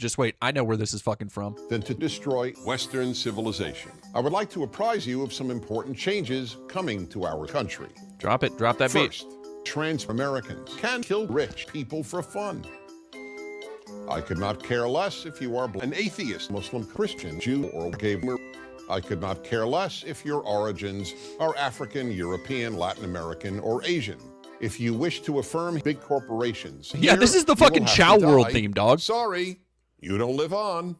Just wait. I know where this is fucking from. Than to destroy Western civilization. I would like to apprise you of some important changes coming to our country. Drop it. Drop that beat. First, trans Americans can kill rich people for fun. I could not care less if you are an atheist, Muslim, Christian, Jew, or gay. I could not care less if your origins are African, European, Latin American, or Asian. If you wish to affirm big corporations, yeah, this is the fucking Chow World theme, dog. Sorry, you don't live on.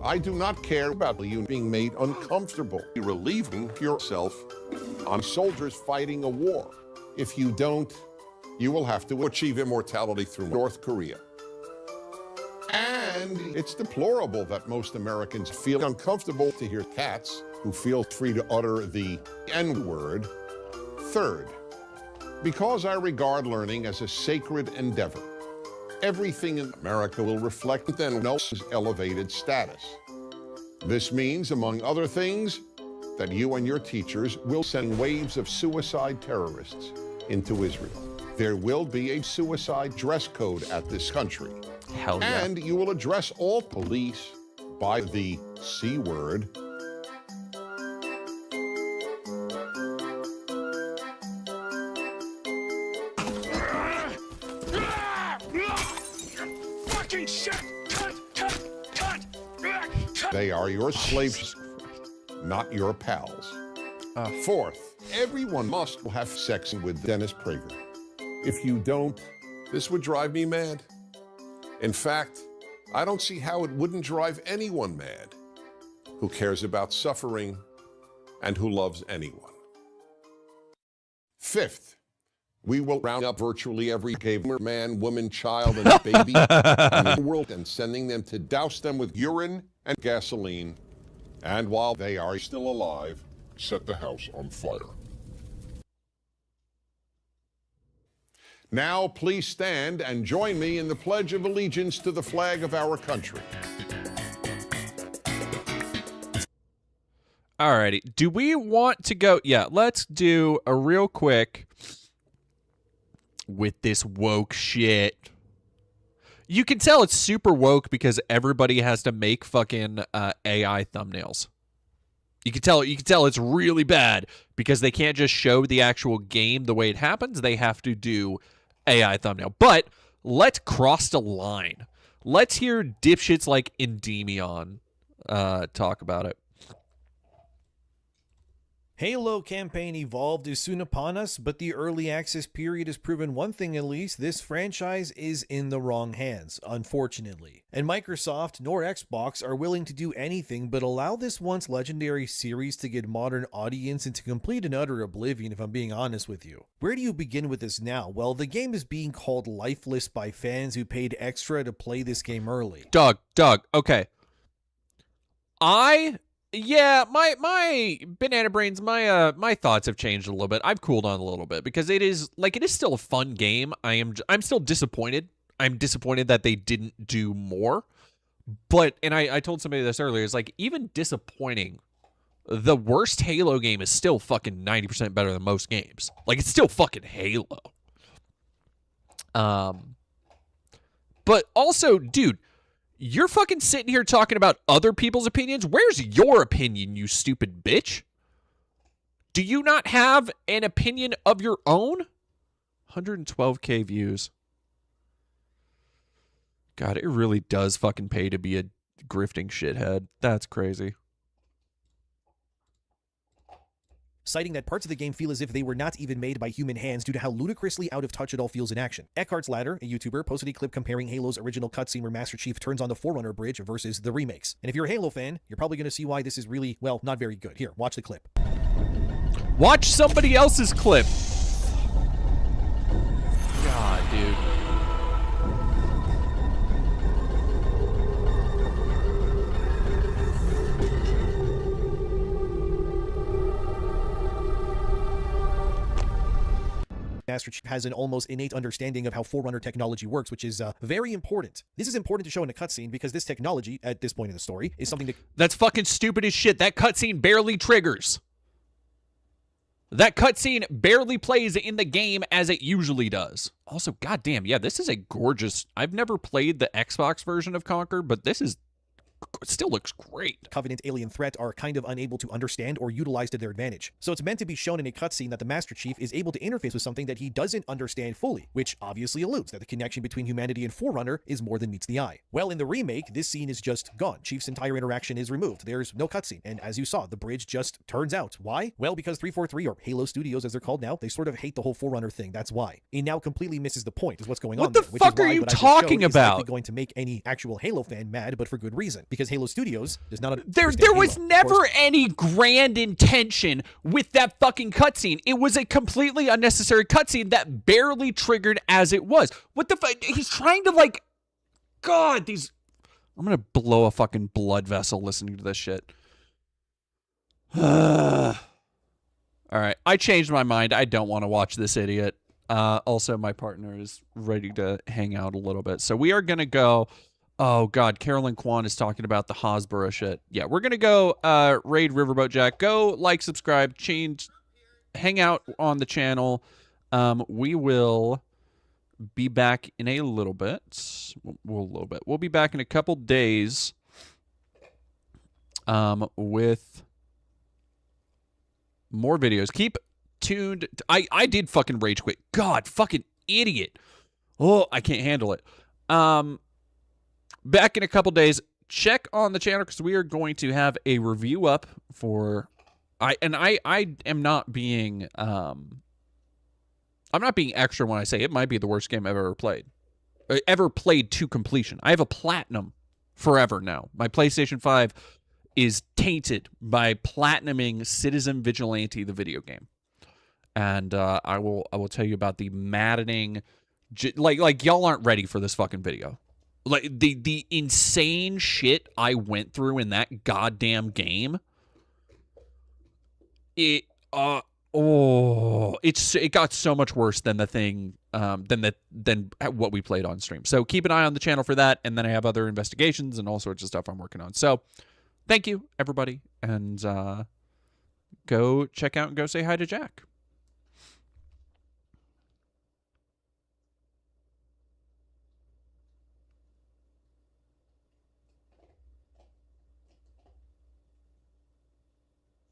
I do not care about you being made uncomfortable, relieving yourself on soldiers fighting a war. If you don't, you will have to achieve immortality through North Korea. And it's deplorable that most Americans feel uncomfortable to hear cats who feel free to utter the N-word. Third, Because I regard learning as a sacred endeavor, everything in America will reflect then Noah's elevated status. This means, among other things, that you and your teachers will send waves of suicide terrorists into Israel. There will be a suicide dress code at this country. Hell yeah. And you will address all police by the C word. Fucking shit! Cut! They are your slaves, not your pals. Fourth, everyone must have sex with Dennis Prager. If you don't, this would drive me mad. In fact, I don't see how it wouldn't drive anyone mad who cares about suffering and who loves anyone. Fifth, we will round up virtually every gamer, man, woman, child, and baby in the world and sending them to douse them with urine and gasoline. And while they are still alive, set the house on fire. Now, please stand and join me in the Pledge of Allegiance to the flag of our country. Alrighty. Do we want to go? Yeah, let's do a real quick with this woke shit. You can tell it's super woke because everybody has to make fucking AI thumbnails. You can tell it's really bad because they can't just show the actual game the way it happens. They have to do AI thumbnail. But let's cross the line. Let's hear dipshits like Endymion talk about it. Halo campaign Evolved is soon upon us, but the early access period has proven one thing at least: this franchise is in the wrong hands, unfortunately. And Microsoft nor Xbox are willing to do anything but allow this once legendary series to get modern audience into complete and utter oblivion, if I'm being honest with you. Where do you begin with this now? Well, the game is being called lifeless by fans who paid extra to play this game early. Doug, okay. Yeah, my banana brains, my thoughts have changed a little bit. I've cooled on a little bit because it is still a fun game. I'm still disappointed. I'm disappointed that they didn't do more. But and I told somebody this earlier, it's like, even disappointing, the worst Halo game is still fucking 90% better than most games. Like, it's still fucking Halo. But also, dude, you're fucking sitting here talking about other people's opinions. Where's your opinion, you stupid bitch? Do you not have an opinion of your own? 112K views. God, it really does fucking pay to be a grifting shithead. That's crazy. Citing that parts of the game feel as if they were not even made by human hands due to how ludicrously out of touch it all feels in action. Eckhart's Ladder, a YouTuber, posted a clip comparing Halo's original cutscene where Master Chief turns on the Forerunner bridge versus the remakes. And if you're a Halo fan, you're probably going to see why this is really, well, not very good. Here, watch the clip. Watch somebody else's clip. God, dude. Master Chief has an almost innate understanding of how Forerunner technology works, which is very important. This is important to show in a cutscene because this technology, at this point in the story, is something that... That's fucking stupid as shit. That cutscene barely triggers. That cutscene barely plays in the game as it usually does. Also, goddamn, yeah, this is a gorgeous... I've never played the Xbox version of Conquer, but this is... It still looks great. Covenant alien threat are kind of unable to understand or utilize to their advantage. So it's meant to be shown in a cutscene that the Master Chief is able to interface with something that he doesn't understand fully, which obviously alludes that the connection between humanity and Forerunner is more than meets the eye. Well, in the remake, this scene is just gone. Chief's entire interaction is removed. There's no cutscene, and as you saw, the bridge just turns out. Why? Well, because 343, or Halo Studios as they're called now, they sort of hate the whole Forerunner thing. That's why. It now completely misses the point, is what's going on there. What the fuck are you talking about? It's going to make any actual Halo fan mad, but for good reason, because Halo Studios does not there was never any grand intention with that fucking cutscene. It was a completely unnecessary cutscene that barely triggered as it was. What the fuck? He's trying to, like... God, these... I'm gonna blow a fucking blood vessel listening to this shit. Alright, I changed my mind. I don't want to watch this idiot. Also, my partner is ready to hang out a little bit. So we are going to go. Oh, God. Carolyn Kwan is talking about the Hasbro shit. Yeah, we're going to go raid Riverboat Jack. Go like, subscribe, hang out on the channel. We will be back in a little bit. We'll be back in a couple days with more videos. Keep tuned. I did fucking rage quit. God, fucking idiot. Oh, I can't handle it. Back in a couple days. Check on the channel because we are going to have a review up for I am not being I'm not being extra when I say it might be the worst game I've ever played. Ever played to completion. I have a platinum forever now. My PlayStation 5 is tainted by platinuming Citizen Vigilante, the video game. And I will tell you about the maddening, like y'all aren't ready for this fucking video. Like the insane shit I went through in that goddamn game. It got so much worse than the thing than what we played on stream. So keep an eye on the channel for that, and then I have other investigations and all sorts of stuff I'm working on. So thank you everybody, and go check out and go say hi to Jack.